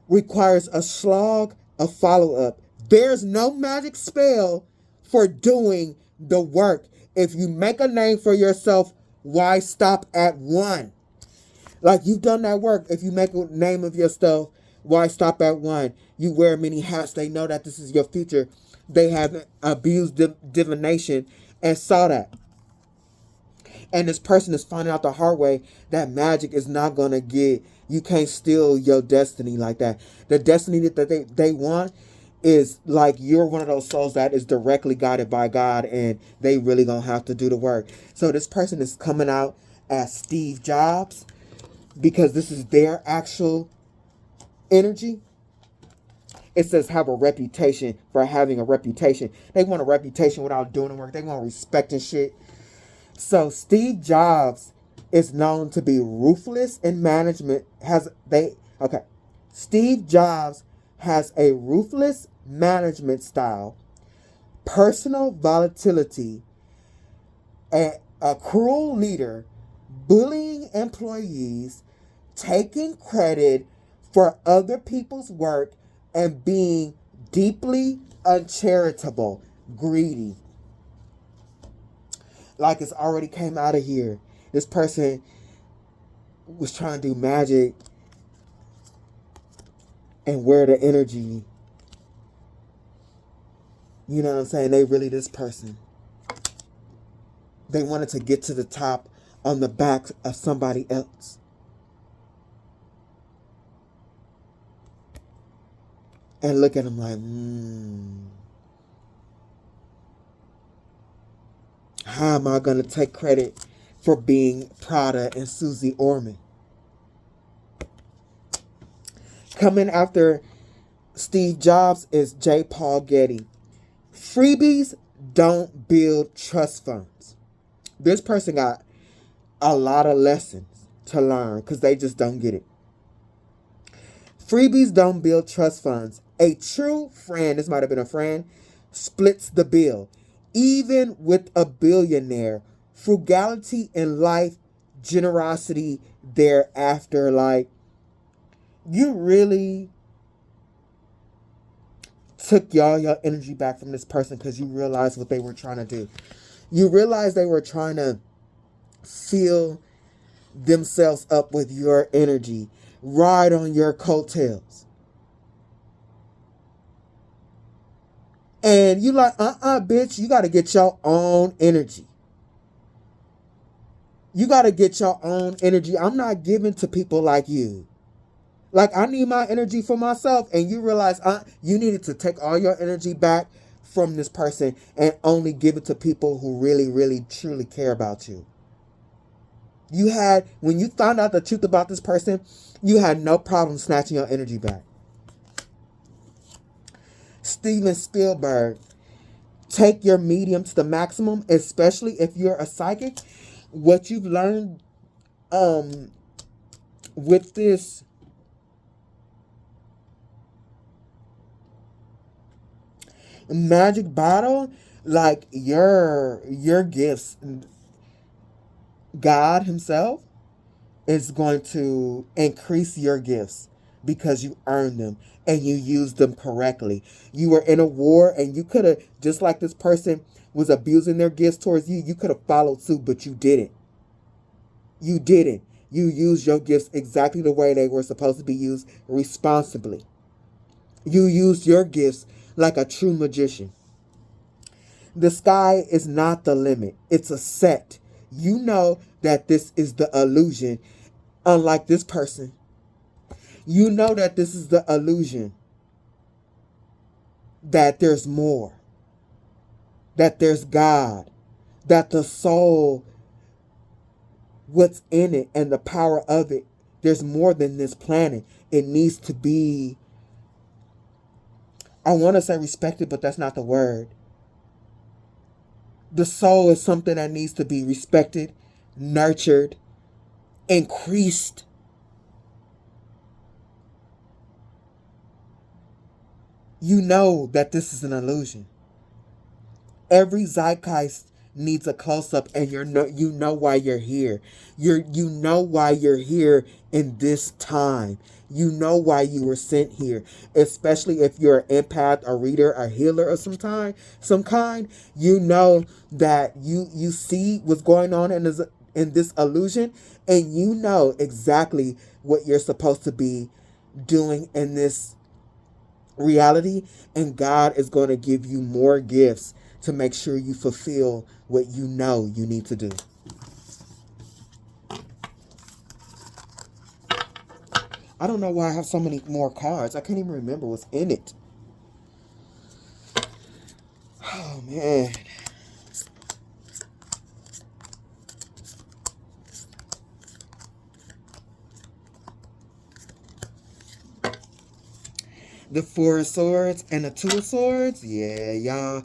requires a slog of follow-up. There's no magic spell for doing the work. If you make a name for yourself, why stop at one? Like, you've done that work. If you make a name of yourself, why stop at one? You wear many hats. They know that this is your future. They have abused divination and saw that. And this person is finding out the hard way that magic is not going to get, you can't steal your destiny like that. The destiny that they want is like, you're one of those souls that is directly guided by God, and they really going to have to do the work. So this person is coming out as Steve Jobs because this is their actual energy. It says have a reputation for having a reputation. They want a reputation without doing the work. They want respect and shit. So Steve Jobs is known to be ruthless in management. Steve Jobs has a ruthless management style, personal volatility, a cruel leader, bullying employees, taking credit for other people's work, and being deeply uncharitable, greedy. Like, it's already came out of here. This person was trying to do magic and wear the energy. You know what I'm saying? They really this person. They wanted to get to the top on the back of somebody else. And look at them like, how am I going to take credit for being Prada and Susie Orman? Coming after Steve Jobs is J. Paul Getty. Freebies don't build trust funds. This person got a lot of lessons to learn because they just don't get it. Freebies don't build trust funds. A true friend, this might have been a friend, splits the bill. Even with a billionaire, frugality in life, generosity thereafter. Like, you really took your energy back from this person because you realized what they were trying to do. You realized they were trying to fill themselves up with your energy, ride on your coattails. And you like, bitch, you got to get your own energy. You got to get your own energy. I'm not giving to people like you. Like, I need my energy for myself. And you realize you needed to take all your energy back from this person and only give it to people who really, really, truly care about you. When you found out the truth about this person, you had no problem snatching your energy back. Steven Spielberg, take your medium to the maximum, especially if you're a psychic. What you've learned with this magic bottle, like your gifts, God himself is going to increase your gifts because you earned them and you used them correctly. You were in a war and you could have, just like this person was abusing their gifts towards you, you could have followed suit, but you didn't. You didn't. You used your gifts exactly the way they were supposed to be used, responsibly. You used your gifts like a true magician. The sky is not the limit. It's a set. You know that this is the illusion. Unlike this person, you know that this is the illusion. That there's more. That there's God. That the soul, what's in it and the power of it, there's more than this planet. It needs to be, I want to say respected, but that's not the word. The soul is something that needs to be respected, nurtured, increased. You know that this is an illusion. Every zeitgeist needs a close-up, and you know why you're here. You know why you're here in this time. You know why you were sent here. Especially if you're an empath, a reader, a healer of some kind. You know that you see what's going on in this illusion, and you know exactly what you're supposed to be doing in this reality, and God is going to give you more gifts to make sure you fulfill what you know you need to do. I don't know why I have so many more cards. I can't even remember what's in it. Oh, man. The Four of Swords and the Two of Swords. Yeah, y'all.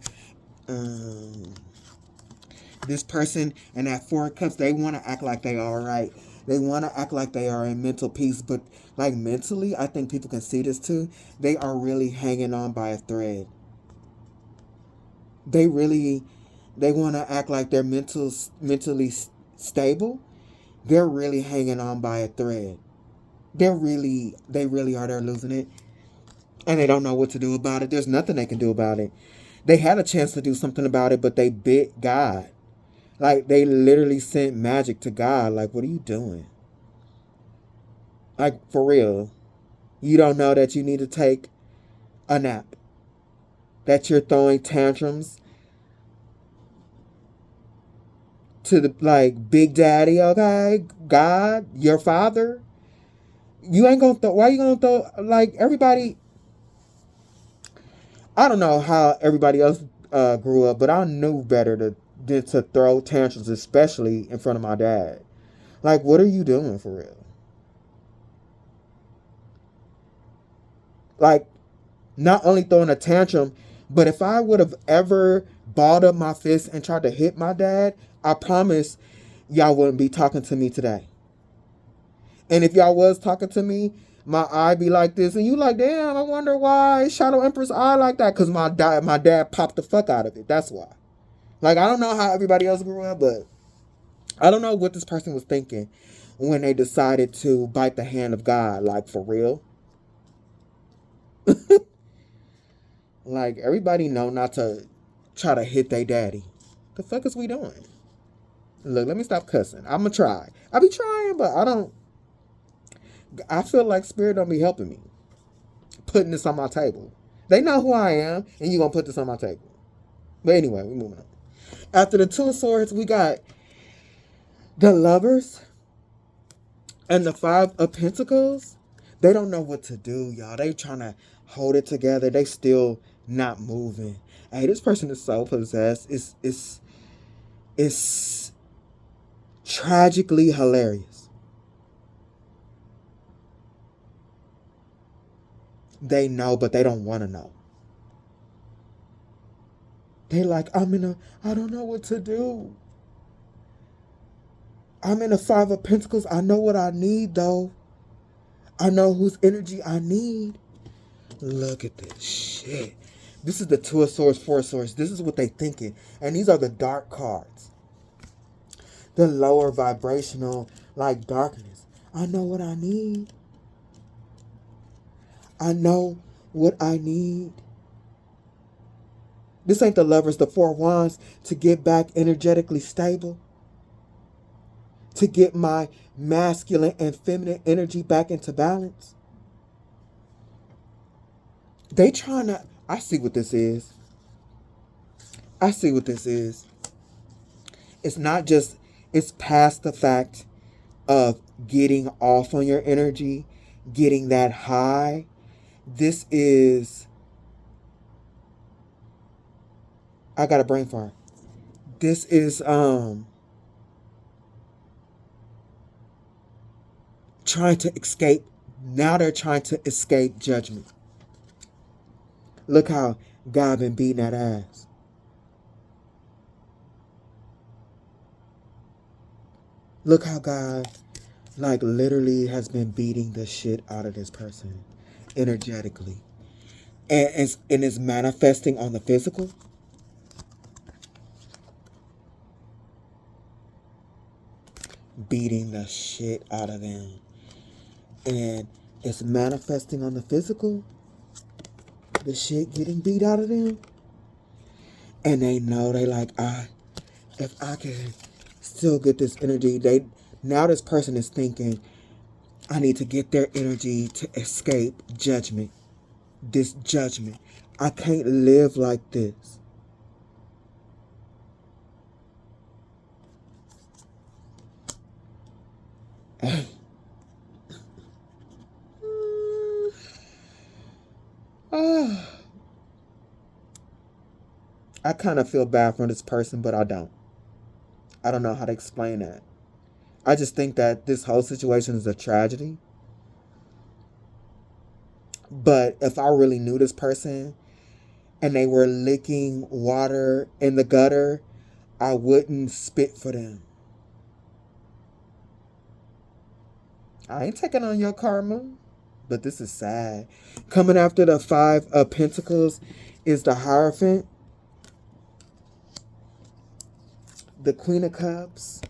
This person and that Four of Cups, they want to act like they are right. They want to act like they are in mental peace, but like mentally, I think people can see this too. They are really hanging on by a thread. They want to act like they're mentally stable. They're really hanging on by a thread. They really are. They're losing it. And they don't know what to do about it. There's nothing they can do about it. They had a chance to do something about it, but they bit God. Like, they literally sent magic to God. Like, what are you doing? Like, for real. You don't know that you need to take a nap. That you're throwing tantrums to the, like, Big Daddy, okay? God, your father. You ain't gonna throw, why you gonna throw, like, everybody, I don't know how everybody else grew up, but I knew better than to throw tantrums, especially in front of my dad. Like, what are you doing for real? Like, not only throwing a tantrum, but if I would have ever balled up my fist and tried to hit my dad, I promise y'all wouldn't be talking to me today. And if y'all was talking to me, my eye be like this, and you like, damn, I wonder why Shadow Empress eye like that. Cause my dad popped the fuck out of it. That's why. Like, I don't know how everybody else grew up, but I don't know what this person was thinking when they decided to bite the hand of God. Like, for real. Like, everybody know not to try to hit their daddy. The fuck is we doing? Look, let me stop cussing. I'ma try. I be trying, but I feel like spirit don't be helping me. Putting this on my table. They know who I am, and you gonna put this on my table. But anyway, we moving on. After the Two of Swords, we got the Lovers and the Five of Pentacles. They don't know what to do, y'all. They trying to hold it together. They still not moving. Hey, this person is so possessed. It's tragically hilarious. They know, but they don't want to know. They like, I don't know what to do. I'm in a Five of Pentacles. I know what I need, though. I know whose energy I need. Look at this shit. This is the Two of Swords, Four of Swords. This is what they thinking. And these are the dark cards. The lower vibrational, like darkness. I know what I need. I know what I need. This ain't the Lovers, the Four of Wands, to get back energetically stable. To get my masculine and feminine energy back into balance. They trying to... I see what this is. I see what this is. It's not just... It's past the fact of getting off on your energy, getting that high. This is... I got a brain fart. This is trying to escape. Now they're trying to escape judgment. Look how God been beating that ass. Look how God, like, literally has been beating the shit out of this person energetically. And it's manifesting on the physical. Beating the shit out of them. And it's manifesting on the physical. The shit getting beat out of them. And they know, they like, if I can still get this energy, now this person is thinking, I need to get their energy to escape judgment. This judgment. I can't live like this. I kind of feel bad for this person, but I don't. I don't know how to explain that. I just think that this whole situation is a tragedy. But if I really knew this person and they were licking water in the gutter, I wouldn't spit for them. I ain't taking on your karma. But this is sad. Coming after the Five of Pentacles is the Hierophant, the Queen of Cups,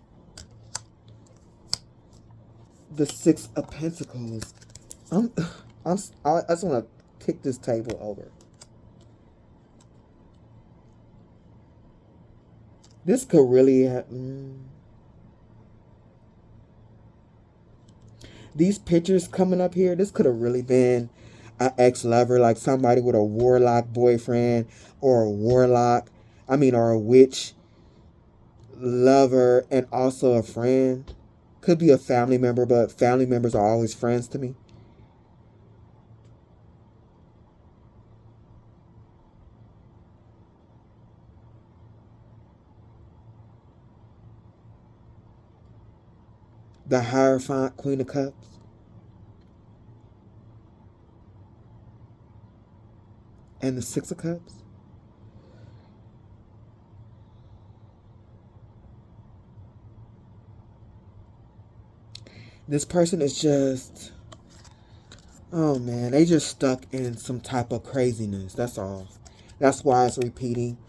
the Six of Pentacles. I just want to kick this table over. This could really happen. These pictures coming up here, this could have really been an ex-lover, like somebody with a warlock boyfriend or a warlock, or a witch lover and also a friend. Could be a family member, but family members are always friends to me. The Hierophant, Queen of Cups. And the Six of Cups. This person is just Oh man, they just stuck in some type of craziness. That's all. That's why it's repeating.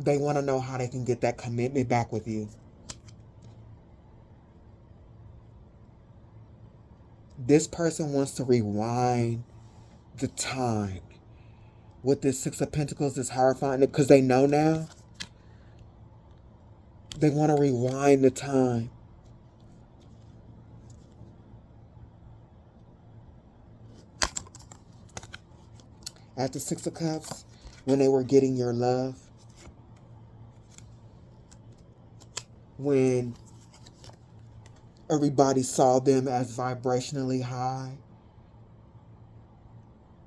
They want to know how they can get that commitment back with you. This person wants to rewind the time with this Six of Pentacles, this Hierophant, because they know now. They want to rewind the time. At the Six of Cups, when they were getting your love, when everybody saw them as vibrationally high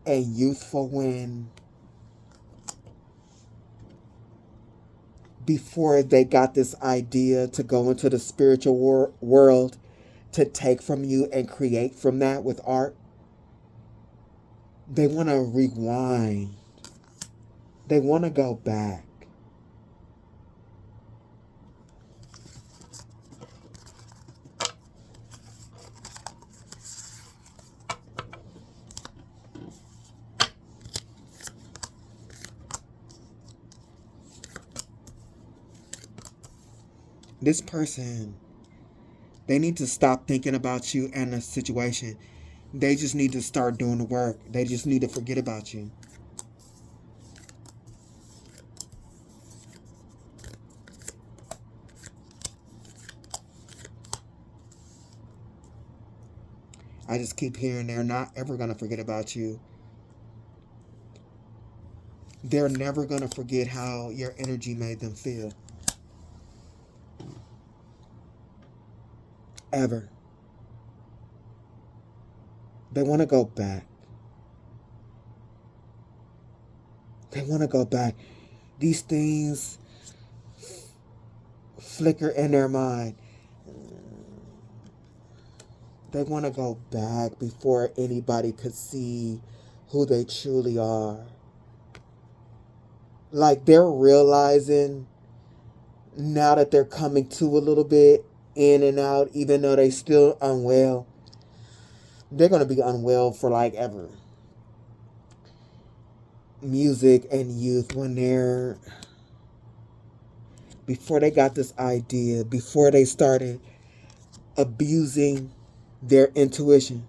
and youthful, when before they got this idea to go into the spiritual world to take from you and create from that with art, they want to rewind. They want to go back. This person, they need to stop thinking about you and the situation. They just need to start doing the work. They just need to forget about you. I just keep hearing they're not ever going to forget about you. They're never going to forget how your energy made them feel. Ever. They want to go back. They want to go back. These things flicker in their mind. They want to go back before anybody could see who they truly are. Like they're realizing now that they're coming to a little bit in and out, even though they still unwell. They're going to be unwell for like ever. Music and youth, when they're, before they got this idea, before they started abusing their intuition,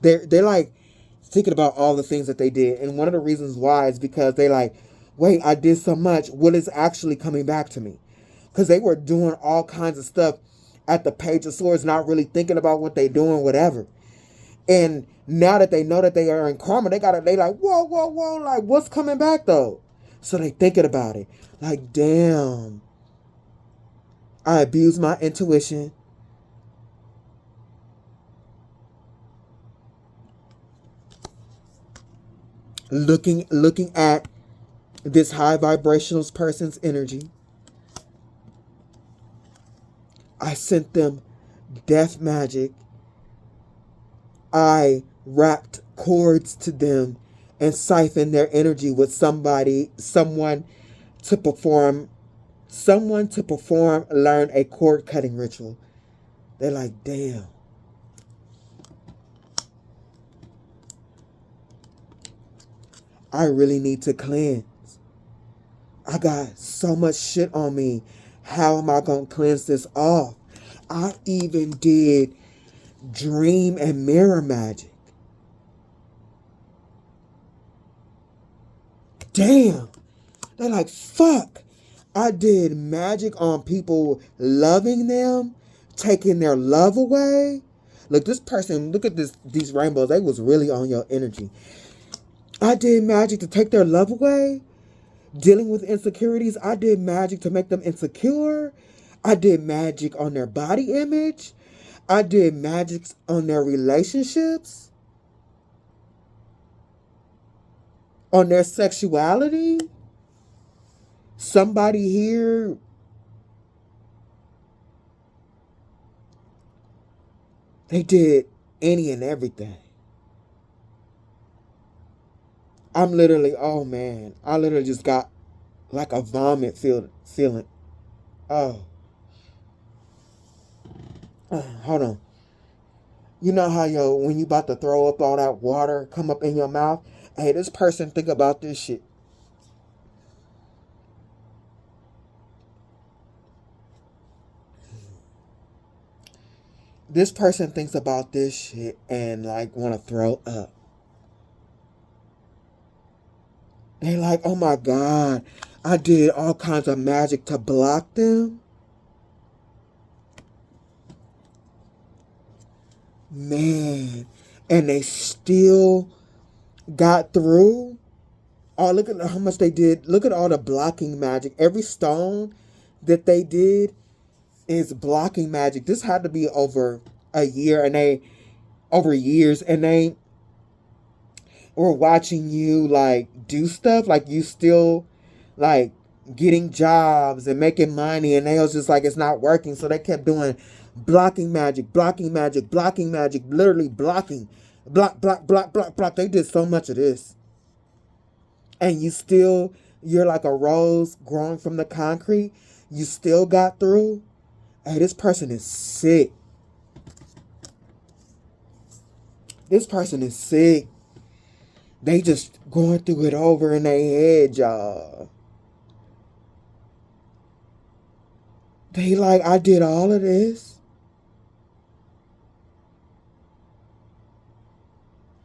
they're like thinking about all the things that they did. And one of the reasons why is because they like, wait, I did so much. What is actually coming back to me? Because they were doing all kinds of stuff at the Page of Swords, not really thinking about what they're doing, whatever. And now that they know that they are in karma, they like, whoa, like what's coming back though? So they thinking about it. Like, damn, I abused my intuition. Looking at this high vibrational person's energy. I sent them death magic. I wrapped cords to them and siphoned their energy with someone to perform, learn a cord cutting ritual. They're like, damn. I really need to cleanse. I got so much shit on me. How am I going to cleanse this off? I even did dream and mirror magic. Damn. They're like, fuck. I did magic on people loving them, taking their love away. Look, this person, look at these rainbows. They was really on your energy. I did magic to take their love away. Dealing with insecurities, I did magic to make them insecure. I did magic on their body image. I did magic on their relationships. On their sexuality. Somebody here they did any and everything. I'm literally, oh man, I literally just got like a vomit feeling. Oh. Hold on. You know how when you about to throw up all that water come up in your mouth? Hey, this person think about this shit. This person thinks about this shit and like want to throw up. They like, oh my God, I did all kinds of magic to block them. Man, and they still got through. Oh, look at how much they did. Look at all the blocking magic. Every stone that they did is blocking magic. This had to be over a year, and they over years, and they were watching you like do stuff, like you still like getting jobs and making money, and they was just like it's not working, so they kept doing blocking magic, blocking magic, blocking magic, literally blocking, block, block, block, block, block. They did so much of this, and you're like a rose growing from the concrete. You still got through. Hey, this person is sick. This person is sick. They just going through it over in their head, y'all. They like, I did all of this.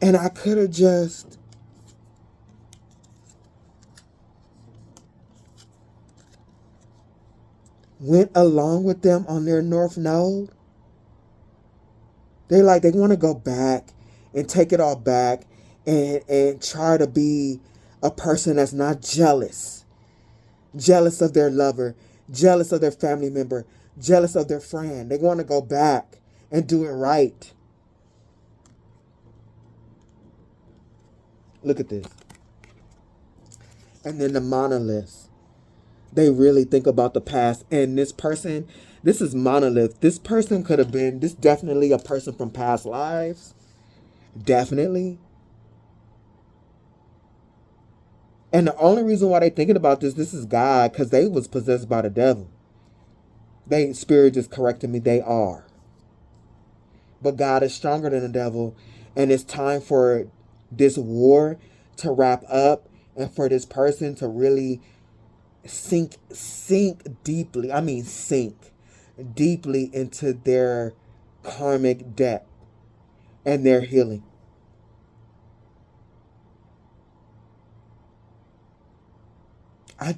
And I could have just went along with them on their North Node. They want to go back and take it all back and try to be a person that's not jealous. Jealous of their lover, jealous of their family member, jealous of their friend. They want to go back and do it right. Look at this. And then the monolith. They really think about the past. And this person, this is monolith. This person could have been, this definitely a person from past lives. Definitely. And the only reason why they thinking about this is God, because they was possessed by the devil. They, spirit just corrected me, they are. But God is stronger than the devil. And it's time for this war to wrap up and for this person to really sink deeply. I mean, sink deeply into their karmic debt and their healing. I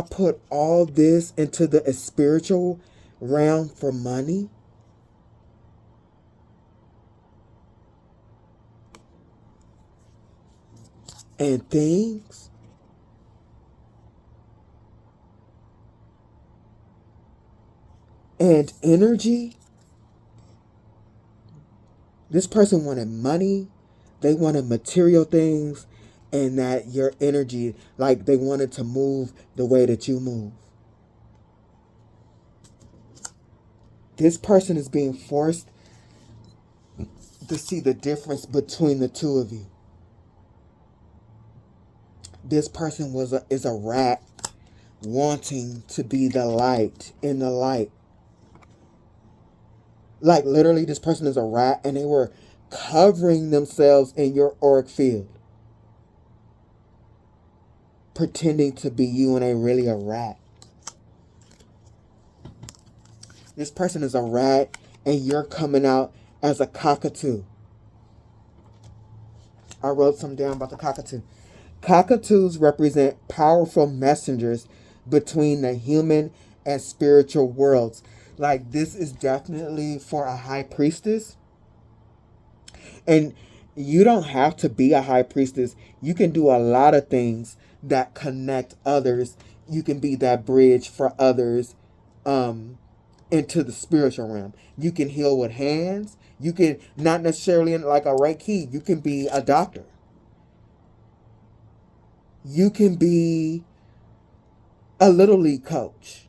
put all this into the spiritual realm for money. And things. And energy. This person wanted money. They wanted material things. And that your energy, like they wanted to move the way that you move. This person is being forced to see the difference between the two of you. This person is a rat wanting to be the light in the light. Like literally this person is a rat and they were covering themselves in your auric field. Pretending to be you and they really a rat. This person is a rat and you're coming out as a cockatoo. I wrote some down about the cockatoo. Cockatoos represent powerful messengers between the human and spiritual worlds. Like this is definitely for a high priestess. And you don't have to be a high priestess. You can do a lot of things that connect others. You can be that bridge for others into the spiritual realm. You can heal with hands. You can not necessarily like a Reiki. You can be a doctor. You can be a little league coach.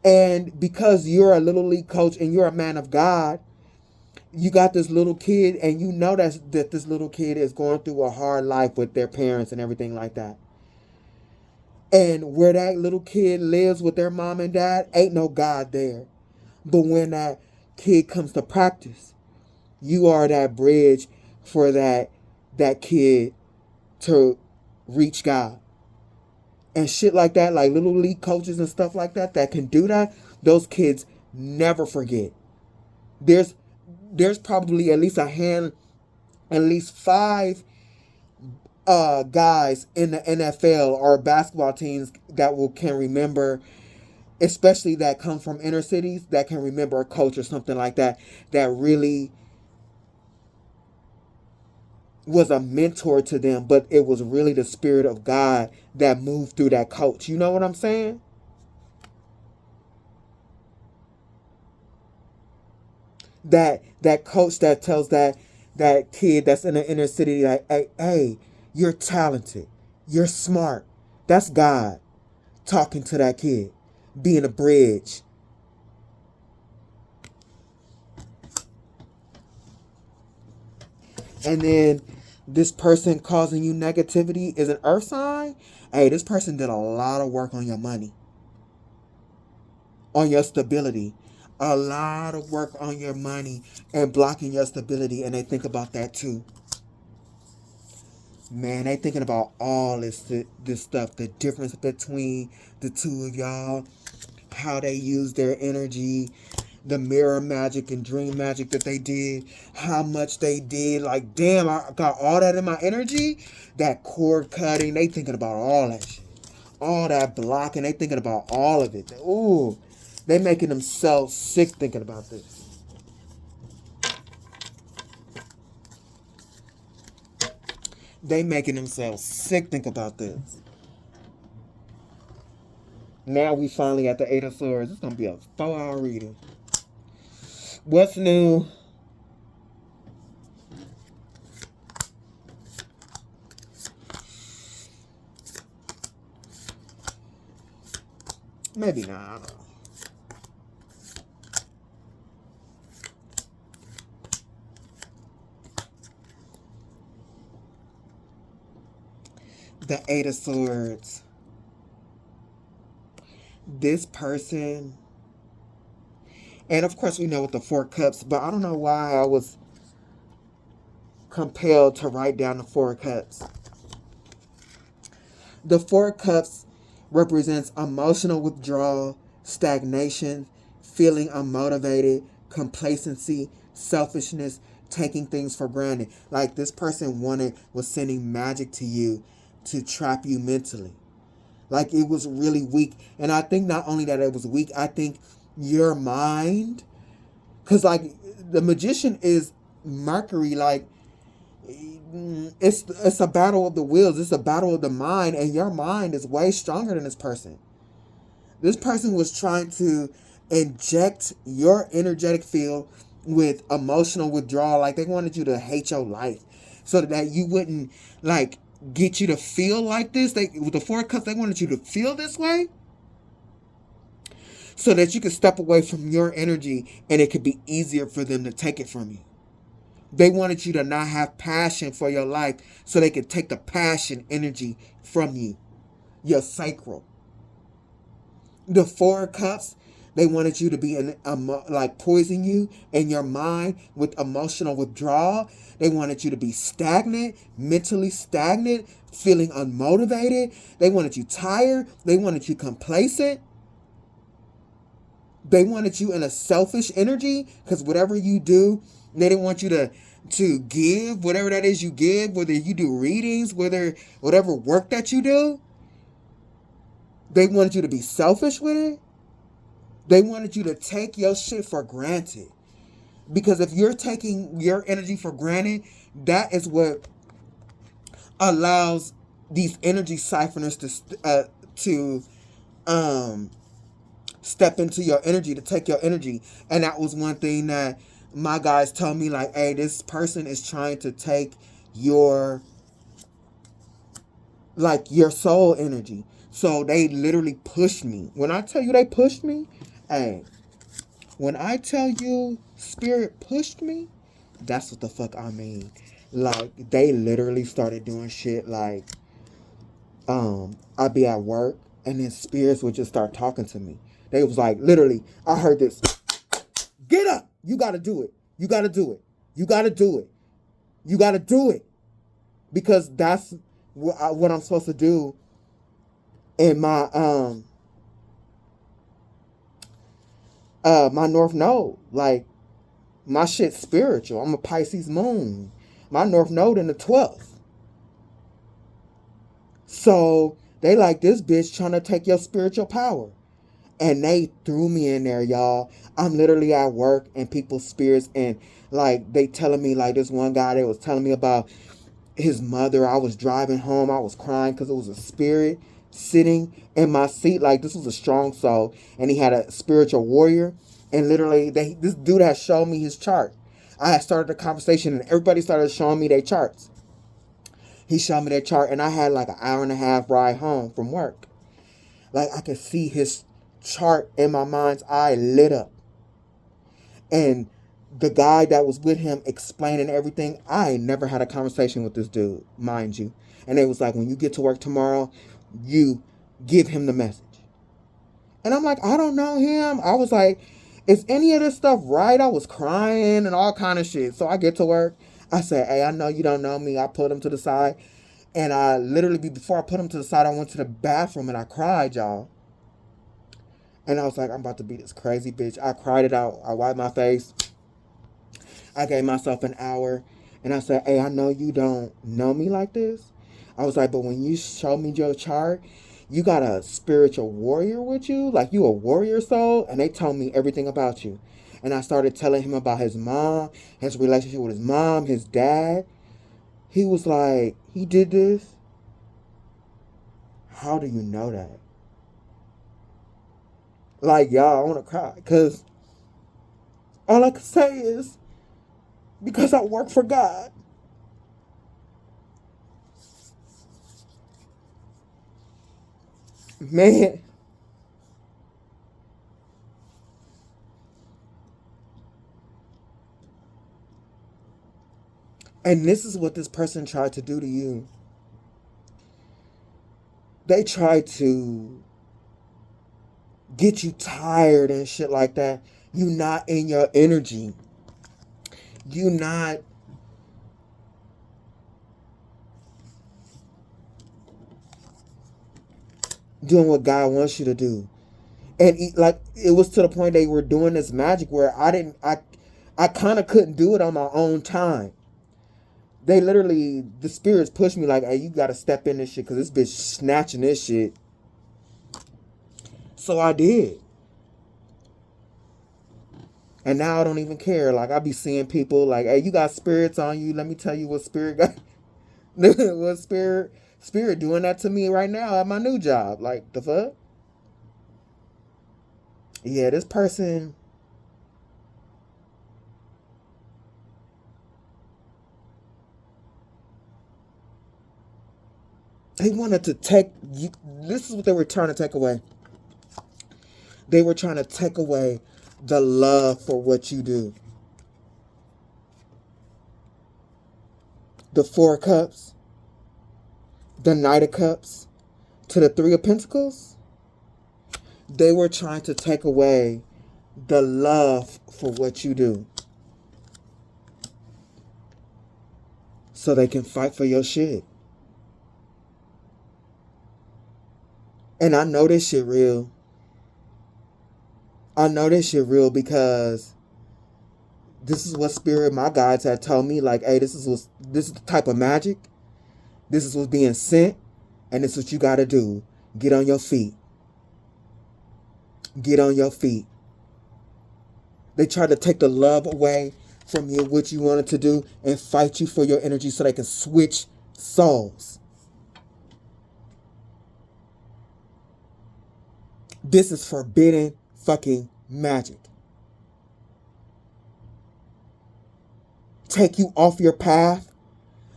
And because you're a little league coach and you're a man of God, you got this little kid and you know that this little kid is going through a hard life with their parents and everything like that. And where that little kid lives with their mom and dad, ain't no God there. But when that kid comes to practice, you are that bridge for that kid to reach God. And shit like that, like little league coaches and stuff like that can do that, those kids never forget. There's probably at least five guys in the NFL or basketball teams that can remember, especially that come from inner cities, that can remember a coach or something like that really was a mentor to them, but it was really the Spirit of God that moved through that coach. You know what I'm saying? That coach that tells that kid that's in the inner city, like, hey, you're talented, you're smart. That's God talking to that kid, being a bridge. And then this person causing you negativity is an earth sign. Hey, this person did a lot of work on your money, on your stability. A lot of work on your money and blocking your stability. And they think about that too. Man, they thinking about all this stuff. The difference between the two of y'all. How they use their energy. The mirror magic and dream magic that they did. How much they did. Like, damn, I got all that in my energy. That cord cutting. They thinking about all that shit. All that blocking. They thinking about all of it. Ooh. They making themselves sick thinking about this. They making themselves sick thinking about this. Now we finally at the 8 of Swords. It's going to be a 4-hour reading. What's new? Maybe not. I don't know. The 8 of Swords. This person, and of course we know with the 4 Cups, but I don't know why I was compelled to write down the 4 Cups. The 4 Cups represents emotional withdrawal, stagnation, feeling unmotivated, complacency, selfishness, taking things for granted. Like this person was sending magic to you to trap you mentally. Like it was really weak. And I think not only that it was weak, I think your mind, because like the magician is Mercury, like it's a battle of the wills. It's a battle of the mind, and your mind is way stronger than this person. This person was trying to inject your energetic field with emotional withdrawal. Like they wanted you to hate your life so that you wouldn't like get you to feel like this. With the 4 Cups, they wanted you to feel this way so that you could step away from your energy and it could be easier for them to take it from you. They wanted you to not have passion for your life so they could take the passion energy from you, your sacral. The 4 Cups, they wanted you to be like poison you in your mind with emotional withdrawal. They wanted you to be stagnant, mentally stagnant, feeling unmotivated. They wanted you tired. They wanted you complacent. They wanted you in a selfish energy because whatever you do, they didn't want you to give, whatever that is you give, whether you do readings, whatever work that you do. They wanted you to be selfish with it. They wanted you to take your shit for granted. Because if you're taking your energy for granted, that is what allows these energy siphoners to step into your energy, to take your energy. And that was one thing that my guys told me, like, hey, this person is trying to take your soul energy. So they literally pushed me. When I tell you they pushed me, hey, when I tell you spirit pushed me, that's what the fuck I mean. Like, they literally started doing shit like, I'd be at work and then spirits would just start talking to me. They was like, literally, I heard this. Get up. You got to do it. You got to do it. You got to do it. You got to do it. Because that's what I'm supposed to do in my my North Node. Like, my shit's spiritual. I'm a Pisces moon. My North Node in the 12th. So they like, this bitch trying to take your spiritual power. And they threw me in there, y'all. I'm literally at work and people's spirits, and like they telling me, like this one guy, they was telling me about his mother. I was driving home. I was crying because it was a spirit sitting in my seat. Like, this was a strong soul, and he had a spiritual warrior. And literally, this dude had shown me his chart. I had started a conversation, and everybody started showing me their charts. He showed me their chart, and I had like an hour and a half ride home from work. Like, I could see his chart in my mind's eye lit up. And the guy that was with him explaining everything, I never had a conversation with this dude, mind you. And it was like, when you get to work tomorrow, you give him the message. And I'm like, I don't know him. I was like, is any of this stuff right? I was crying and all kind of shit. So I get to work. I said, hey, I know you don't know me. I put him to the side. And I literally, before I put him to the side, I went to the bathroom and I cried, y'all. And I was like, I'm about to be this crazy bitch. I cried it out. I wiped my face. I gave myself an hour. And I said, hey, I know you don't know me like this. I was like, but when you show me your chart, you got a spiritual warrior with you. Like, you a warrior soul. And they told me everything about you. And I started telling him about his mom, his relationship with his mom, his dad. He was like, he did this? How do you know that? Like, y'all, I want to cry. Because all I can say is, because I work for God. Man. And this is what this person tried to do to you. They tried to get you tired and shit like that. You not in your energy. You not doing what God wants you to do. And like, it was to the point they were doing this magic where I kind of couldn't do it on my own time. They literally, the spirits pushed me like, hey, you got to step in this shit because this bitch snatching this shit. So I did. And now I don't even care. Like, I be seeing people like, hey, you got spirits on you. Let me tell you what spirit got. What spirit doing that to me right now at my new job. Like, the fuck? Yeah, this person, they wanted to take you. This is what they were trying to take away. They were trying to take away the love for what you do. The 4 of Cups, the Knight of Cups, to the 3 of Pentacles. They were trying to take away the love for what you do, so they can fight for your shit. And I know this shit real. I know this shit real because this is what spirit, my guides had told me. Like, hey, this is the type of magic. This is what's being sent. And this is what you got to do. Get on your feet. Get on your feet. They try to take the love away from you, what you wanted to do, and fight you for your energy so they can switch souls. This is forbidden fucking magic. Take you off your path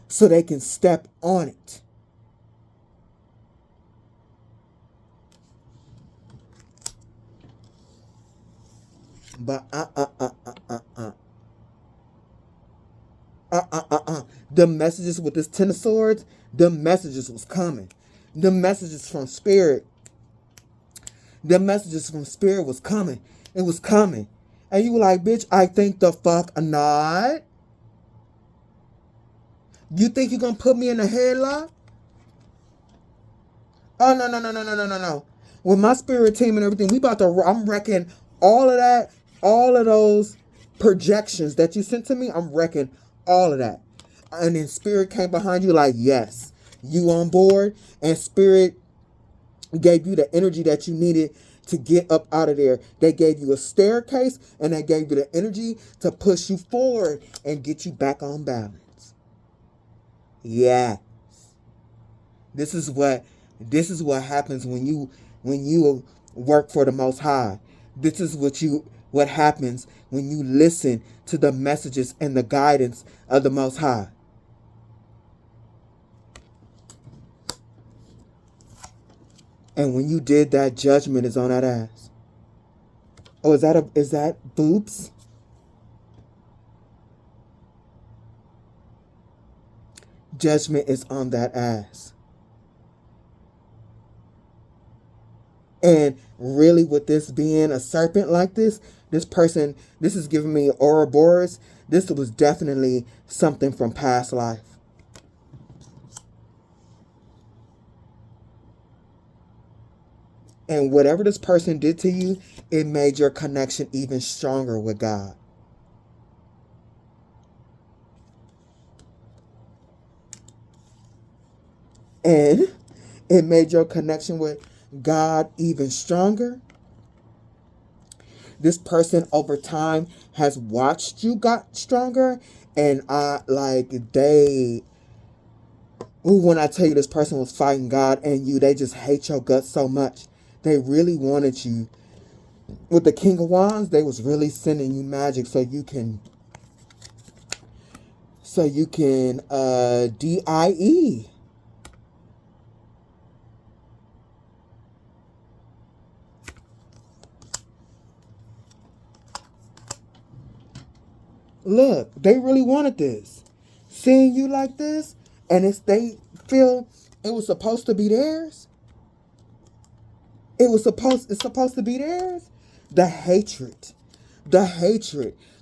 so they can step on it. But the messages with this 10 of Swords, the messages was coming. The messages from Spirit. The messages from Spirit was coming. It was coming. And you like, bitch, I think the fuck not. You think you're gonna put me in a headlock? Oh, no, no, no, no, no, no, no, no. With my spirit team and everything, I'm wrecking all of that, all of those projections that you sent to me, I'm wrecking all of that. And then spirit came behind you like, yes, you on board. And spirit gave you the energy that you needed to get up out of there. They gave you a staircase and they gave you the energy to push you forward and get you back on balance. Yeah. This is what happens when you work for the Most High. This is what happens when you listen to the messages and the guidance of the Most High. And when you did that, judgment is on that ass. Oh, is that boobs? Judgment is on that ass. And really, with this being a serpent like this is giving me Ouroboros. This was definitely something from past life. And whatever this person did to you, it made your connection even stronger with God. And it made your connection with God even stronger. This person over time has watched you got stronger. And when I tell you this person was fighting God and you, they just hate your guts so much. They really wanted you. With the King of Wands, they was really sending you magic so you can DIE. Look, they really wanted this. Seeing you like this, and they feel it was supposed to be theirs. It's supposed to be theirs. The hatred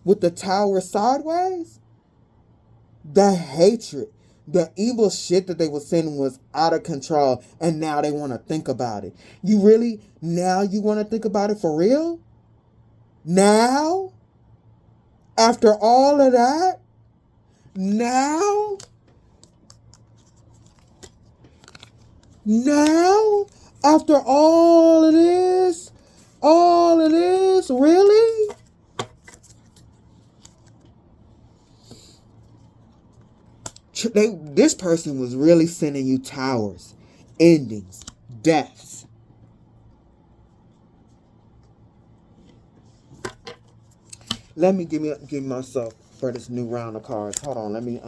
with the tower sideways. The hatred, the evil shit that they were sending was out of control, and now they want to think about it. You want to think about it for real? Now? After all of that? Now? After all of this? Really? This person was really sending you towers, endings, deaths. Let me give myself for this new round of cards. Hold on, let me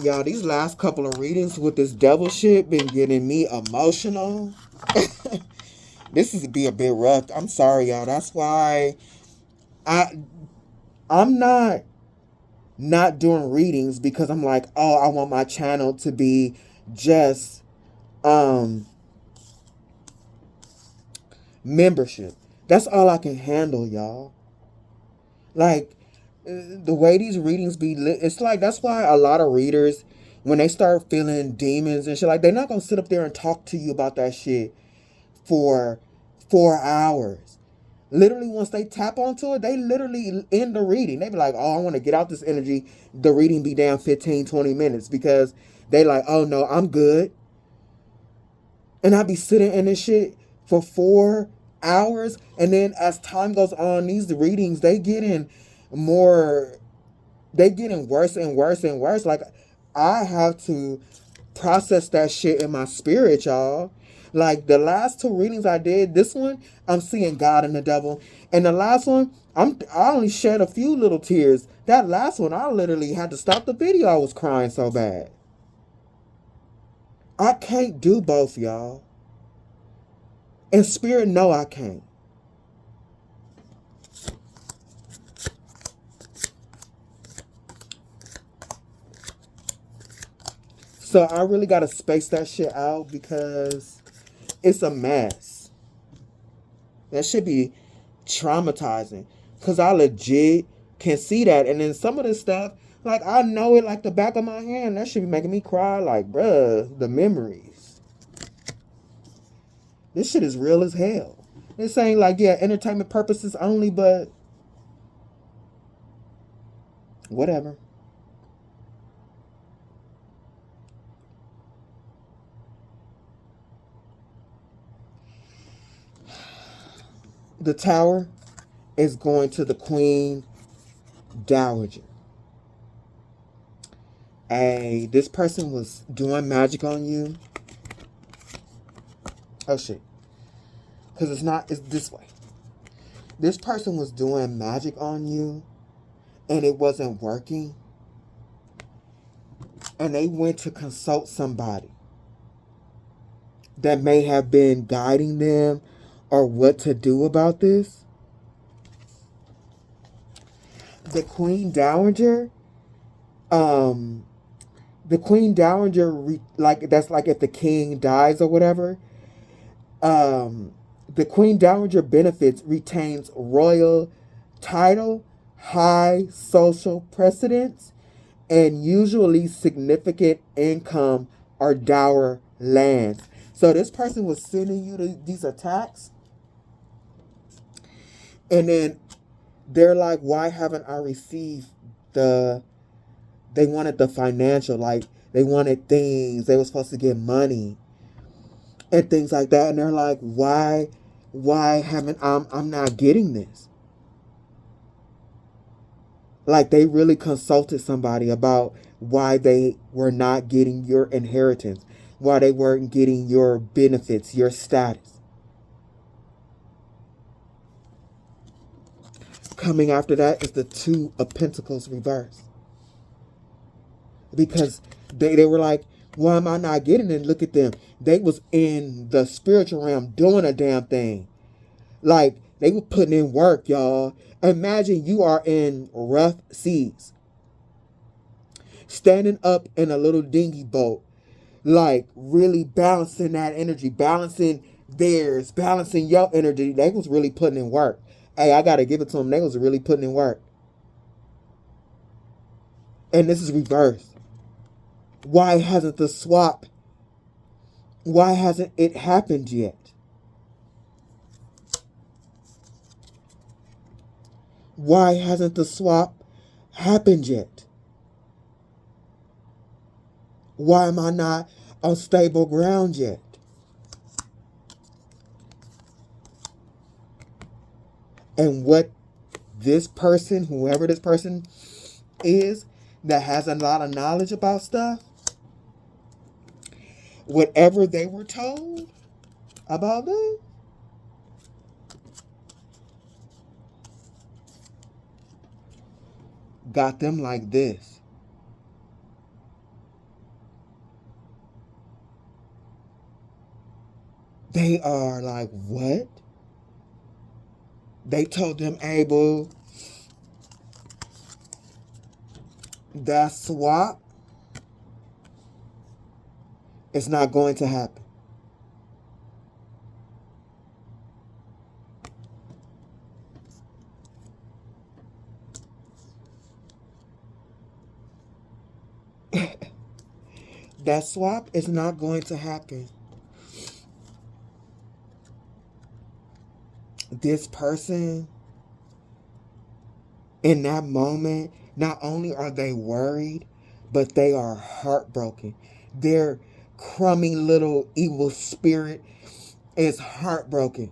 y'all, these last couple of readings with this devil shit been getting me emotional. This is be a bit rough. I'm sorry, y'all. That's why I'm not doing readings, because I'm like, oh, I want my channel to be just membership. That's all I can handle, y'all. Like, the way these readings be lit, it's like, that's why a lot of readers, when they start feeling demons and shit, like, they're not gonna sit up there and talk to you about that shit for 4 hours. Literally, once they tap onto it, they literally end the reading. They be like, oh, I want to get out this energy. The reading be down 15, 20 minutes, because they like, oh no, I'm good. And I be sitting in this shit for 4 hours. And then as time goes on, these readings, they getting worse and worse and worse. Like, I have to process that shit in my spirit, y'all. Like, the last 2 readings I did, this one, I'm seeing God and the devil. And the last one, I only shed a few little tears. That last one, I literally had to stop the video. I was crying so bad. I can't do both, y'all. And spirit, no, I can't. So I really got to space that shit out, because it's a mess. That should be traumatizing. Because I legit can see that. And then some of this stuff, like, I know it like the back of my hand. That should be making me cry. Like, bruh, the memories. This shit is real as hell. This ain't like, yeah, entertainment purposes only, but whatever. The Tower is going to the Queen Dowager. Hey, this person was doing magic on you. Oh shit. Because it's this way. This person was doing magic on you and it wasn't working. And they went to consult somebody that may have been guiding them or what to do about this. The Queen Dowager, like, that's like if the king dies or whatever. The Queen Dowager benefits retains royal title, high social precedence, and usually significant income or dower lands. So this person was sending you these attacks, and then they're like, why haven't I received they wanted the financial, like, they wanted things, they were supposed to get money and things like that, and they're like, why haven't I'm not getting this? Like, they really consulted somebody about why they were not getting your inheritance, why they weren't getting your benefits, your status. Coming after that is the Two of Pentacles reverse. Because they were like, why am I not getting it? Look at them. They was in the spiritual realm doing a damn thing. Like, they were putting in work, y'all. Imagine you are in rough seas, standing up in a little dinghy boat, like, really balancing that energy, balancing theirs, balancing your energy. They was really putting in work. Hey, I gotta give it to them. They was really putting in work. And this is reversed. Why hasn't the swap? Why hasn't it happened yet? Why hasn't the swap happened yet? Why am I not on stable ground yet? And what this person, whoever this person is, that has a lot of knowledge about stuff, whatever they were told about them, got them like this. They are like, what? They told them, Abel, that swap is not going to happen. That swap is not going to happen. This person, in that moment, not only are they worried, but they are heartbroken. Their crummy little evil spirit is heartbroken.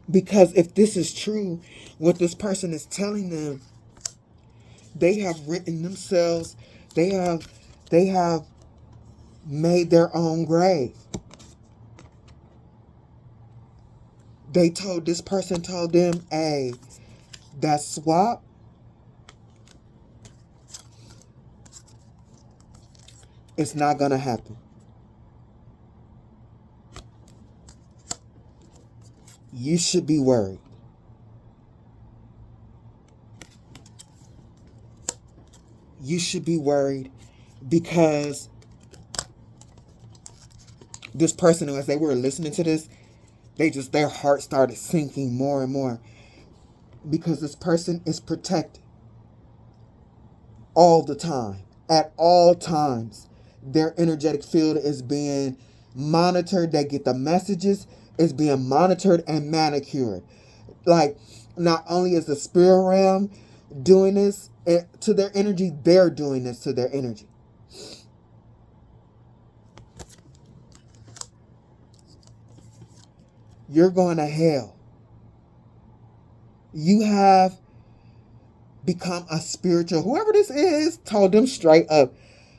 Because if this is true, what this person is telling them, they have written themselves, they have made their own grave. This person told them, hey, that swap is not gonna happen. You should be worried. You should be worried because this person, as they were listening to this, their heart started sinking more and more, because this person is protected all the time. At all times, their energetic field is being monitored. They get the messages. It's being monitored and manicured. Like, not only is the spirit realm doing this to their energy, they're doing this to their energy. You're going to hell. You have become a spiritual, whoever this is, told them straight up,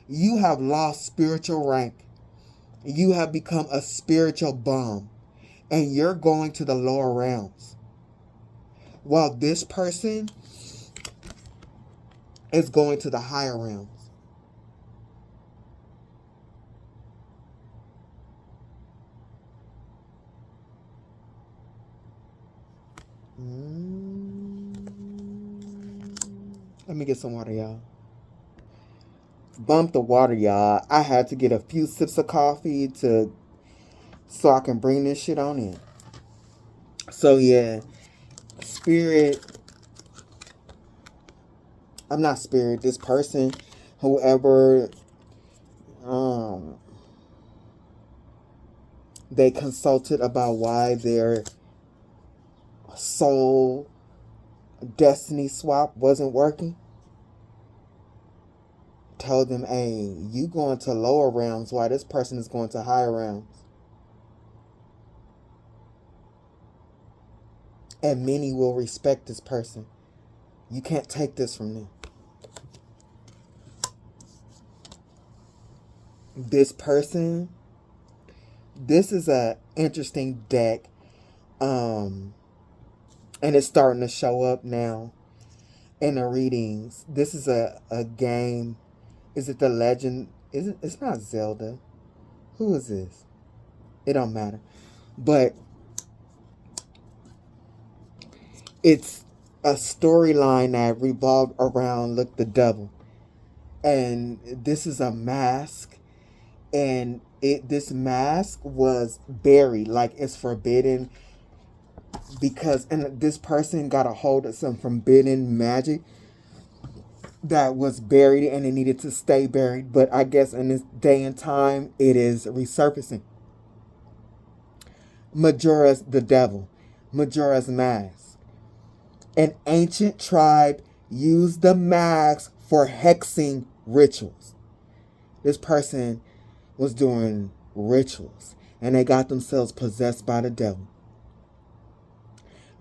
you have lost spiritual rank. You have become a spiritual bum, and you're going to the lower realms. While this person is going to the higher realms. Let me get some water, y'all. Bump the water, y'all. I had to get a few sips of coffee so I can bring this shit on in. So yeah, spirit. I'm not spirit. This person, whoever, they consulted about why their soul destiny swap wasn't working. Told them, hey, you going to lower realms while this person is going to higher realms. And many will respect this person. You can't take this from them. This person, this is a interesting deck. And it's starting to show up now in the readings. This is a game. Is it the legend? It's not Zelda. Who is this? It don't matter. But it's a storyline that revolved around, look, the devil. And this is a mask. And this mask was buried. Like, it's forbidden. And this person got a hold of some forbidden magic that was buried, and it needed to stay buried. But I guess in this day and time, it is resurfacing. Majora's the devil. Majora's mask. An ancient tribe used the mask for hexing rituals. This person was doing rituals, and they got themselves possessed by the devil.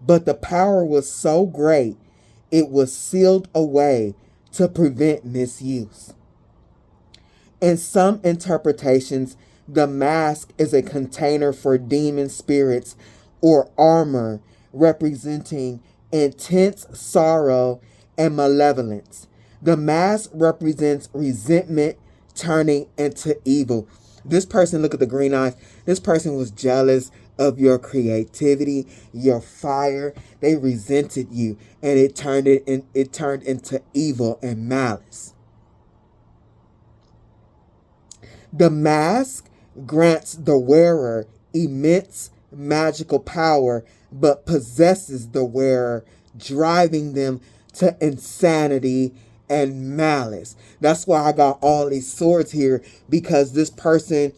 But the power was so great, it was sealed away to prevent misuse. In some interpretations, the mask is a container for demon spirits or armor representing intense sorrow and malevolence. The mask represents resentment turning into evil. This person, look at the green eyes. This person was jealous of your creativity, your fire. They resented you, and it turned into evil and malice. The mask grants the wearer immense magical power, but possesses the wearer, driving them to insanity and malice. That's why I got all these swords here, because this person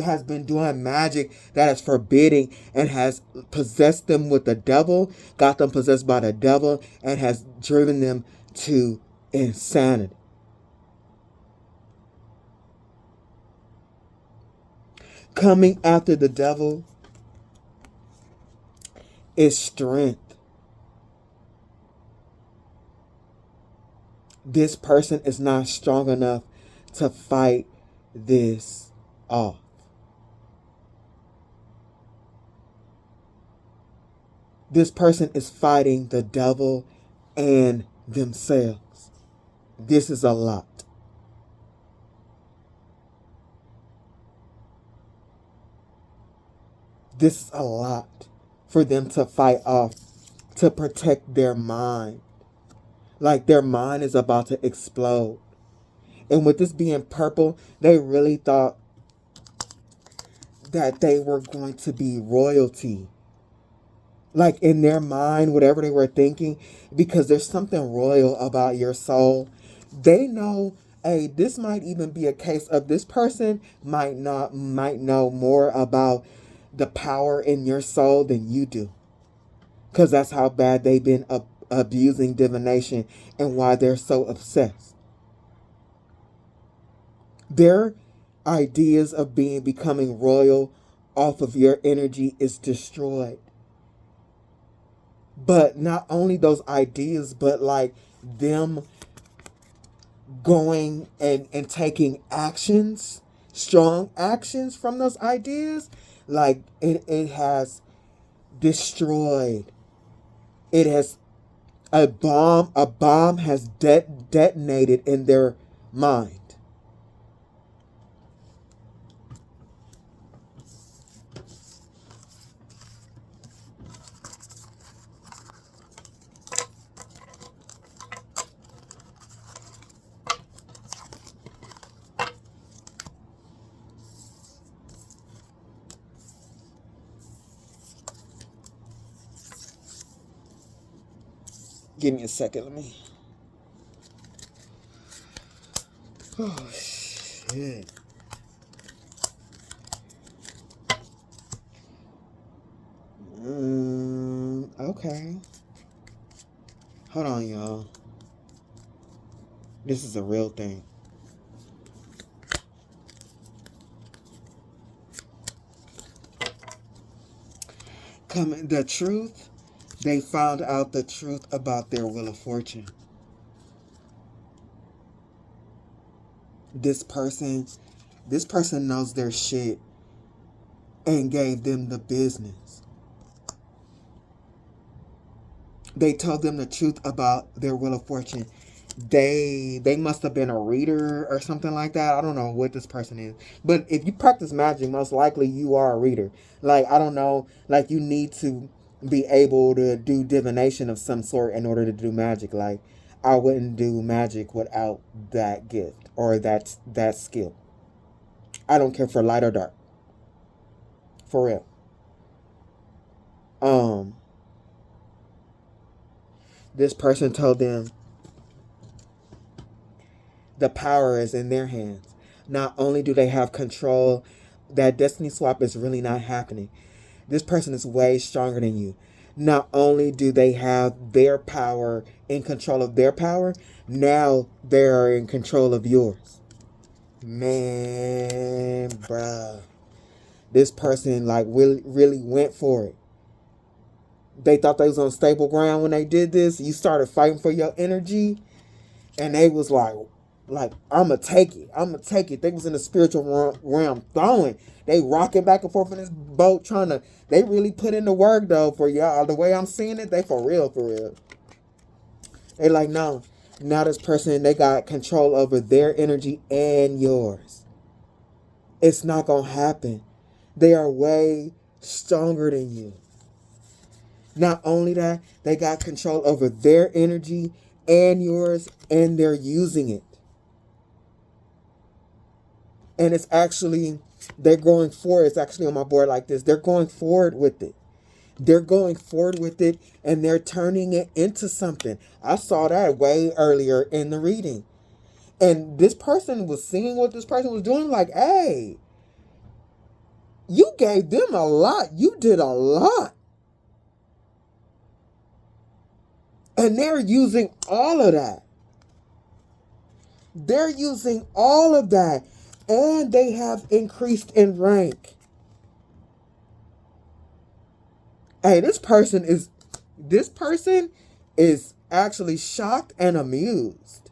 has been doing magic that is forbidding and has possessed them with the devil, got them possessed by the devil, and has driven them to insanity. Coming after the devil is strength. This person is not strong enough to fight this off. This person is fighting the devil and themselves. This is a lot. This is a lot for them to fight off, to protect their mind. Like, their mind is about to explode. And with this being purple, they really thought that they were going to be royalty. Like in their mind, whatever they were thinking, because there's something royal about your soul. They know, hey, this might even be a case of this person might know more about the power in your soul than you do. Because that's how bad they've been abusing divination and why they're so obsessed. Their ideas of becoming royal off of your energy is destroyed. But not only those ideas, but like them going and taking actions, strong actions from those ideas, like it has destroyed. It has a bomb has detonated in their mind. Give me a second, let me. Oh, shit. Okay. Hold on, y'all. This is a real thing. The truth, they found out the truth about their wheel of fortune. This person knows their shit and gave them the business. They told them the truth about their wheel of fortune. They must have been a reader or something like that. I don't know what this person is. But if you practice magic, most likely you are a reader. Like, I don't know, like you need to be able to do divination of some sort in order to do magic. Like, I wouldn't do magic without that gift or that skill. I don't care for light or dark. For real. This person told them the power is in their hands. Not only do they have control, that destiny swap is really not happening. This person is way stronger than you. Not only do they have their power, in control of their power, now they're in control of yours. Man, bruh. This person like really went for it. They thought they was on stable ground when they did this. You started fighting for your energy, and they was like, I'ma take it. They was in the spiritual realm throwing. They rocking back and forth in this boat they really put in the work though for y'all. The way I'm seeing it, they for real. They like, no. Now this person, they got control over their energy and yours. It's not gonna happen. They are way stronger than you. Not only that, they got control over their energy and yours, and they're using it. And it's actually, they're going forward. It's actually on my board like this. They're going forward with it. And they're turning it into something. I saw that way earlier in the reading. And this person was seeing what this person was doing, like, hey, you gave them a lot. You did a lot. And they're using all of that. And they have increased in rank. Hey, this person is actually shocked and amused.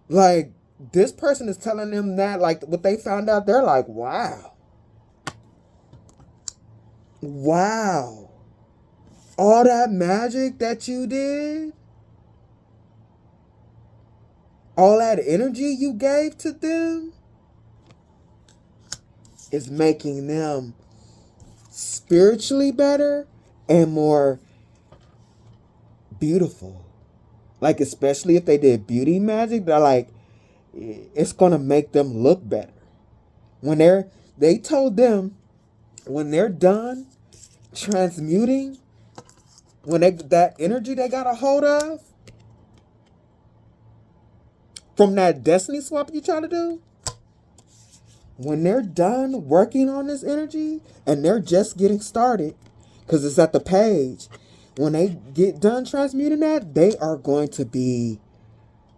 Like, this person is telling them that, like, what they found out, they're like, wow. All that magic that you did, all that energy you gave to them is making them spiritually better and more beautiful. Like, especially if they did beauty magic, they're like, it's going to make them look better. When they told them when they're done transmuting, when that energy they got a hold of from that destiny swap you try to do, when they're done working on this energy and they're just getting started, because it's at the page, when they get done transmuting that, they are going to be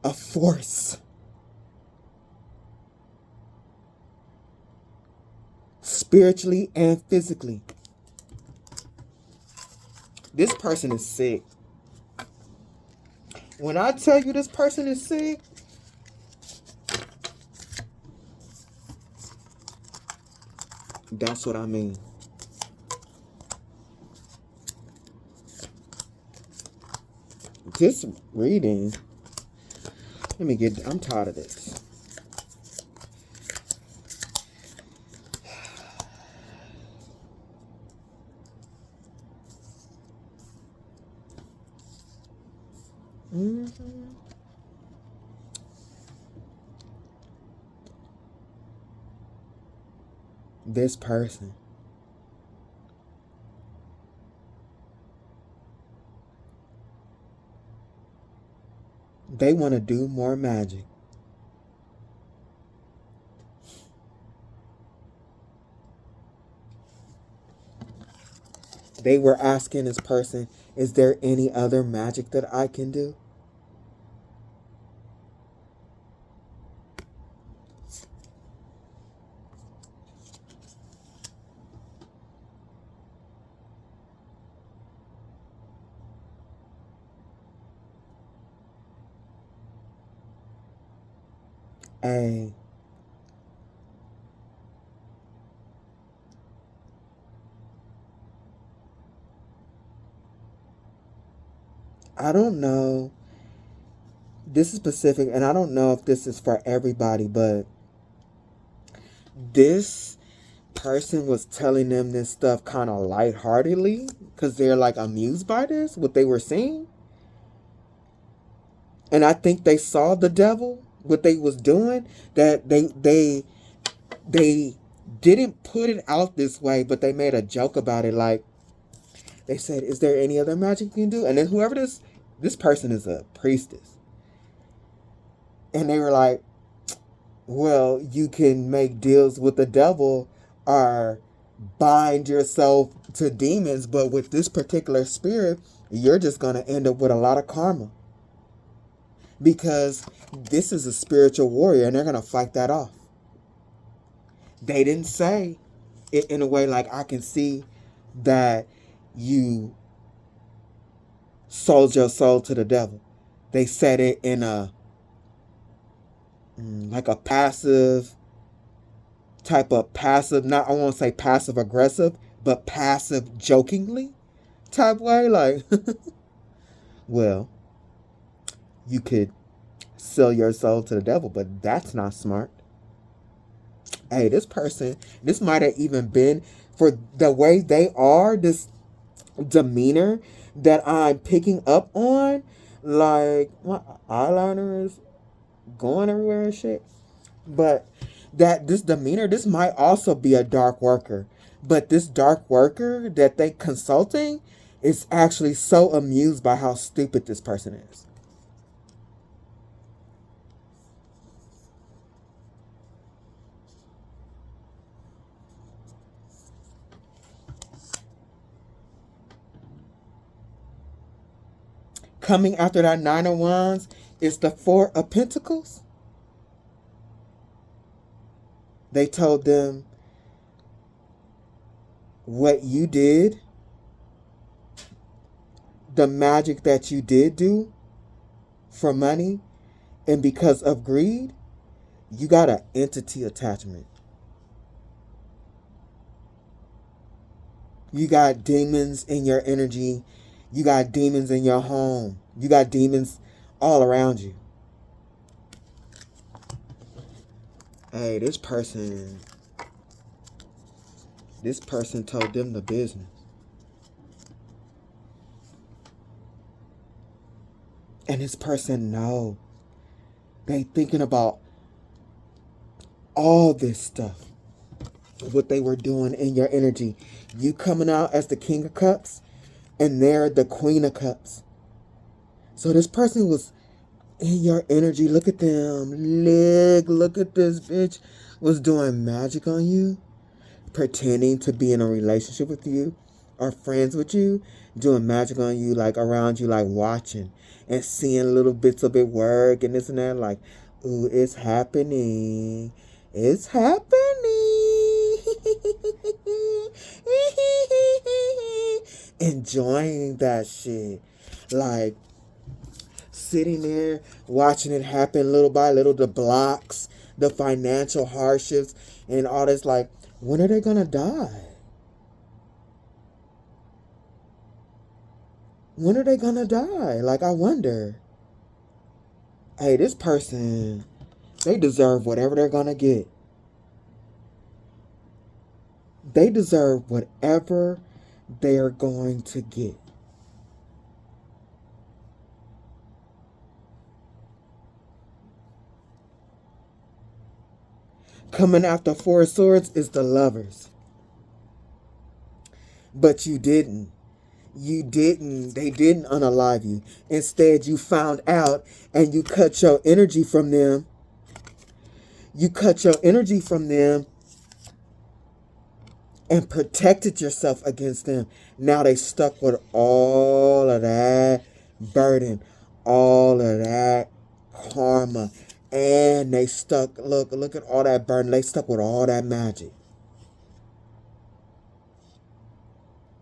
a force. Spiritually and physically. This person is sick. When I tell you this person is sick, that's what I mean. This reading, I'm tired of this. This person. They want to do more magic. They were asking this person, is there any other magic that I can do? Hey, I don't know. This is specific, and I don't know if this is for everybody, but this person was telling them this stuff kind of lightheartedly because they're like amused by this, what they were seeing. And I think they saw the devil, what they was doing, that they didn't put it out this way, but they made a joke about it. Like, they said, is there any other magic you can do? And then whoever this person is a priestess. And they were like, well, you can make deals with the devil or bind yourself to demons, but with this particular spirit, you're just going to end up with a lot of karma. Because this is a spiritual warrior and they're going to fight that off. They didn't say it in a way like, I can see that you sold your soul to the devil. They said it in a like a passive type of passive, not, I won't say passive aggressive, but passive jokingly type way. Like, well, you could sell your soul to the devil, but that's not smart. Hey, this person, this might have even been, for the way they are, this demeanor that I'm picking up on, like, my eyeliner is going everywhere and shit. But that this demeanor, this might also be a dark worker. But this dark worker that they consulting is actually so amused by how stupid this person is. Coming after that Nine of Wands is the Four of Pentacles. They told them what you did, the magic that you did do for money, and because of greed, you got an entity attachment. You got demons in your energy. You got demons in your home. You got demons all around you. Hey, this person told them the business. And this person know. They thinking about all this stuff, what they were doing in your energy. You coming out as the King of Cups, and they're the Queen of Cups. So this person was in your energy. Look at them. Look at this bitch. Was doing magic on you, pretending to be in a relationship with you, or friends with you, doing magic on you, like around you, like watching and seeing little bits of it work and this and that. Like, ooh, it's happening. It's happening. Enjoying that shit. Like, sitting there watching it happen little by little, the blocks, the financial hardships, and all this. Like, when are they gonna die? When are they gonna die? Like, I wonder. Hey, this person, they deserve whatever they're gonna get. They deserve whatever they're going to get. Coming after Four Swords is the Lovers. But you didn't. They didn't unalive you. Instead, you found out and you cut your energy from them. You cut your energy from them and protected yourself against them. Now they stuck with all of that burden, all of that karma. And they stuck, look at all that burden. They stuck with all that magic.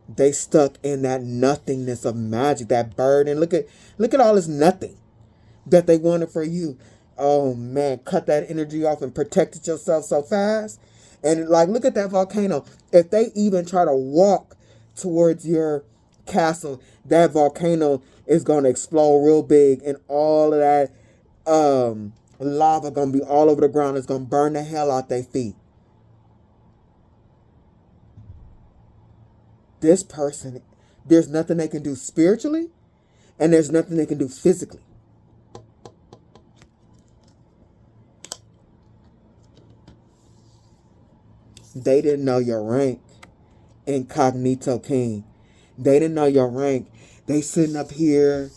They stuck in that nothingness of magic, that burden. Look at all this nothing that they wanted for you. Oh man, cut that energy off and protected yourself so fast. And like, look at that volcano. If they even try to walk towards your castle, that volcano is going to explode real big, and all of that lava going to be all over the ground. It's going to burn the hell out their feet. This person, there's nothing they can do spiritually, and there's nothing they can do physically. They didn't know your rank, incognito king. They didn't know your rank. They sitting up here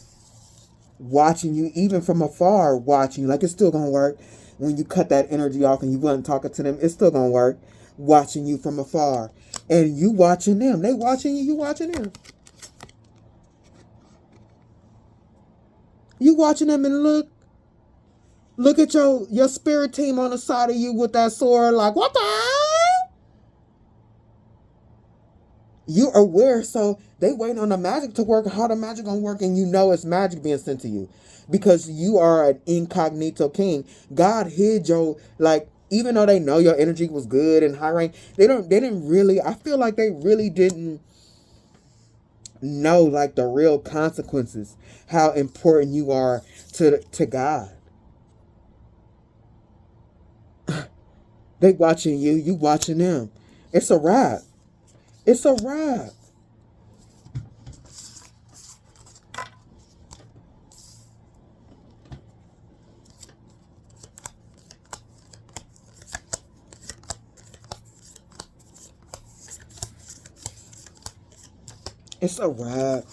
watching you, even from afar, watching you. Like, it's still going to work. When you cut that energy off and you wasn't talking to them, it's still going to work. Watching you from afar. And you watching them. They watching you, you watching them. You watching them, and look at your spirit team on the side of you with that sword. Like, what the hell? You're aware, so they waiting on the magic to work. How the magic gonna work, and you know it's magic being sent to you because you are an incognito king. God hid your, like, even though they know your energy was good and high rank, they didn't really. I feel like they really didn't know, like, the real consequences, how important you are to God. They watching you, you watching them. It's a wrap. It's a wrap. It's a wrap.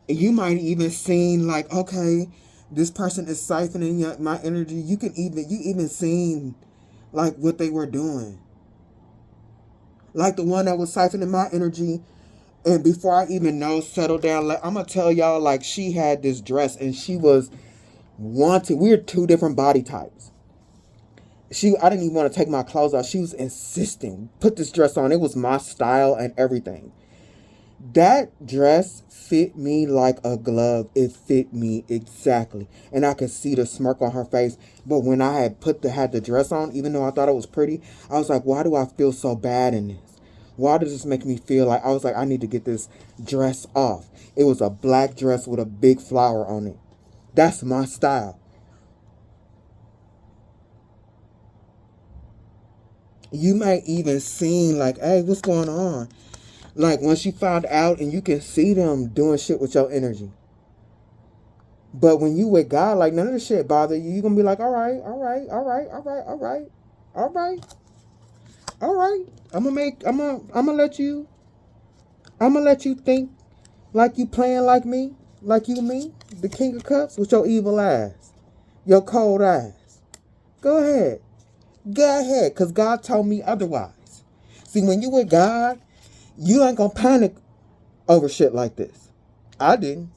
You might even seen, like, okay, this person is siphoning my energy. You even seen, like, what they were doing. Like the one that was siphoning my energy. And before I even know, settle down, like, I'm going to tell y'all, like, she had this dress and she was wanting. We're two different body types. I didn't even want to take my clothes off. She was insisting, put this dress on. It was my style and everything. That dress fit me like a glove. It fit me exactly. And I could see the smirk on her face. But when I had the dress on, even though I thought it was pretty, I was like, why do I feel so bad in this? Why does this make me feel like, I was like, I need to get this dress off. It was a black dress with a big flower on it. That's my style. You might even seen, like, hey, what's going on? Like, once you found out, and you can see them doing shit with your energy. But when you with God, like, none of this shit bother you. You're going to be like, all right, all right, all right, all right, all right, all right, all right. I'm going to let you think like you playing like me, like you me, the King of Cups, with your evil eyes, your cold eyes. Go ahead. Go ahead, because God told me otherwise. See, when you with God, you ain't going to panic over shit like this. I didn't.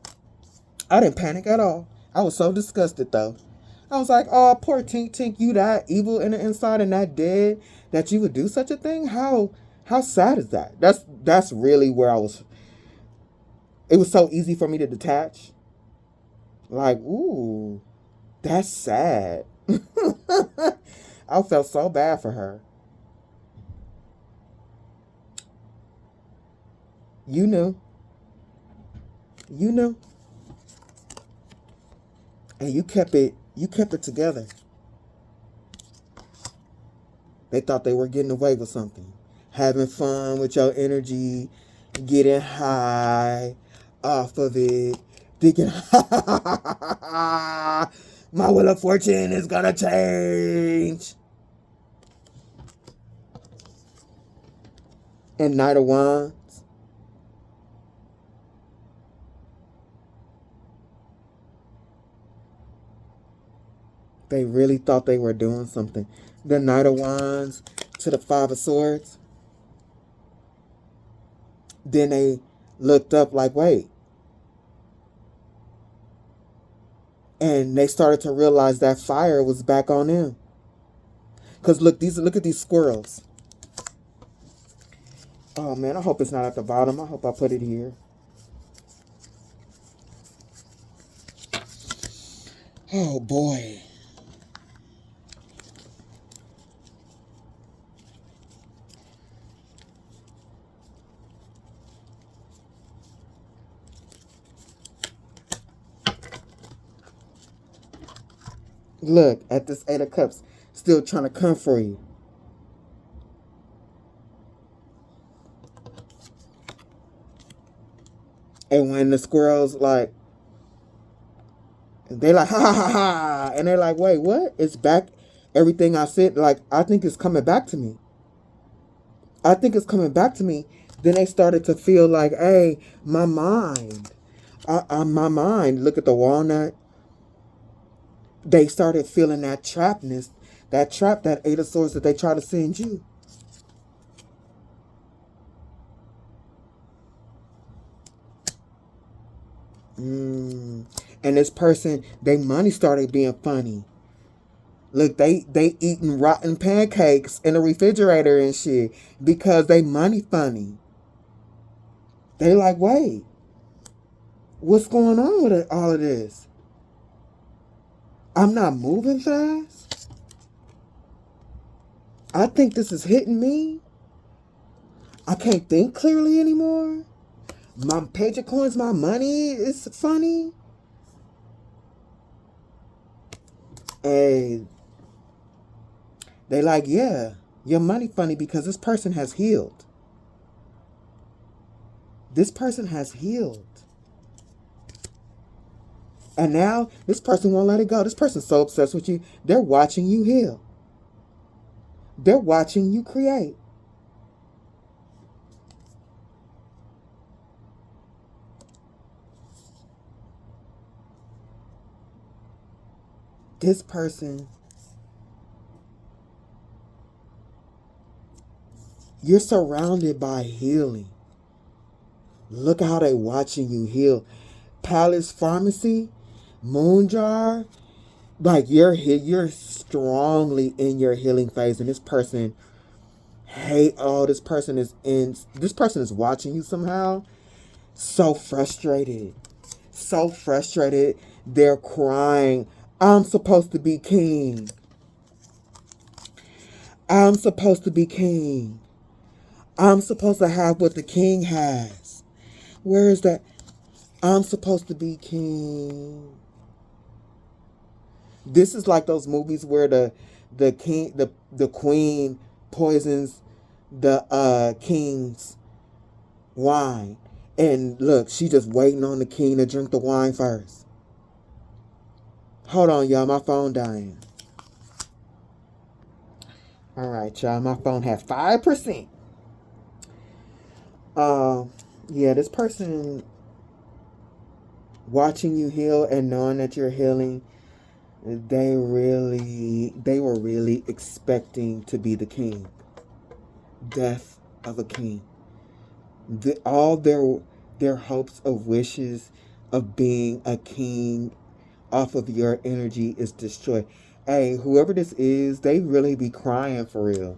I didn't panic at all. I was so disgusted, though. I was like, oh, poor Tink Tink, you that evil in the inside and that dead that you would do such a thing? How sad is that? That's really where I was. It was so easy for me to detach. Like, ooh, that's sad. I felt so bad for her. You knew. You knew. And you kept it together. They thought they were getting away with something. Having fun with your energy, getting high off of it, thinking, my wheel of fortune is gonna change. And Knight of Wands. They really thought they were doing something. The Knight of Wands to the Five of Swords. Then they looked up like, wait. And they started to realize that fire was back on them. Because look at these squirrels. Oh man, I hope it's not at the bottom. I hope I put it here. Oh boy. Look at this Eight of Cups, still trying to come for you. And when the squirrels like, they like, ha ha ha ha, and they're like, wait, what? It's back. Everything I said, like, I think it's coming back to me. I think it's coming back to me. Then they started to feel like, hey, my mind. My mind. Look at the walnut. They started feeling that trapness, that trap, that Eight of Swords that they try to send you. And this person, their money started being funny. Look, they eating rotten pancakes in the refrigerator and shit because they money funny. They like, wait, what's going on with all of this? I'm not moving fast. I think this is hitting me. I can't think clearly anymore. My page of coins, my money is funny. And they like, yeah, your money funny because this person has healed. This person has healed. And now this person won't let it go. This person's so obsessed with you. They're watching you heal. They're watching you create. This person, you're surrounded by healing. Look how they watching you heal. Palace Pharmacy, Moon Jar, like you're strongly in your healing phase, and this person, this person is watching you somehow. So frustrated. So frustrated. They're crying. I'm supposed to be king. I'm supposed to be king. I'm supposed to have what the king has. Where is that? I'm supposed to be king. This is like those movies where the queen poisons the king's wine. And look, she just waiting on the king to drink the wine first. Hold on, y'all. My phone dying. All right, y'all. My phone has 5%. Yeah, this person watching you heal and knowing that you're healing, they were really expecting to be the king. Death of a king. All their hopes of wishes of being a king off of your energy is destroyed. Hey, whoever this is, they really be crying for real.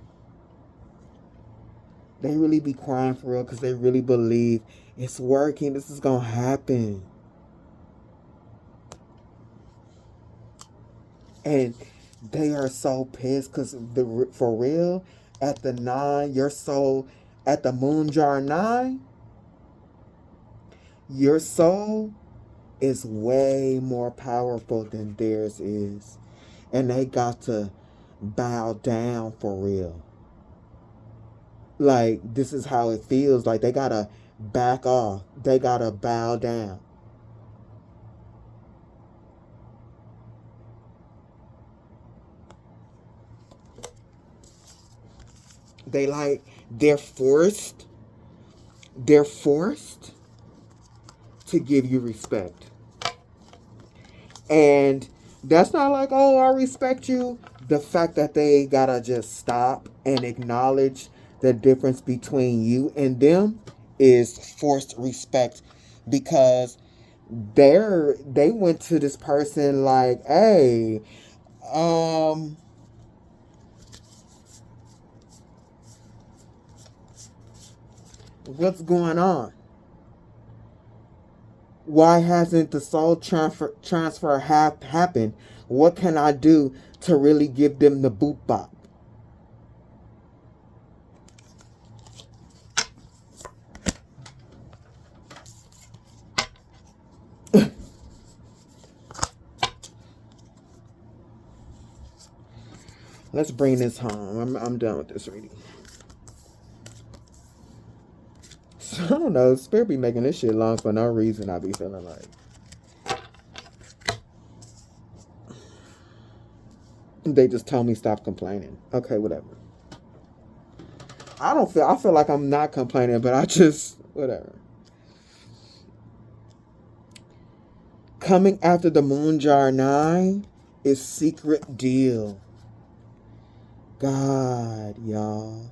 They really be crying for real because they really believe it's working. This is going to happen. And they are so pissed because for real, at the 9, your soul, at the moon jar 9, your soul is way more powerful than theirs is. And they got to bow down for real. Like, this is how it feels. Like, they got to back off. They got to bow down. They're forced to give you respect. And that's not like, oh, I respect you. The fact that they gotta just stop and acknowledge the difference between you and them is forced respect, because they went to this person like, hey, what's going on? Why hasn't the soul transfer happened? What can I do to really give them the boop bop? Let's bring this home. I'm done with this reading. So, I don't know. Spirit be making this shit long for no reason. I be feeling like they just told me stop complaining. Okay, whatever. I feel like I'm not complaining, but I just, whatever. Coming after the moon jar 9 is secret deal. God, y'all.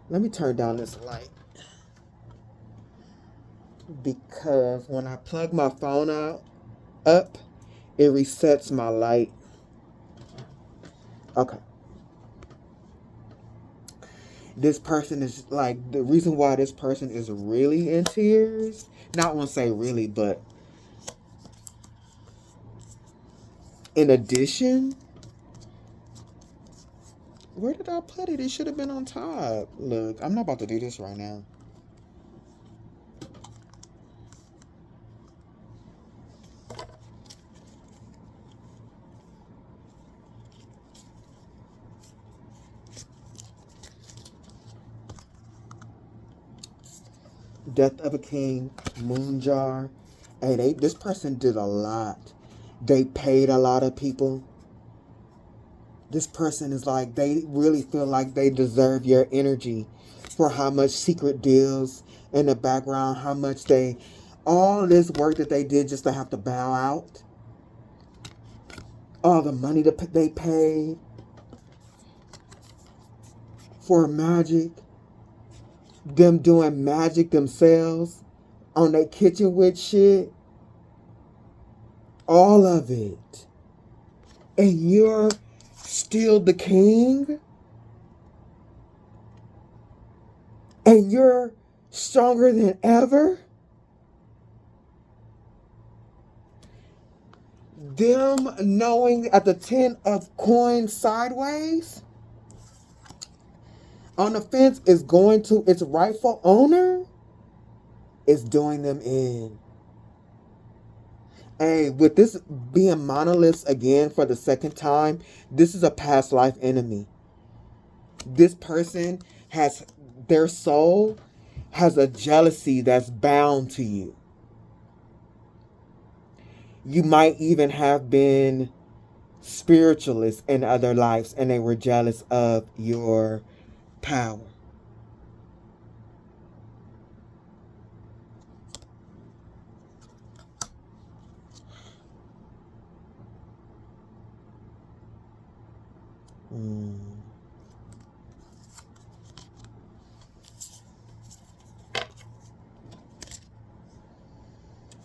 Let me turn down this light, because when I plug my phone up, it resets my light. Okay. This person is like, the reason why this person is really in tears, not want to say really, but in addition, where did I put it? It should have been on top. Look, I'm not about to do this right now. Death of a king, moon jar. Hey, this person did a lot. They paid a lot of people. This person is like, they really feel like they deserve your energy for how much secret deals in the background, how much all this work that they did just to have to bow out. All the money that they paid for magic. Them doing magic themselves on their kitchen with shit. All of it. And you're still the king? And you're stronger than ever? Them knowing at the 10 of coins sideways on the fence is going to its rightful owner, is doing them in. Hey, with this being monoliths again for the second time, this is a past life enemy. This person has, their soul has a jealousy that's bound to you. You might even have been spiritualists in other lives and they were jealous of your power.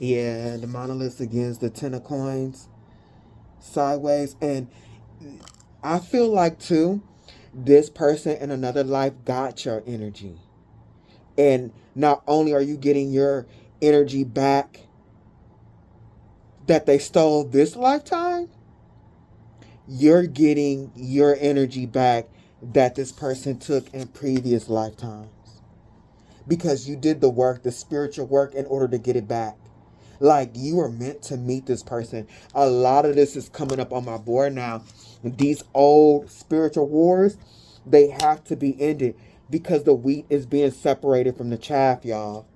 Yeah, the monolith against the 10 of coins sideways. And I feel like too, this person in another life got your energy. And not only are you getting your energy back that they stole this lifetime, you're getting your energy back that this person took in previous lifetimes. Because you did the work, the spiritual work, in order to get it back. Like, you were meant to meet this person. A lot of this is coming up on my board now. These old spiritual wars, they have to be ended because the wheat is being separated from the chaff, y'all.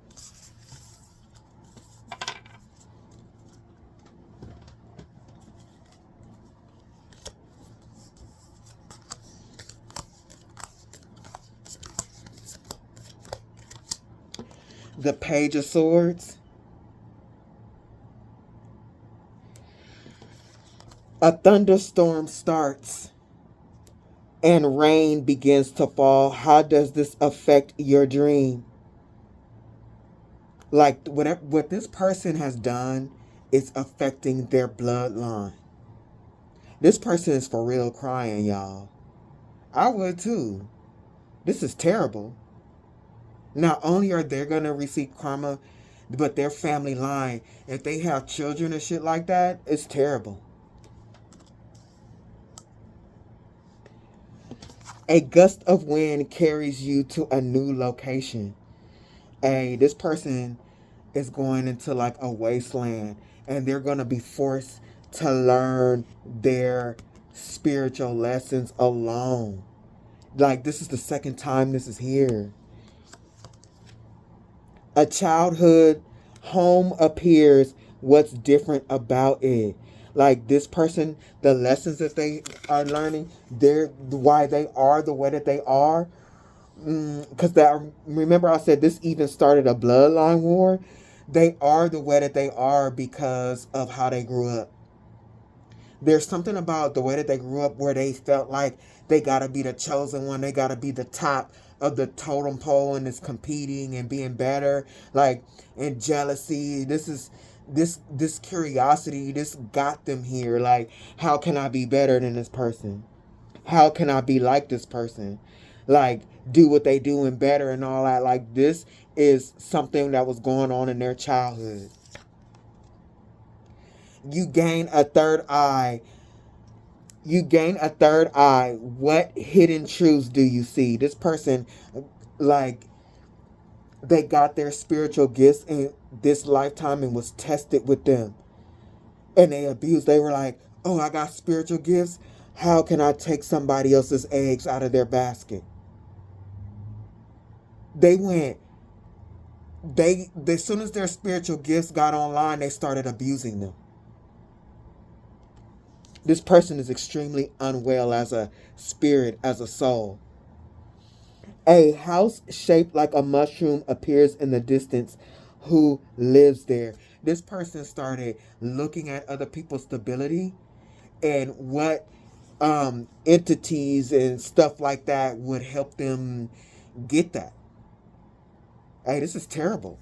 The Page of Swords. A thunderstorm starts and rain begins to fall. How does this affect your dream? Like, what this person has done is affecting their bloodline. This person is for real crying, y'all. I would too. This is terrible. Not only are they going to receive karma, but their family line, if they have children and shit like that, it's terrible. A gust of wind carries you to a new location. This person is going into like a wasteland and they're going to be forced to learn their spiritual lessons alone. Like, this is the second time this is here. A childhood home appears. What's different about it? Like, this person, the lessons that they are learning, they're why they are the way that they are. Because remember I said this even started a bloodline war. They are the way that they are because of how they grew up. There's something about the way that they grew up where they felt like they gotta be the chosen one. They gotta be the top of the totem pole and is competing and being better. Like, and jealousy. This curiosity. This got them here. Like, how can I be better than this person? How can I be like this person? Like, do what they do and better and all that. Like, this is something that was going on in their childhood. You gain a third eye. You gain a third eye. What hidden truths do you see? This person, like, they got their spiritual gifts in this lifetime and was tested with them. And they abused. They were like, oh, I got spiritual gifts. How can I take somebody else's eggs out of their basket? They went, as soon as their spiritual gifts got online, they started abusing them. This person is extremely unwell as a spirit, as a soul. A house shaped like a mushroom appears in the distance. Who lives there? This person started looking at other people's stability and what entities and stuff like that would help them get that. Hey, this is terrible.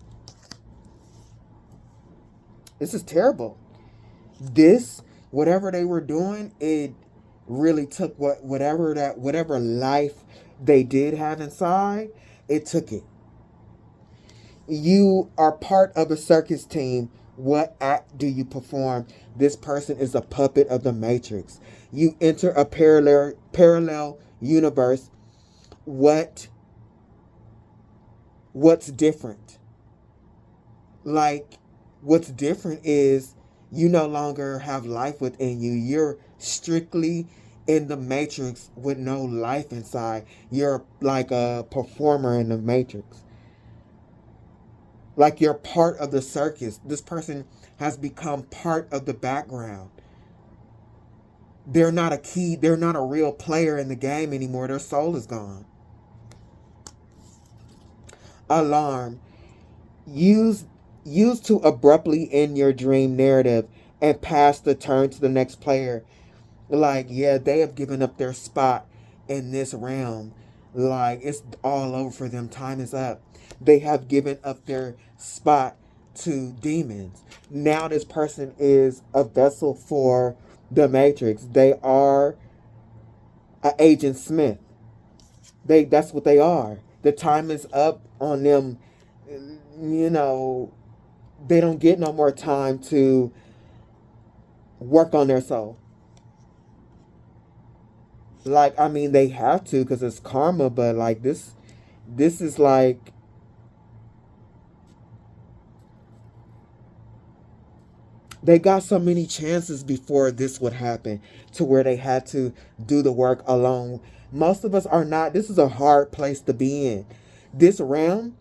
This is terrible. This, whatever they were doing, it really took whatever life they did have inside, it took it. You are part of a circus team. What act do you perform? This person is a puppet of the Matrix. You enter a parallel universe. What's different? Like, what's different is you no longer have life within you. You're strictly in the Matrix with no life inside. You're like a performer in the Matrix. Like you're part of the circus. This person has become part of the background. They're not they're not a real player in the game anymore. Their soul is gone. Alarm. Use to abruptly end your dream narrative and pass the turn to the next player. Like, yeah, they have given up their spot in this realm. Like, it's all over for them. Time is up. They have given up their spot to demons. Now this person is a vessel for the Matrix. They are an Agent Smith. That's what they are. The time is up on them. You know, they don't get no more time to work on their soul. Like, I mean, they have to because it's karma, but like this is like, they got so many chances before this would happen to where they had to do the work alone. Most of us are not. This is a hard place to be in. This realm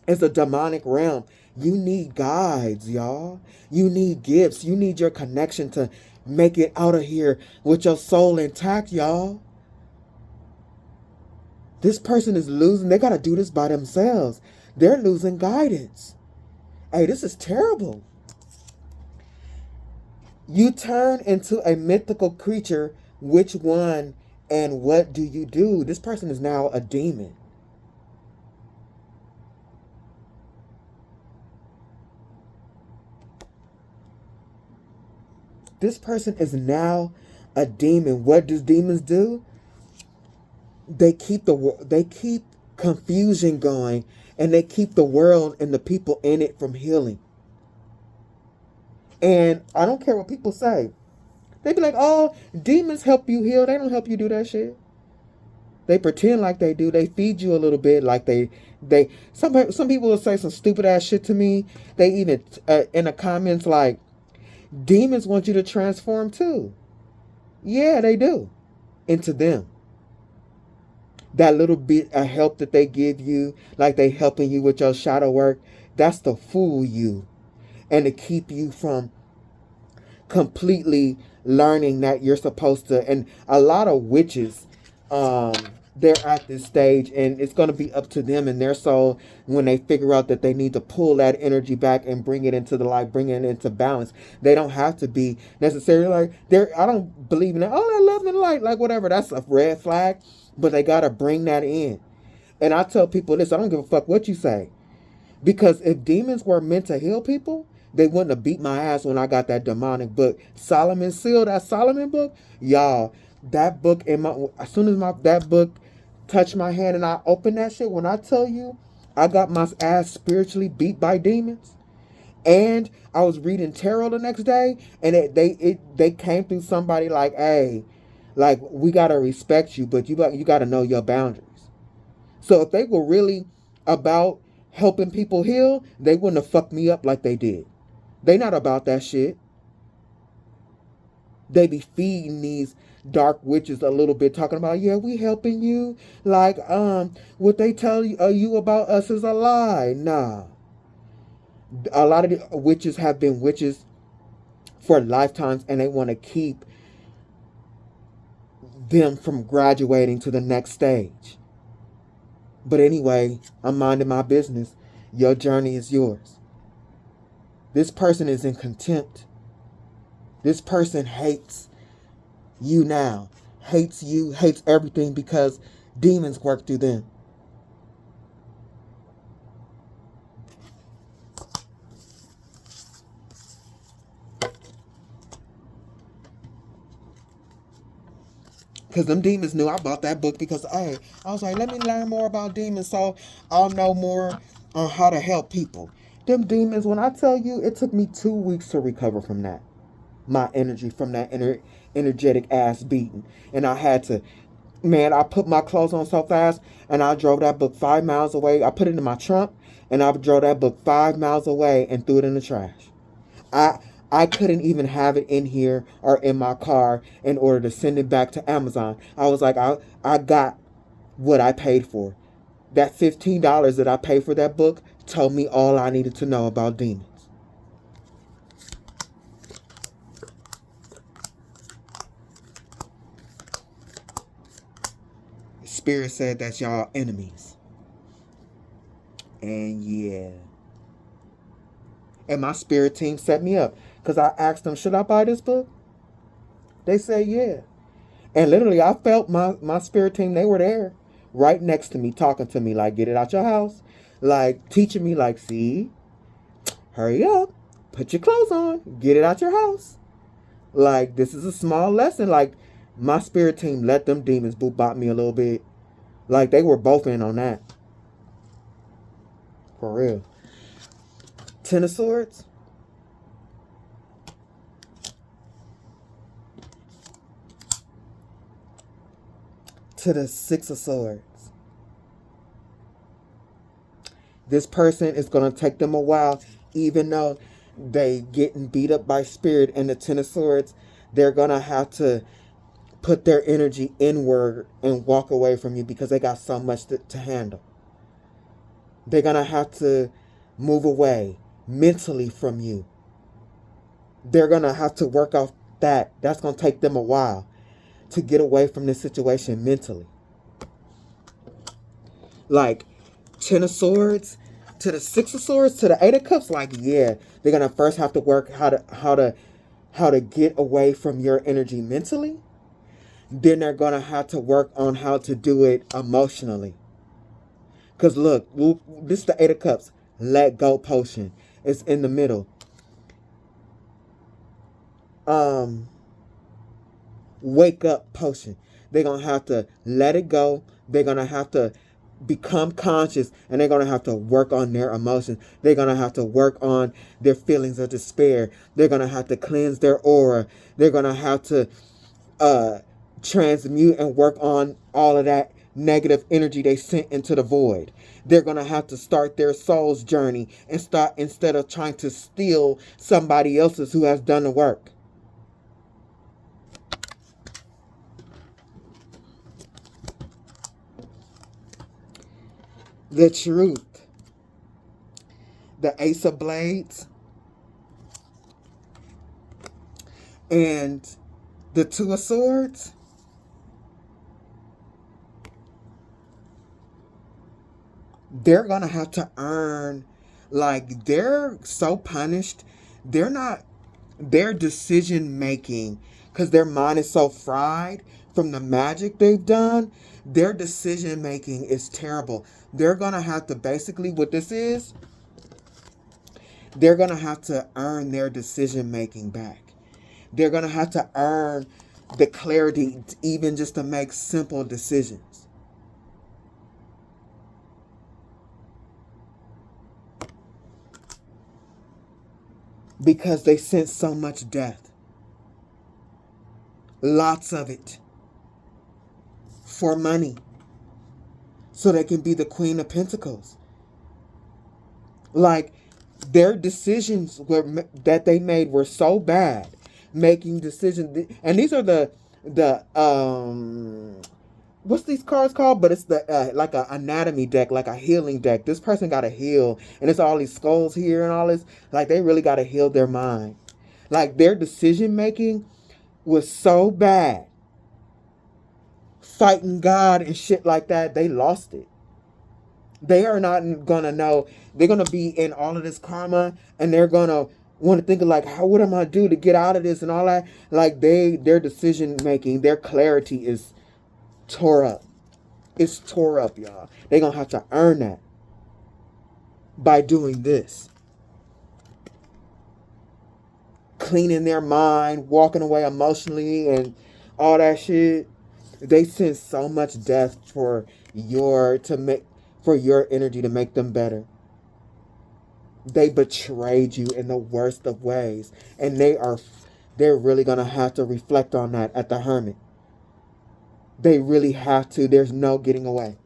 is a demonic realm. You need guides, y'all. You need gifts. You need your connection to make it out of here with your soul intact, y'all. This person is losing. They got to do this by themselves. They're losing guidance. Hey, this is terrible. You turn into a mythical creature. Which one and what do you do? This person is now a demon. This person is now a demon. What do demons do? They keep confusion going, and they keep the world and the people in it from healing. And I don't care what people say. They be like, "Oh, demons help you heal." They don't help you do that shit. They pretend like they do. They feed you a little bit, like they. Some people will say some stupid ass shit to me. They even in the comments like, demons want you to transform too. Yeah, they do. Into them. That little bit of help that they give you, like they helping you with your shadow work, that's to fool you and to keep you from completely learning that you're supposed to. And a lot of witches, they're at this stage, and it's going to be up to them and their soul when they figure out that they need to pull that energy back and bring it into the light, bring it into balance. They don't have to be necessarily like, I don't believe in that. Oh, that love and light, like whatever. That's a red flag, but they got to bring that in. And I tell people this, I don't give a fuck what you say. Because if demons were meant to heal people, they wouldn't have beat my ass when I got that demonic book. Solomon's Seal, that Solomon book, y'all, that book, as soon as that book touched my hand and I opened that shit, when I tell you, I got my ass spiritually beat by demons. And I was reading tarot the next day, and they came through somebody like, hey, like, we got to respect you, but you got to know your boundaries. So if they were really about helping people heal, they wouldn't have fucked me up like they did. They not about that shit. They be feeding these dark witches a little bit, talking about, yeah, we helping you. Like, what they tell you about us is a lie. Nah. A lot of the witches have been witches for lifetimes, and they want to keep them from graduating to the next stage. But anyway, I'm minding my business. Your journey is yours. This person is in contempt. This person hates you now. Hates you, hates everything because demons work through them. Because them demons knew I bought that book because, hey, I was like, let me learn more about demons so I'll know more on how to help people. Them demons, when I tell you, it took me 2 weeks to recover from that. My energy from that energetic ass beating. And I had to, man, I put my clothes on so fast and I drove that book 5 miles away. I put it in my trunk and I drove that book 5 miles away and threw it in the trash. I couldn't even have it in here or in my car in order to send it back to Amazon. I was like, I got what I paid for. That $15 that I paid for that book told me all I needed to know about demons. Spirit said that's y'all enemies. And yeah. And my spirit team set me up. Because I asked them, should I buy this book? They said, yeah. And literally, I felt my spirit team, they were there. Right next to me, talking to me like, get it out your house. Like, teaching me like, see, hurry up. Put your clothes on. Get it out your house. Like, this is a small lesson. Like, my spirit team let them demons bop me a little bit. Like, they were both in on that. For real. Ten of Swords. To the Six of Swords. This person is going to take them a while, even though they getting beat up by spirit. And the Ten of Swords, they're going to have to put their energy inward and walk away from you because they got so much to handle. They're going to have to move away mentally from you. They're going to have to work off that. That's going to take them a while to get away from this situation mentally. Like, Ten of Swords to the Six of Swords to the Eight of Cups. Like, yeah, they're going to first have to work how to get away from your energy mentally. Then they're going to have to work on how to do it emotionally. Because look, this is the Eight of Cups. Let go potion. It's in the middle. Wake up potion. They're going to have to let it go. They're going to have to become conscious, and they're going to have to work on their emotions. They're going to have to work on their feelings of despair. They're going to have to cleanse their aura. They're going to have to transmute and work on all of that negative energy they sent into the void. They're going to have to start their soul's journey and start, instead of trying to steal somebody else's who has done the work. The Truth. The Ace of Blades. And the Two of Swords. They're going to have to earn, like, they're so punished. They're not, their decision making, because their mind is so fried from the magic they've done, their decision making is terrible. They're going to have to, basically what this is, they're going to have to earn their decision making back. They're going to have to earn the clarity even just to make simple decisions. Because they sense so much death. Lots of it. For money. So they can be the Queen of Pentacles. Like, their decisions that they made were so bad. Making decisions. And these are the what's these cards called? But it's the like a anatomy deck, like a healing deck. This person got to heal, and it's all these skulls here and all this. Like, they really got to heal their mind. Like, their decision making was so bad. Fighting God and shit like that, they lost it. They are not gonna know. They're gonna be in all of this karma, and they're gonna want to think of like, what am I do to get out of this and all that. Like, their decision making, their clarity is tore up. It's tore up, y'all. They're going to have to earn that by doing this. Cleaning their mind, walking away emotionally and all that shit. They send so much death for your energy to make them better. They betrayed you in the worst of ways. And they're really going to have to reflect on that at the Hermit. They really have to. There's no getting away.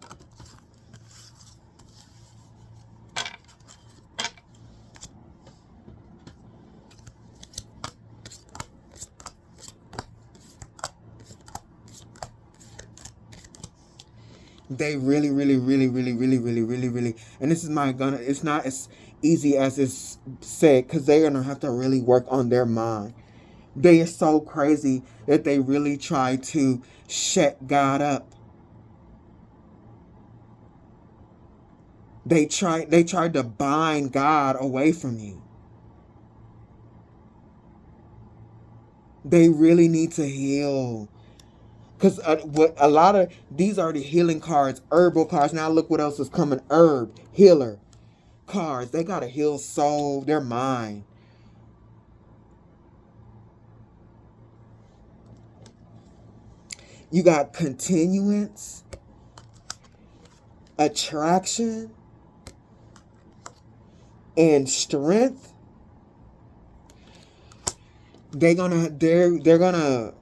They really, really, really, really, really, really, really, really, and this is my gonna. It's not as easy as it's said, because they're gonna have to really work on their mind. They are so crazy that they really try to shut God up. They tried to bind God away from you. They really need to heal. Because what a lot of these are the healing cards, herbal cards. Now look what else is coming. Herb, healer cards. They got to heal soul, their mind. You got continuance, attraction, and strength. They're gonna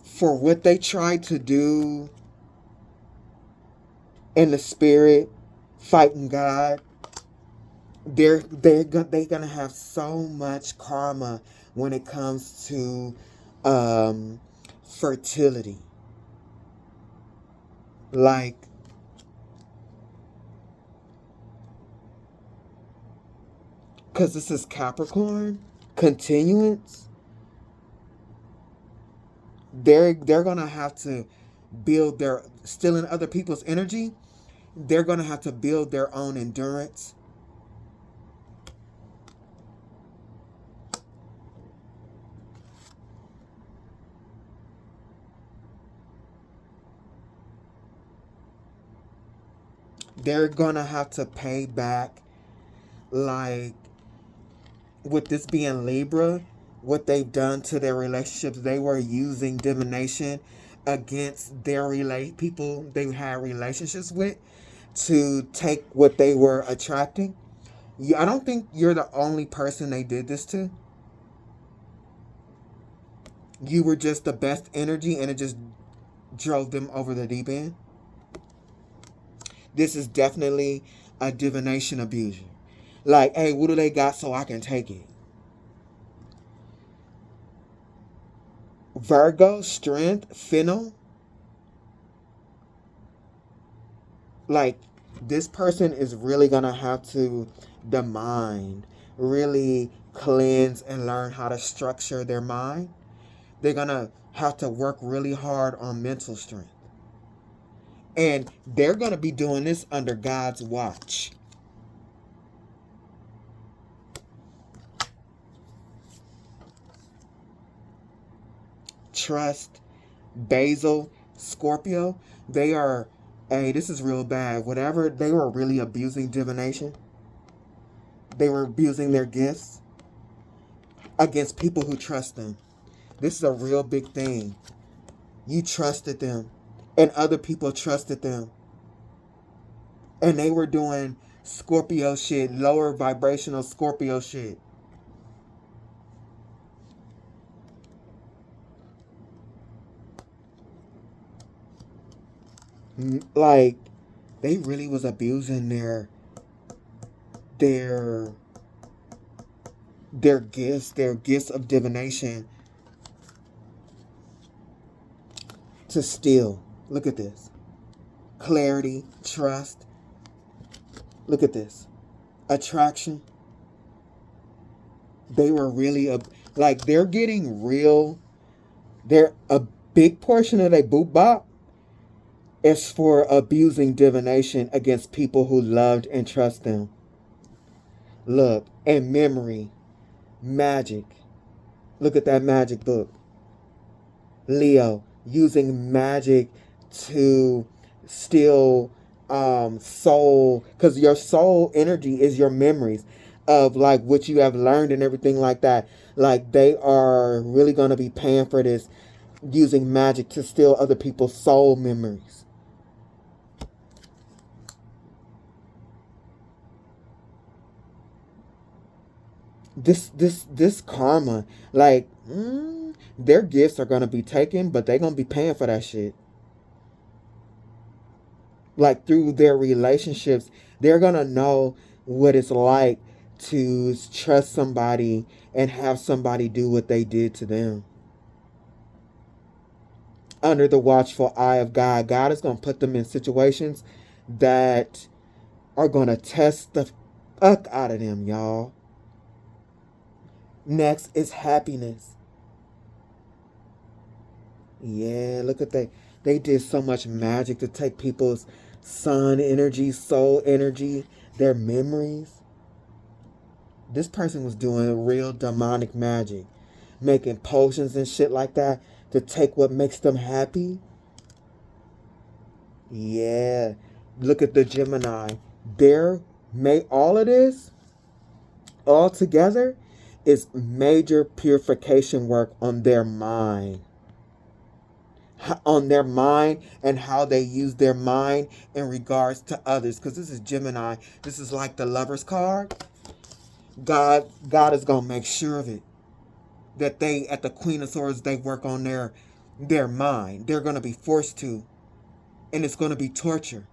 for what they tried to do in the spirit, fighting God. They're gonna have so much karma when it comes to fertility. Like, because this is Capricorn, continuance. They're gonna have to build their, still in other people's energy. They're gonna have to build their own endurance. They're gonna have to pay back, like, with this being Libra, what they've done to their relationships. They were using divination against their people they had relationships with to take what they were attracting. I don't think you're the only person they did this to. You were just the best energy, and it just drove them over the deep end. This is definitely a divination abuser. Like, hey, what do they got so I can take it? Virgo, strength, fennel. Like, this person is really going to have to, the mind, really cleanse and learn how to structure their mind. They're going to have to work really hard on mental strength. And they're going to be doing this under God's watch. Trust, Basil, Scorpio, they are, hey, this is real bad. Whatever, they were really abusing divination. They were abusing their gifts against people who trust them. This is a real big thing. You trusted them, and other people trusted them. And they were doing Scorpio shit, lower vibrational Scorpio shit. Like, they really was abusing their their gifts of divination to steal. Look at this. Clarity, trust. Look at this. Attraction. They were really like, they're getting real. They're a big portion of their boot bop is for abusing divination against people who loved and trust them. Look, and memory, magic. Look at that magic book. Leo, using magic to steal soul, because your soul energy is your memories of, like, what you have learned and everything like that. Like, they are really going to be paying for this, using magic to steal other people's soul memories. This karma, like, their gifts are gonna be taken, but they're gonna be paying for that shit. Like, through their relationships, they're gonna know what it's like to trust somebody and have somebody do what they did to them. under the watchful eye of God. God is going to put them in situations that are going to test the fuck out of them, y'all. Next is happiness. Yeah, look at that. They did so much magic to take people's sun energy, soul energy, their memories. This person was doing real demonic magic, making potions and shit like that to take what makes them happy. Yeah, look at the Gemini. All of this all together is major purification work on their mind. On their mind and how they use their mind in regards to others. Because this is Gemini. This is like the Lover's card. God is going to make sure of it. That they, at the Queen of Swords, they work on their mind. They're going to be forced to. And it's going to be torture.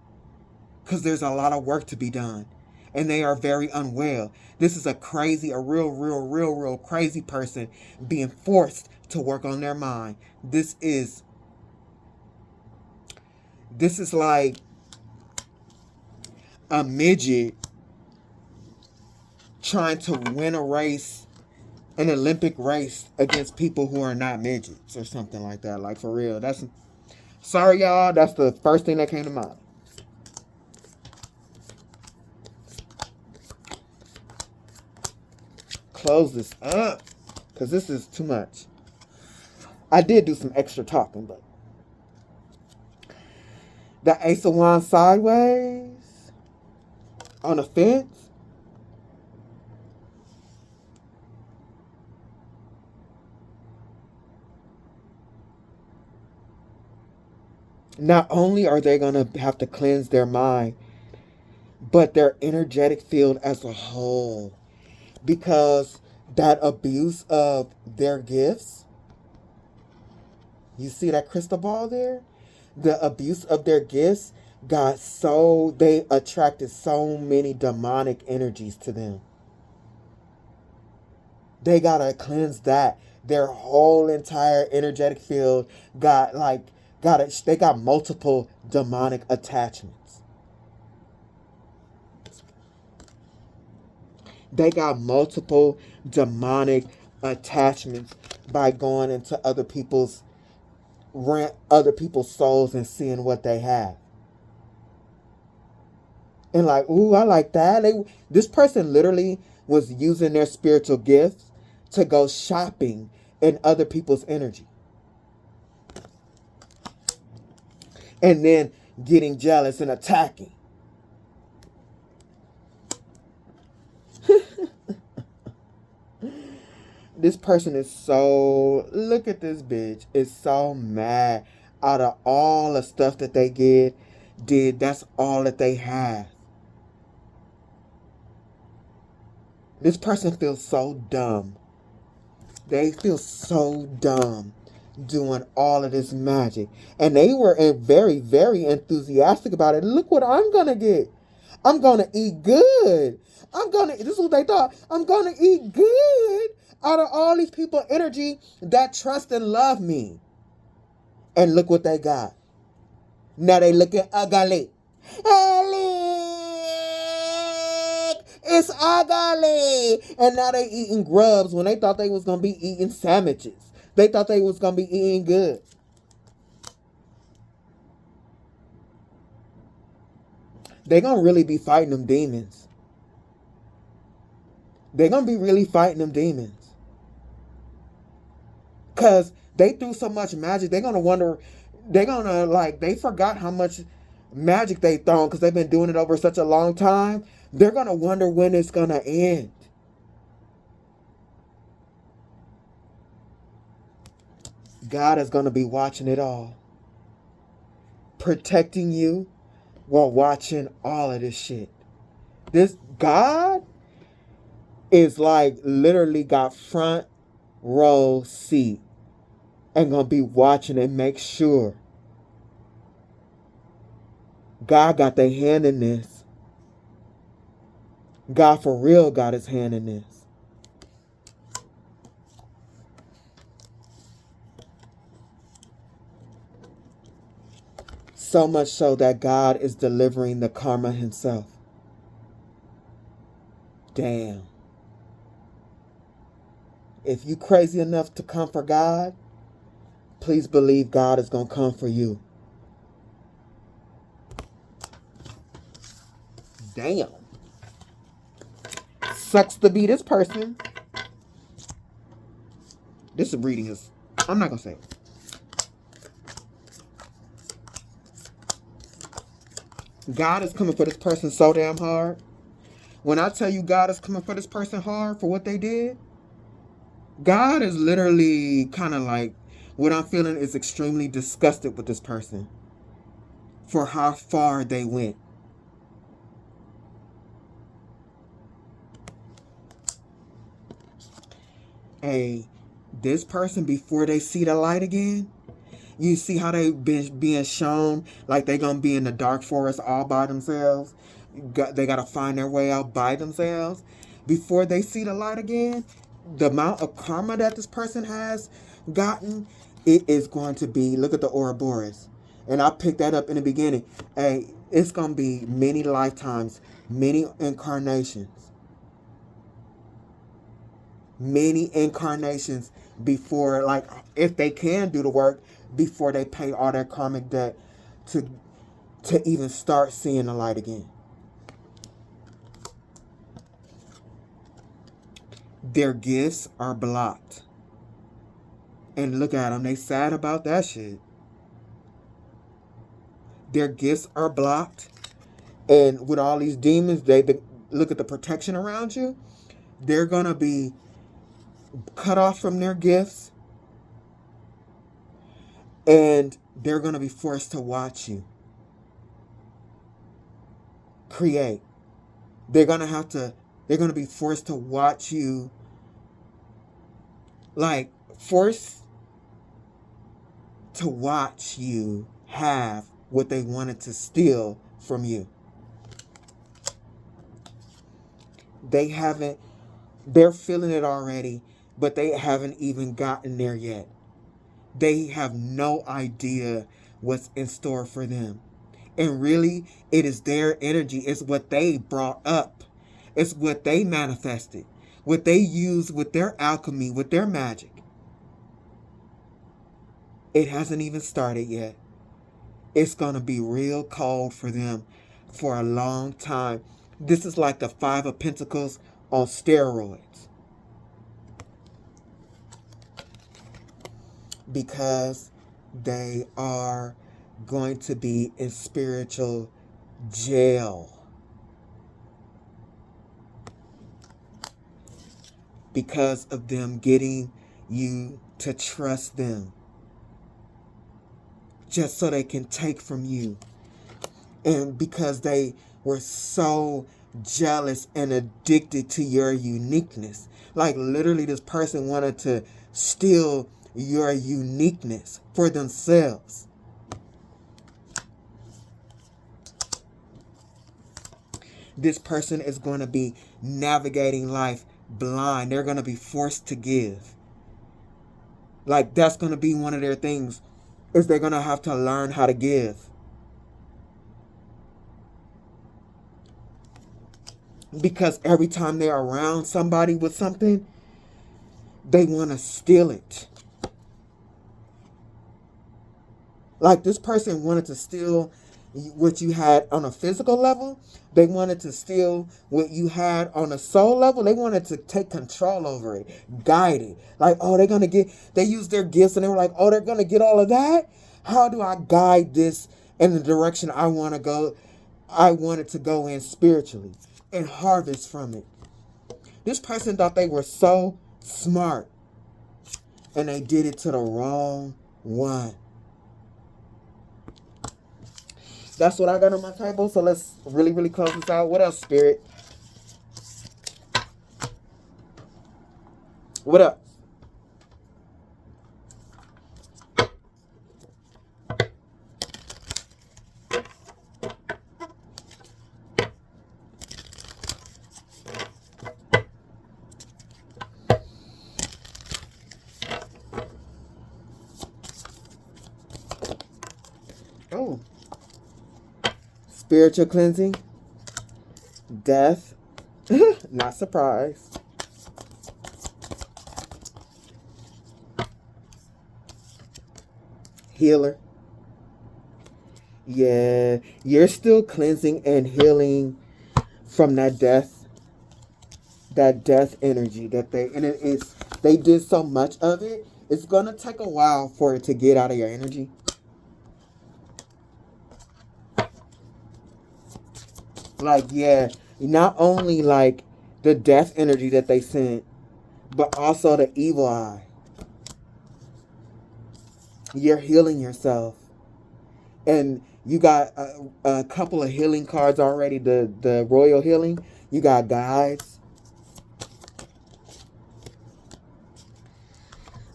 Because there's a lot of work to be done. And they are very unwell. This is a real crazy person being forced to work on their mind. This is like a midget trying to win a race, an Olympic race, against people who are not midgets or something like that. Like, for real. Sorry, y'all. That's the first thing that came to mind. Close this up, because this is too much. I did do some extra talking, but the Ace of Wands sideways on the fence. Not only are they going to have to cleanse their mind, but their energetic field as a whole. Because that abuse of their gifts, you see that crystal ball there? The abuse of their gifts they attracted so many demonic energies to them. They gotta cleanse that. Their whole entire energetic field they got multiple demonic attachments. They got multiple demonic attachments by going into other people's souls and seeing what they have. And like, ooh, I like that. This person literally was using their spiritual gifts to go shopping in other people's energy. And then getting jealous and attacking. This person look at this bitch, is so mad. Out of all the stuff that they did, that's all that they have. This person feels so dumb. They feel so dumb doing all of this magic. And they were very, very enthusiastic about it. Look what I'm going to get. I'm going to eat good. This is what they thought. I'm going to eat good out of all these people energy that trust and love me. And look what they got. Now they looking ugly. It's ugly. And now they eating grubs when they thought they was going to be eating sandwiches. They thought they was going to be eating good. They going to really be fighting them demons. They're going to be really fighting them demons. Because they threw so much magic, they're going to wonder, they forgot how much magic they thrown because they've been doing it over such a long time. They're going to wonder when it's going to end. God is going to be watching it all. Protecting you while watching all of this shit. This God is like literally got front row seat and going to be watching and make sure. God got their hand in this. God for real got his hand in this. So much so that God is delivering the karma himself. Damn. If you crazy enough to come for God, please believe God is going to come for you. Damn. Sucks to be this person. This reading is, I'm not going to say it. God is coming for this person so damn hard. When I tell you God is coming for this person hard for what they did, God is literally kind of like, what I'm feeling is extremely disgusted with this person for how far they went. Hey, this person, before they see the light again, you see how they been being shown like they gonna be in the dark forest all by themselves. They gotta find their way out by themselves. Before they see the light again, the amount of karma that this person has gotten, it is going to be, look at the Ouroboros. And I picked that up in the beginning. Hey, it's gonna be many lifetimes, many incarnations. Many incarnations before, like, if they can do the work, before they pay all their karmic debt to even start seeing the light again. Their gifts are blocked. And look at them, they sad about that shit. Their gifts are blocked. And with all these demons, they look at the protection around you. They're going to be cut off from their gifts. And they're going to be forced to watch you create. They're going to be forced to watch you, like, forced to watch you have what they wanted to steal from you. They're feeling it already, but they haven't even gotten there yet. They have no idea what's in store for them. And really, it is their energy. It's what they brought up. It's what they manifested. What they used with their alchemy, with their magic. It hasn't even started yet. It's going to be real cold for them for a long time. This is like the Five of Pentacles on steroids. Because they are going to be in spiritual jail. Because of them getting you to trust them. Just so they can take from you. And because they were so jealous and addicted to your uniqueness. Like, literally, this person wanted to steal your uniqueness for themselves. This person is going to be navigating life blind. They're going to be forced to give. Like, that's going to be one of their things, is they're going to have to learn how to give. Because every time they're around somebody with something, they want to steal it. Like, this person wanted to steal what you had on a physical level. They wanted to steal what you had on a soul level. They wanted to take control over it, guide it. Like, oh, they used their gifts and they were like, oh, they're going to get all of that? How do I guide this in the direction I want to go? I wanted to go in spiritually and harvest from it. This person thought they were so smart and they did it to the wrong one. That's what I got on my table. So let's really, really close this out. What else, Spirit? What up? Oh. Spiritual cleansing. Death. Not surprised. Healer. Yeah, you're still cleansing and healing from that death energy that they did so much of it. It's gonna take a while for it to get out of your energy. Like, yeah, not only like the death energy that they sent, but also the evil eye. You're healing yourself. And you got a couple of healing cards already. The royal healing. You got guides.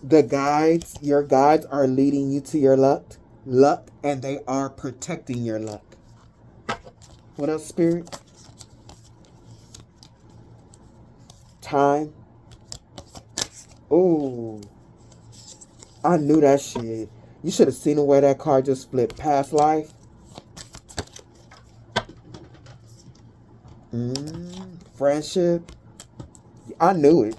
The guides, your guides are leading you to your luck, and they are protecting your luck. What else, Spirit? Time. Ooh, I knew that shit. You should have seen the way that card just flipped. Past life. Friendship. I knew it.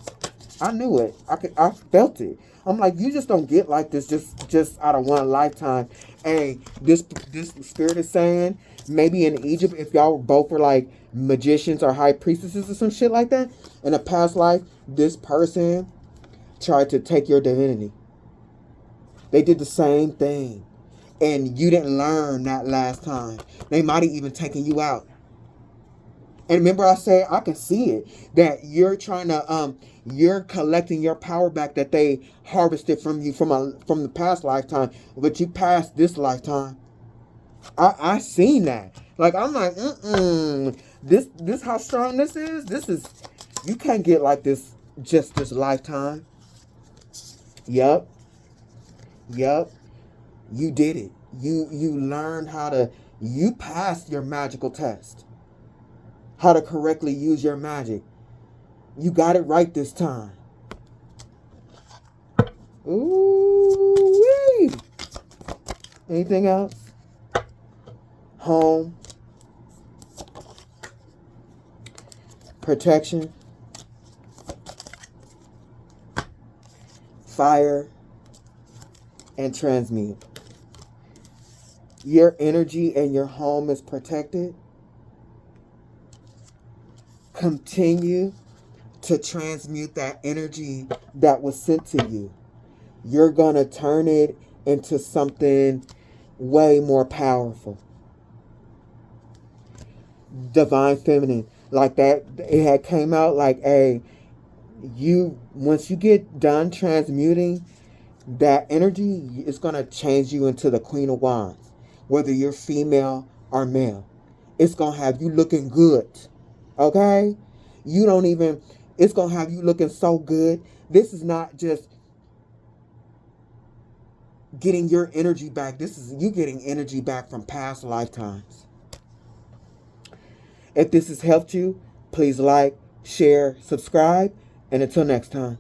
I felt it. I'm like, you just don't get like this just out of one lifetime. And this spirit is saying, maybe in Egypt, if y'all both were like magicians or high priestesses or some shit like that, in a past life, this person tried to take your divinity. They did the same thing. And you didn't learn that last time. They might have even taken you out. And remember I said, I can see it, that you're trying to, you're collecting your power back that they harvested from you from the past lifetime, but you passed this lifetime. I seen that. Like, I'm like, this how strong this is. You can't get like this just this lifetime. Yup. You did it. You learned you passed your magical test. How to correctly use your magic. You got it right this time. Ooh-wee. Anything else? Home. Protection. Fire. And transmute. Your energy and your home is protected. Continue to transmute that energy that was sent to you. You're going to turn it into something way more powerful. Divine feminine. Like that, it had came out like, once you get done transmuting that energy, it's going to change you into the Queen of Wands. Whether you're female or male. It's going to have you looking good. Okay? It's going to have you looking so good. This is not just getting your energy back. This is you getting energy back from past lifetimes. If this has helped you, please like, share, subscribe, and until next time.